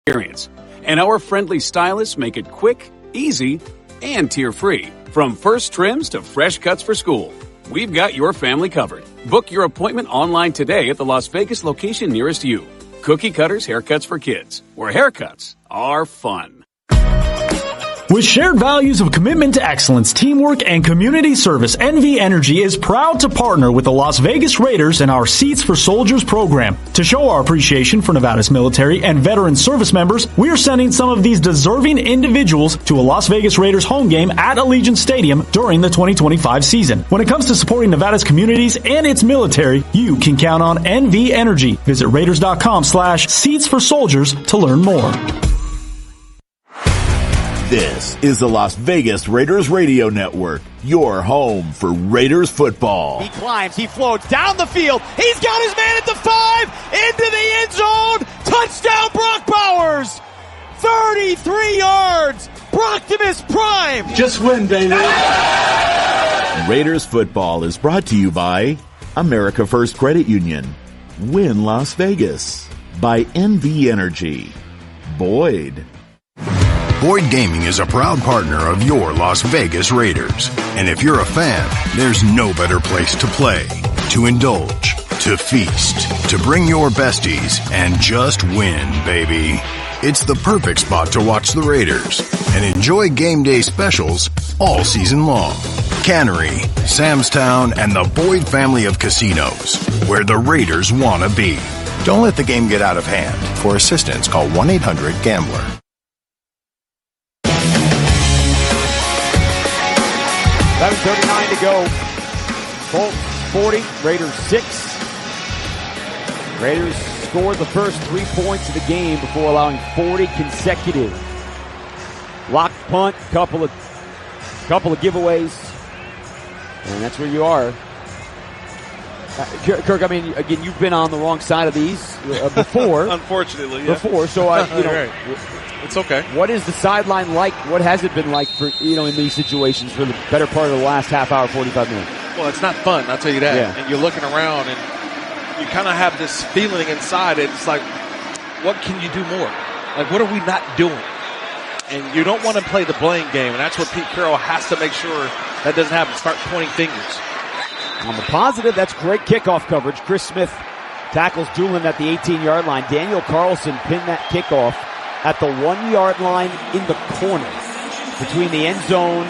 experience, and our friendly stylists make it quick, easy, and tear-free. From first trims to fresh cuts for school, we've got your family covered. Book your appointment online today at the Las Vegas location nearest you. Cookie Cutters Haircuts for Kids, where haircuts are fun.
With shared values of commitment to excellence, teamwork, and community service, NV Energy is proud to partner with the Las Vegas Raiders in our Seats for Soldiers program. To show our appreciation for Nevada's military and veteran service members, we are sending some of these deserving individuals to a Las Vegas Raiders home game at Allegiant Stadium during the 2025 season. When it comes to supporting Nevada's communities and its military, you can count on NV Energy. Visit Raiders.com/Seats for Soldiers to learn more.
This is the Las Vegas Raiders Radio Network, your home for Raiders football.
He climbs, he floats down the field. He's got his man at the 5, into the end zone. Touchdown, Brock Bowers. 33 yards. Brocktimus Prime.
Just win, baby.
Raiders football is brought to you by America First Credit Union, Win Las Vegas, by NV Energy, Boyd.
Boyd Gaming is a proud partner of your Las Vegas Raiders. And if you're a fan, there's no better place to play, to indulge, to feast, to bring your besties, and just win, baby. It's the perfect spot to watch the Raiders and enjoy game day specials all season long. Cannery, Samstown, and the Boyd family of casinos, where the Raiders want to be. Don't let the game get out of hand. For assistance, call 1-800-GAMBLER.
$7:39 to go. Colts 40, Raiders 6. Raiders scored the first 3 points of the game before allowing 40 consecutive. Locked punt, couple of giveaways, and that's where you are. Kirk, I mean, again, you've been on the wrong side of these before.
Unfortunately, yeah.
Before, so
right. It's okay.
What is the sideline like? What has it been like for in these situations for the better part of the last half hour, 45 minutes?
Well, it's not fun, I'll tell you that.
Yeah.
And you're looking around, and you kind of have this feeling inside. It's like, what can you do more? Like, what are we not doing? And you don't want to play the blame game, and that's what Pete Carroll has to make sure that doesn't happen. Start pointing fingers.
On the positive, that's great kickoff coverage. Chris Smith tackles Doolin at the 18-yard line. Daniel Carlson pinned that kickoff at the 1-yard line in the corner between the end zone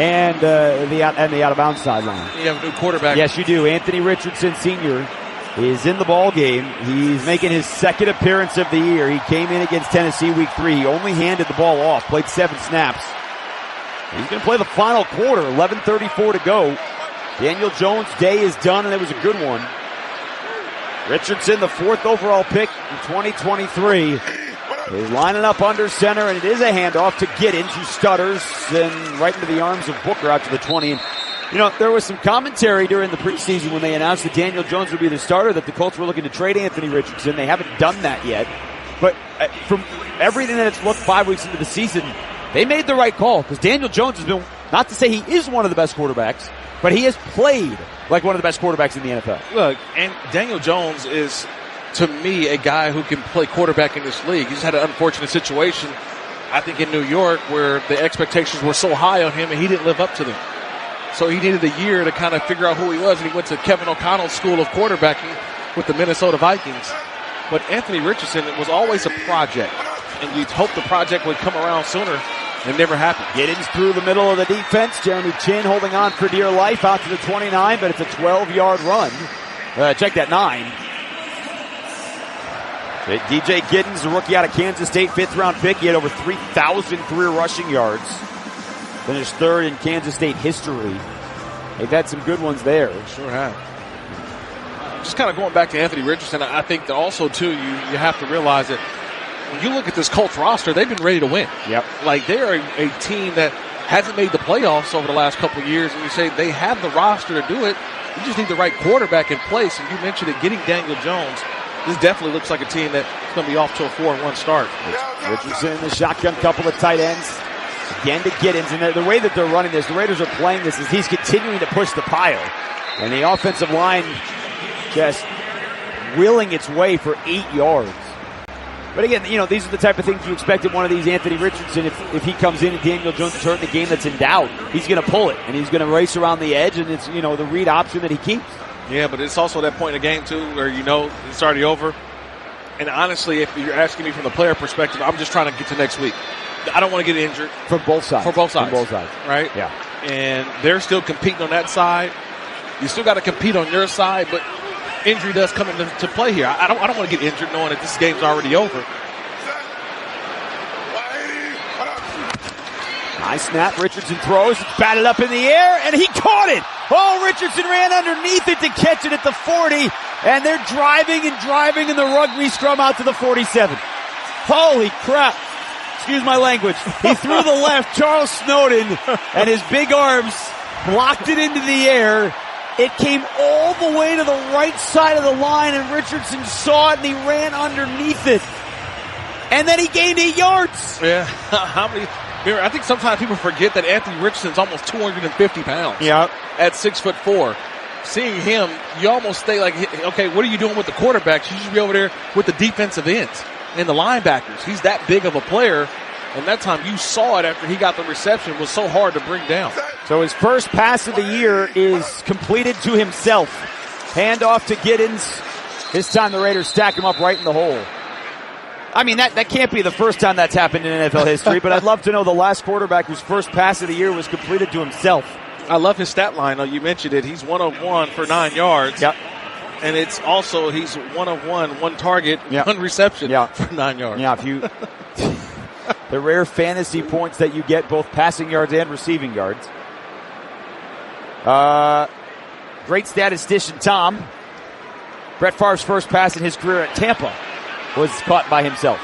and the out-of-bounds sideline.
You have a new quarterback.
Yes, you do. Anthony Richardson, Sr., is in the ball game. He's making his second appearance of the year. He came in against Tennessee week 3. He only handed the ball off, played 7 snaps. He's going to play the final quarter, 11:34 to go. Daniel Jones' day is done, and it was a good one. Richardson, the 4th overall pick in 2023, is lining up under center, and it is a handoff to Giddens, who stutters, and right into the arms of Booker out to the 20. And, there was some commentary during the preseason when they announced that Daniel Jones would be the starter that the Colts were looking to trade Anthony Richardson. They haven't done that yet. But from everything that it's looked 5 weeks into the season, they made the right call, because Daniel Jones has been, not to say he is one of the best quarterbacks, but he has played like one of the best quarterbacks in the NFL.
Look, and Daniel Jones is, to me, a guy who can play quarterback in this league. He's had an unfortunate situation, I think, in New York where the expectations were so high on him and he didn't live up to them. So he needed a year to kind of figure out who he was, and he went to Kevin O'Connell's school of quarterbacking with the Minnesota Vikings. But Anthony Richardson was always a project, and you'd hope the project would come around sooner. It never happened.
Giddens through the middle of the defense. Jeremy Chin holding on for dear life out to the 29, but it's a 12-yard run. Check that 9. DJ Giddens, a rookie out of Kansas State, 5th-round pick. He had over 3,000 career rushing yards. Finished 3rd in Kansas State history. They've had some good ones there.
Sure have. Just kind of going back to Anthony Richardson, I think that also, too, you have to realize that when you look at this Colts roster, they've been ready to win.
Yep.
Like, they are a team that hasn't made the playoffs over the last couple of years, and you say they have the roster to do it. You just need the right quarterback in place. And you mentioned it, getting Daniel Jones. This definitely looks like a team that's going to be off to a 4-1 start.
Richardson in the shotgun, couple of tight ends. Again to Giddens. And the way that they're running this, the Raiders are playing this, is he's continuing to push the pile. And the offensive line just willing its way for 8 yards. But again, these are the type of things you expect in one of these. Anthony Richardson, if he comes in and Daniel Jones is hurt in a game that's in doubt, he's going to pull it. And he's going to race around the edge, and it's, the read option that he keeps.
Yeah, but it's also that point in the game, too, where it's already over. And honestly, if you're asking me from the player perspective, I'm just trying to get to next week. I don't want to get injured.
From both sides.
Right?
Yeah.
And they're still competing on that side. You still got to compete on your side, but injury does come into play here. I don't want to get injured knowing that this game's already over.
Nice snap. Richardson throws. It's batted up in the air, and he caught it. Oh, Richardson ran underneath it to catch it at the 40, and they're driving in the rugby scrum out to the 47. Holy crap. Excuse my language. He threw the left. Charles Snowden and his big arms blocked it into the air. It came all the way to the right side of the line, and Richardson saw it, and he ran underneath it. And then he gained 8 yards.
Yeah. I think sometimes people forget that Anthony Richardson's almost 250 pounds.
Yeah.
At 6'4". Seeing him, you almost stay like, okay, what are you doing with the quarterbacks? You should be over there with the defensive ends and the linebackers. He's that big of a player. And that time you saw it after he got the reception. It was so hard to bring down.
So his first pass of the year is completed to himself. Hand off to Giddens. This time the Raiders stack him up right in the hole. I mean, that can't be the first time that's happened in NFL history, but I'd love to know the last quarterback whose first pass of the year was completed to himself.
I love his stat line. You mentioned it. He's 1 of 1 for 9 yards.
Yep.
And it's also he's 1 of 1 target, 1 reception for 9 yards.
Yeah, if you the rare fantasy points that you get, both passing yards and receiving yards. Great statistician Tom. Brett Favre's first pass in his career at Tampa was caught by himself.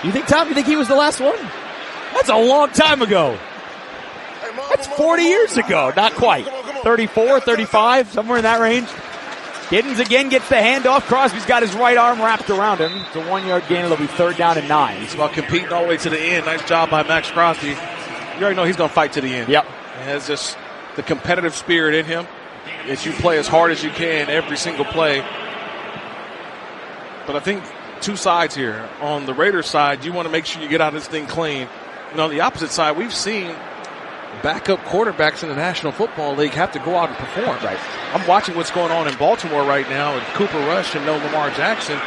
You think, Tom, you think he was the last one? That's a long time ago. That's 40 years ago. Not quite. 34, 35, somewhere in that range. Giddens again gets the handoff. Crosby's got his right arm wrapped around him. It's a 1-yard gain. It'll be 3rd down and 9.
It's about competing all the way to the end. Nice job by Max Crosby. You already know he's going to fight to the end.
Yep.
He has just the competitive spirit in him that you play as hard as you can every single play. But I think two sides here. On the Raiders side, you want to make sure you get out of this thing clean. And on the opposite side, we've seen backup quarterbacks in the National Football League have to go out and perform.
Right.
I'm watching what's going on in Baltimore right now with Cooper Rush and no Lamar Jackson.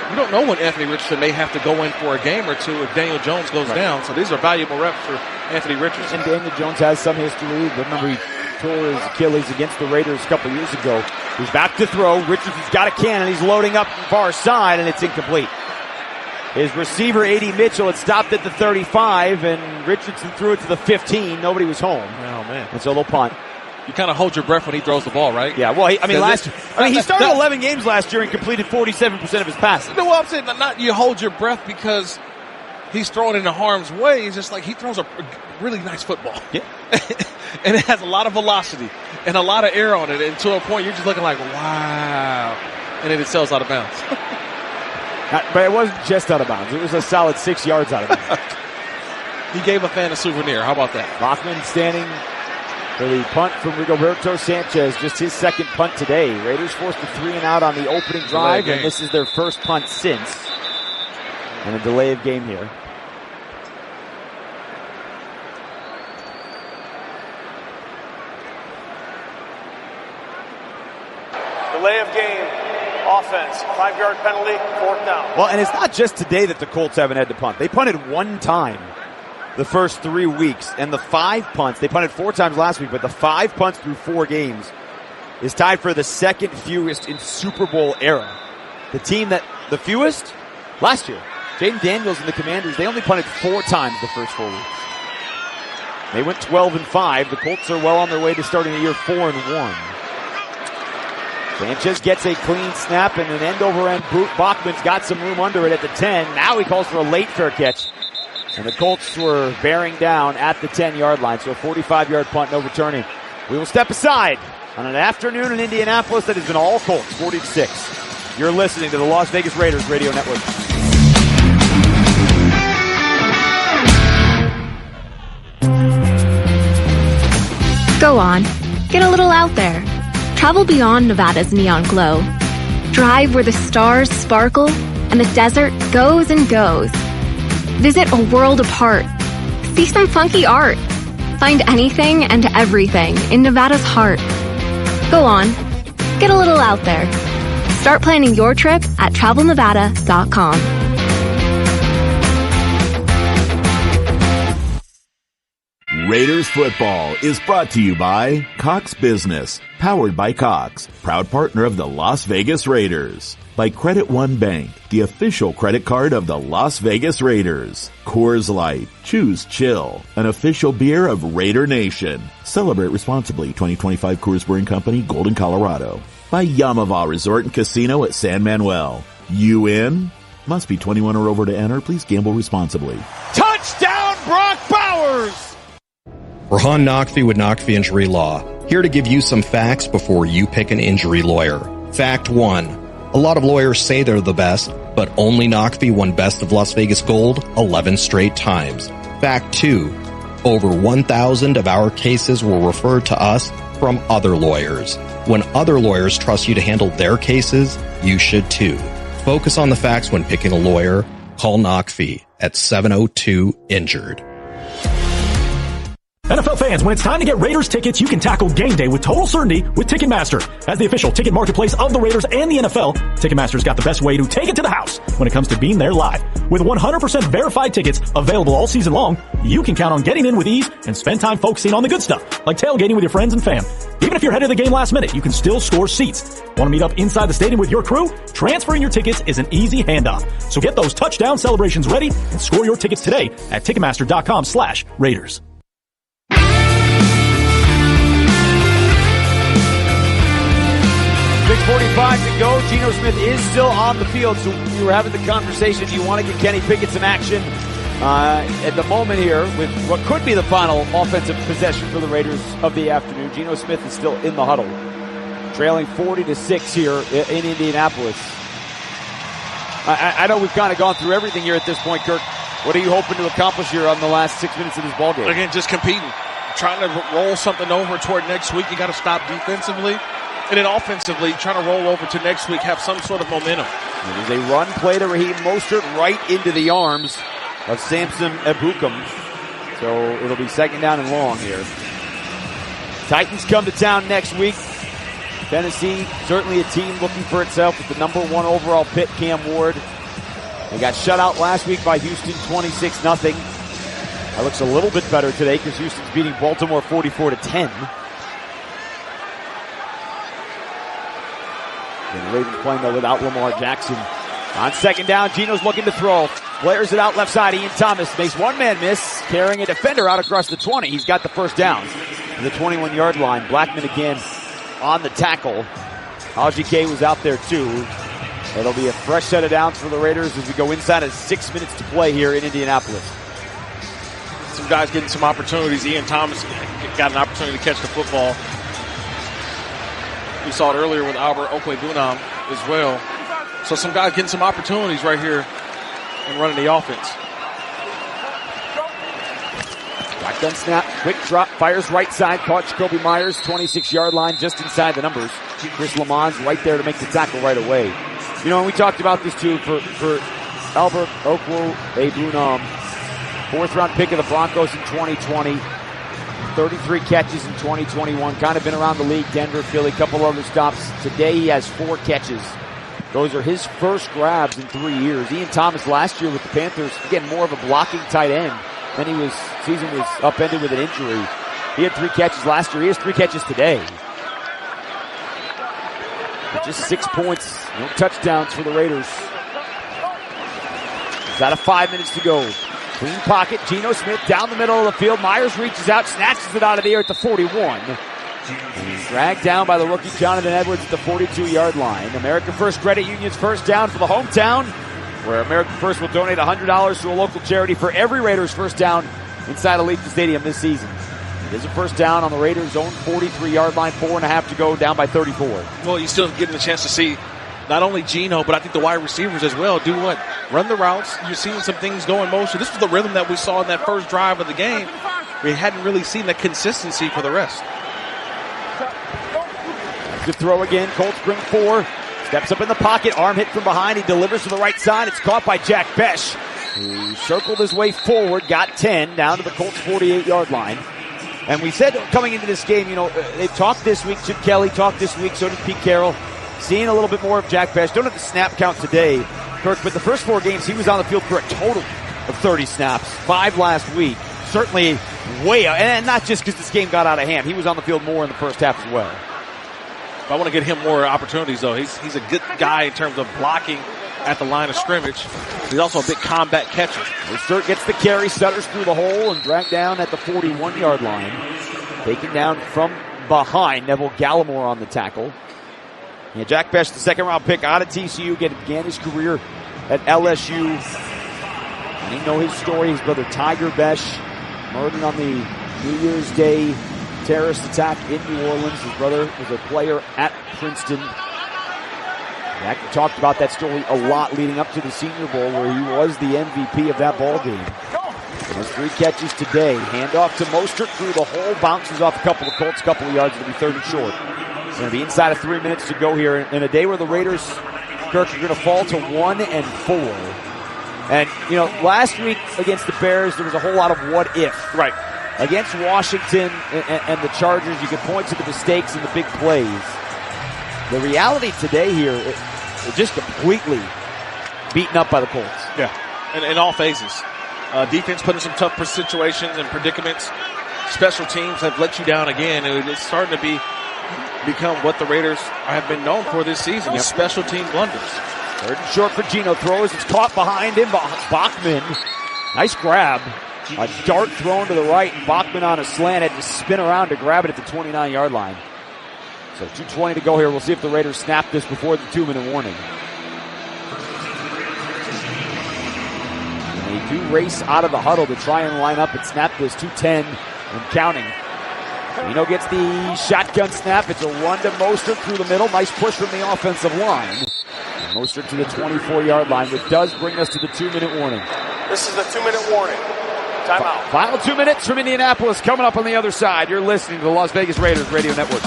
You don't know when Anthony Richardson may have to go in for a game or two if Daniel Jones goes down. So these are valuable reps for Anthony Richardson.
And Daniel Jones has some history. Remember, he tore his Achilles against the Raiders a couple years ago. He's back to throw. Richardson's got a cannon. He's loading up far side, and it's incomplete. His receiver, A.D. Mitchell, had stopped at the 35, and Richardson threw it to the 15. Nobody was home.
Oh, man.
And so they'll punt.
You kind of hold your breath when he throws the ball, right?
Yeah, well, he started 11 games last year and completed 47% of his passes.
No, I'm saying not you hold your breath because he's throwing into harm's way. It's just like he throws a really nice football.
Yeah.
And it has a lot of velocity and a lot of air on it. And to a point, you're just looking like, wow. And then it sails out of bounds.
But it wasn't just out of bounds. It was a solid 6 yards out of bounds.
He gave a fan a souvenir. How about that?
Bachman standing for the punt from Rigoberto Sanchez. Just his second punt today. Raiders forced a 3-and-out on the opening drive, and this is their first punt since. And a delay of game here.
Delay of game. Offense, 5-yard penalty, 4th down.
Well, and it's not just today that the Colts haven't had to punt. They punted one time the first 3 weeks, and the 5 punts, they punted 4 times last week, but the 5 punts through 4 games is tied for the second fewest in Super Bowl era. The team that, the fewest, last year, Jaden Daniels and the Commanders, they only punted 4 times the first 4 weeks. They went 12-5. The Colts are well on their way to starting the year 4-1. Sanchez gets a clean snap and an end-over-end boot. Bachman's got some room under it at the 10. Now he calls for a late fair catch. And the Colts were bearing down at the 10-yard line. So a 45-yard punt, no returning. We will step aside on an afternoon in Indianapolis that has been all Colts, 40-6. You're listening to the Las Vegas Raiders Radio Network.
Go on. Get a little out there. Travel beyond Nevada's neon glow. Drive where the stars sparkle and the desert goes and goes. Visit a world apart. See some funky art. Find anything and everything in Nevada's heart. Go on. Get a little out there. Start planning your trip at travelnevada.com.
Raiders football is brought to you by Cox Business, powered by Cox, proud partner of the Las Vegas Raiders. By Credit One Bank, the official credit card of the Las Vegas Raiders. Coors Light, choose chill, an official beer of Raider Nation. Celebrate responsibly. 2025 Coors Brewing Company, Golden, Colorado. By Yamava Resort and Casino at San Manuel. You in? Must be 21 or over to enter. Please gamble responsibly.
Touchdown, Brock Bowers!
Rahan Naqvi with Naqvi Injury Law, here to give you some facts before you pick an injury lawyer. Fact 1. A lot of lawyers say they're the best, but only Naqvi won Best of Las Vegas Gold 11 straight times. Fact 2. Over 1,000 of our cases were referred to us from other lawyers. When other lawyers trust you to handle their cases, you should too. Focus on the facts when picking a lawyer. Call Naqvi at 702-INJURED.
NFL fans, when it's time to get Raiders tickets, you can tackle game day with total certainty with Ticketmaster. As the official ticket marketplace of the Raiders and the NFL, Ticketmaster's got the best way to take it to the house when it comes to being there live. With 100% verified tickets available all season long, you can count on getting in with ease and spend time focusing on the good stuff, like tailgating with your friends and fam. Even if you're headed to the game last minute, you can still score seats. Want to meet up inside the stadium with your crew? Transferring your tickets is an easy handoff. So get those touchdown celebrations ready and score your tickets today at Ticketmaster.com/Raiders.
6:45 to go. Geno Smith is still on the field, so we were having the conversation. Do you want to give Kenny Pickett some action at the moment here with what could be the final offensive possession for the Raiders of the afternoon? Geno Smith is still in the huddle, trailing 40-6 here in Indianapolis. I know we've kind of gone through everything here at this point, Kirk. What are you hoping to accomplish here on the last 6 minutes of this ballgame?
Again, just competing. Trying to roll something over toward next week. You got to stop defensively. And then offensively, trying to roll over to next week, have some sort of momentum.
It is a run play to Raheem Mostert right into the arms of Samson Ebukam. So it'll be second down and long here. Titans come to town next week. Tennessee, certainly a team looking for itself with the number 1 overall pick, Cam Ward. They got shut out last week by Houston, 26-0. That looks a little bit better today because Houston's beating Baltimore 44-10. And the Ravens playing though without Lamar Jackson. On second down, Geno's looking to throw. Flares it out left side. Ian Thomas makes one-man miss, carrying a defender out across the 20. He's got the first down to the 21-yard line. Blackman again on the tackle. Haji K was out there too. It'll be a fresh set of downs for the Raiders as we go inside of 6 minutes to play here in Indianapolis.
Some guys getting some opportunities. Ian Thomas got an opportunity to catch the football. We saw it earlier with Albert Okwebunam as well. So some guys getting some opportunities right here and running the offense.
Shotgun snap, quick drop, fires right side, caught Jacoby Myers, 26-yard line, just inside the numbers. Chris Lamont's right there to make the tackle right away. You know, and we talked about this too for Albert Okwebunam, 4th-round pick of the Broncos in 2020. 33 catches in 2021, kind of been around the league, Denver, Philly, couple other stops. Today he has 4 catches. Those are his first grabs in 3 years. Ian Thomas last year with the Panthers, again, more of a blocking tight end. Then season was upended with an injury. He had 3 catches last year. He has 3 catches today. But just 6 points, no touchdowns for the Raiders. It's out of 5 minutes to go. Clean pocket, Geno Smith down the middle of the field. Myers reaches out, snatches it out of the air at the 41. And he's dragged down by the rookie Jonathan Edwards at the 42-yard line. American First Credit Union's first down for the hometown, where American First will donate $100 to a local charity for every Raiders first down inside of Legion Stadium this season. It is a first down on the Raiders' own 43-yard line, 4.5 to go, down by 34.
Well, you're still getting a chance to see not only Geno, but I think the wide receivers as well do what? Run the routes. You're seeing some things go in motion. This was the rhythm that we saw in that first drive of the game. We hadn't really seen the consistency for the rest.
Good throw again. Colts bring 4. Steps up in the pocket. Arm hit from behind. He delivers to the right side. It's caught by Jack Besh, who circled his way forward, got 10, down to the Colts' 48-yard line. And we said coming into this game, you know, they talked this week. Chip Kelly talked this week. So did Pete Carroll. Seeing a little bit more of Jack Besh. Don't have the snap count today, Kirk, but the first 4 games he was on the field for a total of 30 snaps. 5 last week. Certainly way out. And not just because this game got out of hand. He was on the field more in the first half as well.
I want to get him more opportunities, though. He's a good guy in terms of blocking at the line of scrimmage. He's also a big combat catcher.
Mostert gets the carry, stutters through the hole, and dragged down at the 41-yard line. Taken down from behind. Neville Gallimore on the tackle. Yeah, Jack Besh, the 2nd-round pick out of TCU, began his career at LSU. And you know his story. His brother Tiger Besh murdered on the New Year's Day terrorist attack in New Orleans. His brother was a player at Princeton. Jack talked about that story a lot leading up to the Senior Bowl, where he was the MVP of that ball game. Has 3 catches today. Handoff to Mostert through the hole, bounces off a couple of Colts, couple of yards. It'll be 3rd and short. It's going to be inside of 3 minutes to go here in a day where the Raiders, Kirk, are going to fall to 1-4. And, you know, last week against the Bears, there was a whole lot of what if.
Right.
against Washington and the Chargers, you can point to the mistakes and the big plays. The reality today here, it's just completely beaten up by the Colts.
Yeah, in all phases. Defense put in some tough situations and predicaments. Special teams have let you down again. It's starting to become what the Raiders have been known for this season, special team blunders.
Third and short for Geno. Throws. It's caught behind him. Bachman. Nice grab. A dart thrown to the right, and Bachman on a slant had to spin around to grab it at the 29-yard line. So 2:20 to go here. We'll see if the Raiders snap this before the 2-minute warning. And they do race out of the huddle to try and line up and snap this. 2:10 and counting. Geno gets the shotgun snap. It's a run to Mostert through the middle. Nice push from the offensive line. And Mostert to the 24-yard line, which does bring us to the 2-minute warning.
This is the 2-minute warning. Timeout.
Final 2 minutes from Indianapolis coming up on the other side. You're listening to the Las Vegas Raiders Radio Network.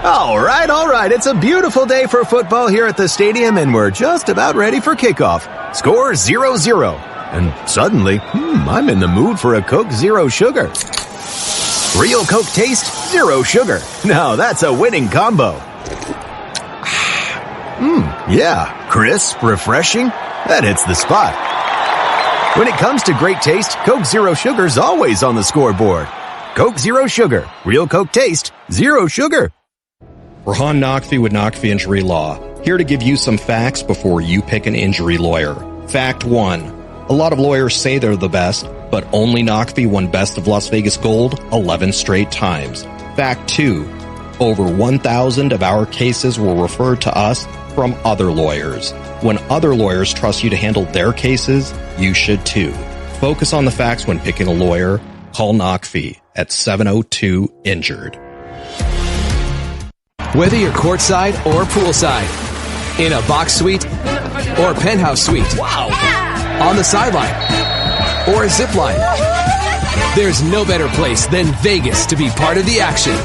All right. It's a beautiful day for football here at the stadium, and we're just about ready for kickoff. Score 0-0. And suddenly, I'm in the mood for a Coke Zero Sugar. Real Coke taste, zero sugar. Now that's a winning combo. Yeah, crisp, refreshing. That hits the spot. When it comes to great taste, Coke Zero Sugar's always on the scoreboard. Coke Zero Sugar. Real Coke taste, zero sugar.
Rahan Naqvi with Naqvi Injury Law. Here to give you some facts before you pick an injury lawyer. Fact 1. A lot of lawyers say they're the best, but only Naqvi won Best of Las Vegas Gold 11 straight times. Fact 2. Over 1,000 of our cases were referred to us from other lawyers. When other lawyers trust you to handle their cases, you should too. Focus on the facts when picking a lawyer. Call Naqvi at 702-INJURED.
Whether you're courtside or poolside, in a box suite or penthouse suite, on the sideline or a zip line, there's no better place than Vegas to be part of the action.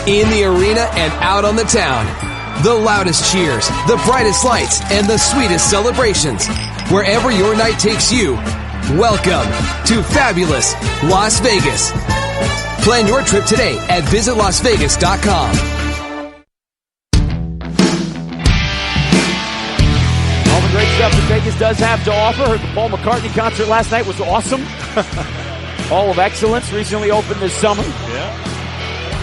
In the arena and out on the town. The loudest cheers, the brightest lights, and the sweetest celebrations. Wherever your night takes you, welcome to fabulous Las Vegas. Plan your trip today at visitlasvegas.com.
All the great stuff that Vegas does have to offer. Heard the Paul McCartney concert last night was awesome. Hall of Excellence recently opened this summer.
Yeah.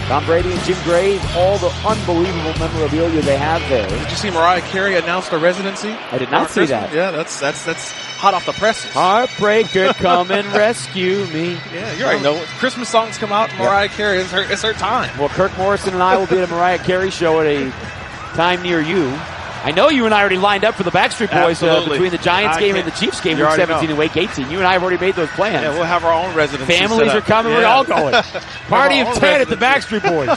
Tom Brady and Jim Gray, all the unbelievable memorabilia they have there.
Did you see Mariah Carey announce her residency?
I did not see that.
Yeah, that's hot off the presses.
Heartbreaker, come and rescue me.
Yeah, you already know. Christmas songs come out, Mariah Carey, it's her time.
Well, Kirk Morrison and I will be at a Mariah Carey show at a time near you. I know you and I already lined up for the Backstreet Boys between the Giants game and the Chiefs game, week 17 and week 18. You and I have already made those plans.
Yeah, we'll have our own residency.
Families are coming. We're all going. Party of 10 at the Backstreet Boys.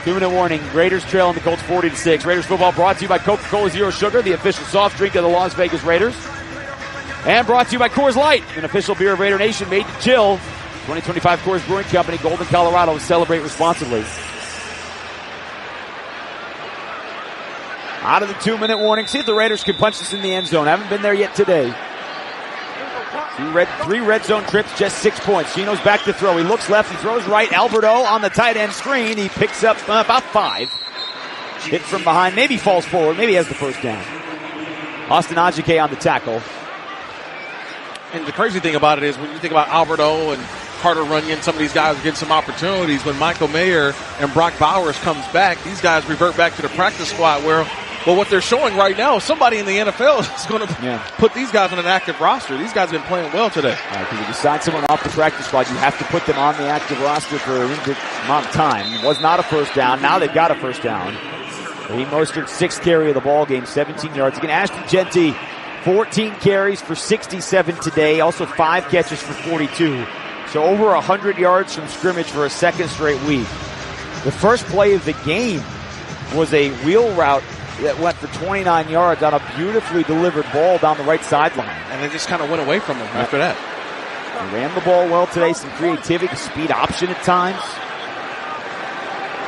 2-minute warning. Raiders trail on the Colts 40-6. Raiders football brought to you by Coca-Cola Zero Sugar, the official soft drink of the Las Vegas Raiders. And brought to you by Coors Light, an official beer of Raider Nation made to chill. 2025 Coors Brewing Company, Golden, Colorado. Celebrate responsibly. Out of the 2-minute warning. See if the Raiders can punch this in the end zone. Haven't been there yet today. Three red zone trips, just 6 points. Geno's back to throw. He looks left, he throws right. Alberto on the tight end screen. He picks up about 5. Hit from behind, maybe falls forward, maybe has the first down. Austin Ajike on the tackle.
And the crazy thing about it is when you think about Alberto and Carter Runyon, some of these guys get some opportunities. When Michael Mayer and Brock Bowers comes back, these guys revert back to the practice squad where, well, what they're showing right now, somebody in the NFL is going to put these guys on an active roster. These guys have been playing well today.
Because if you sign someone off the practice squad, you have to put them on the active roster for a limited amount of time. It was not a first down. Now they've got a first down. Raheem Mostert, 6th carry of the ball game, 17 yards. Again, Ashton Jeanty, 14 carries for 67 today. Also 5 catches for 42. So over 100 yards from scrimmage for a second straight week. The first play of the game was a wheel route that went for 29 yards on a beautifully delivered ball down the right sideline.
And they just kind of went away from him after that.
They ran the ball well today, some creativity, speed option at times.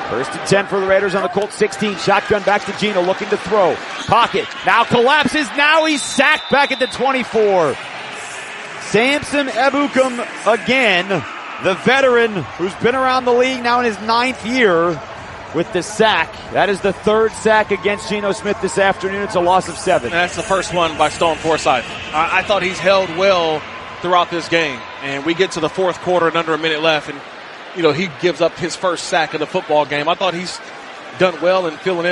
First and 10 for the Raiders on the Colts 16. Shotgun back to Geno, looking to throw. Pocket, now collapses, now he's sacked back at the 24. Samson Ebukam again, the veteran who's been around the league now in his 9th year with the sack. That is the 3rd sack against Geno Smith this afternoon. It's a loss of 7.
And that's the first one by Stone Forsythe. I thought he's held well throughout this game. And we get to the 4th quarter and under a minute left, and he gives up his first sack of the football game. I thought he's done well in filling in.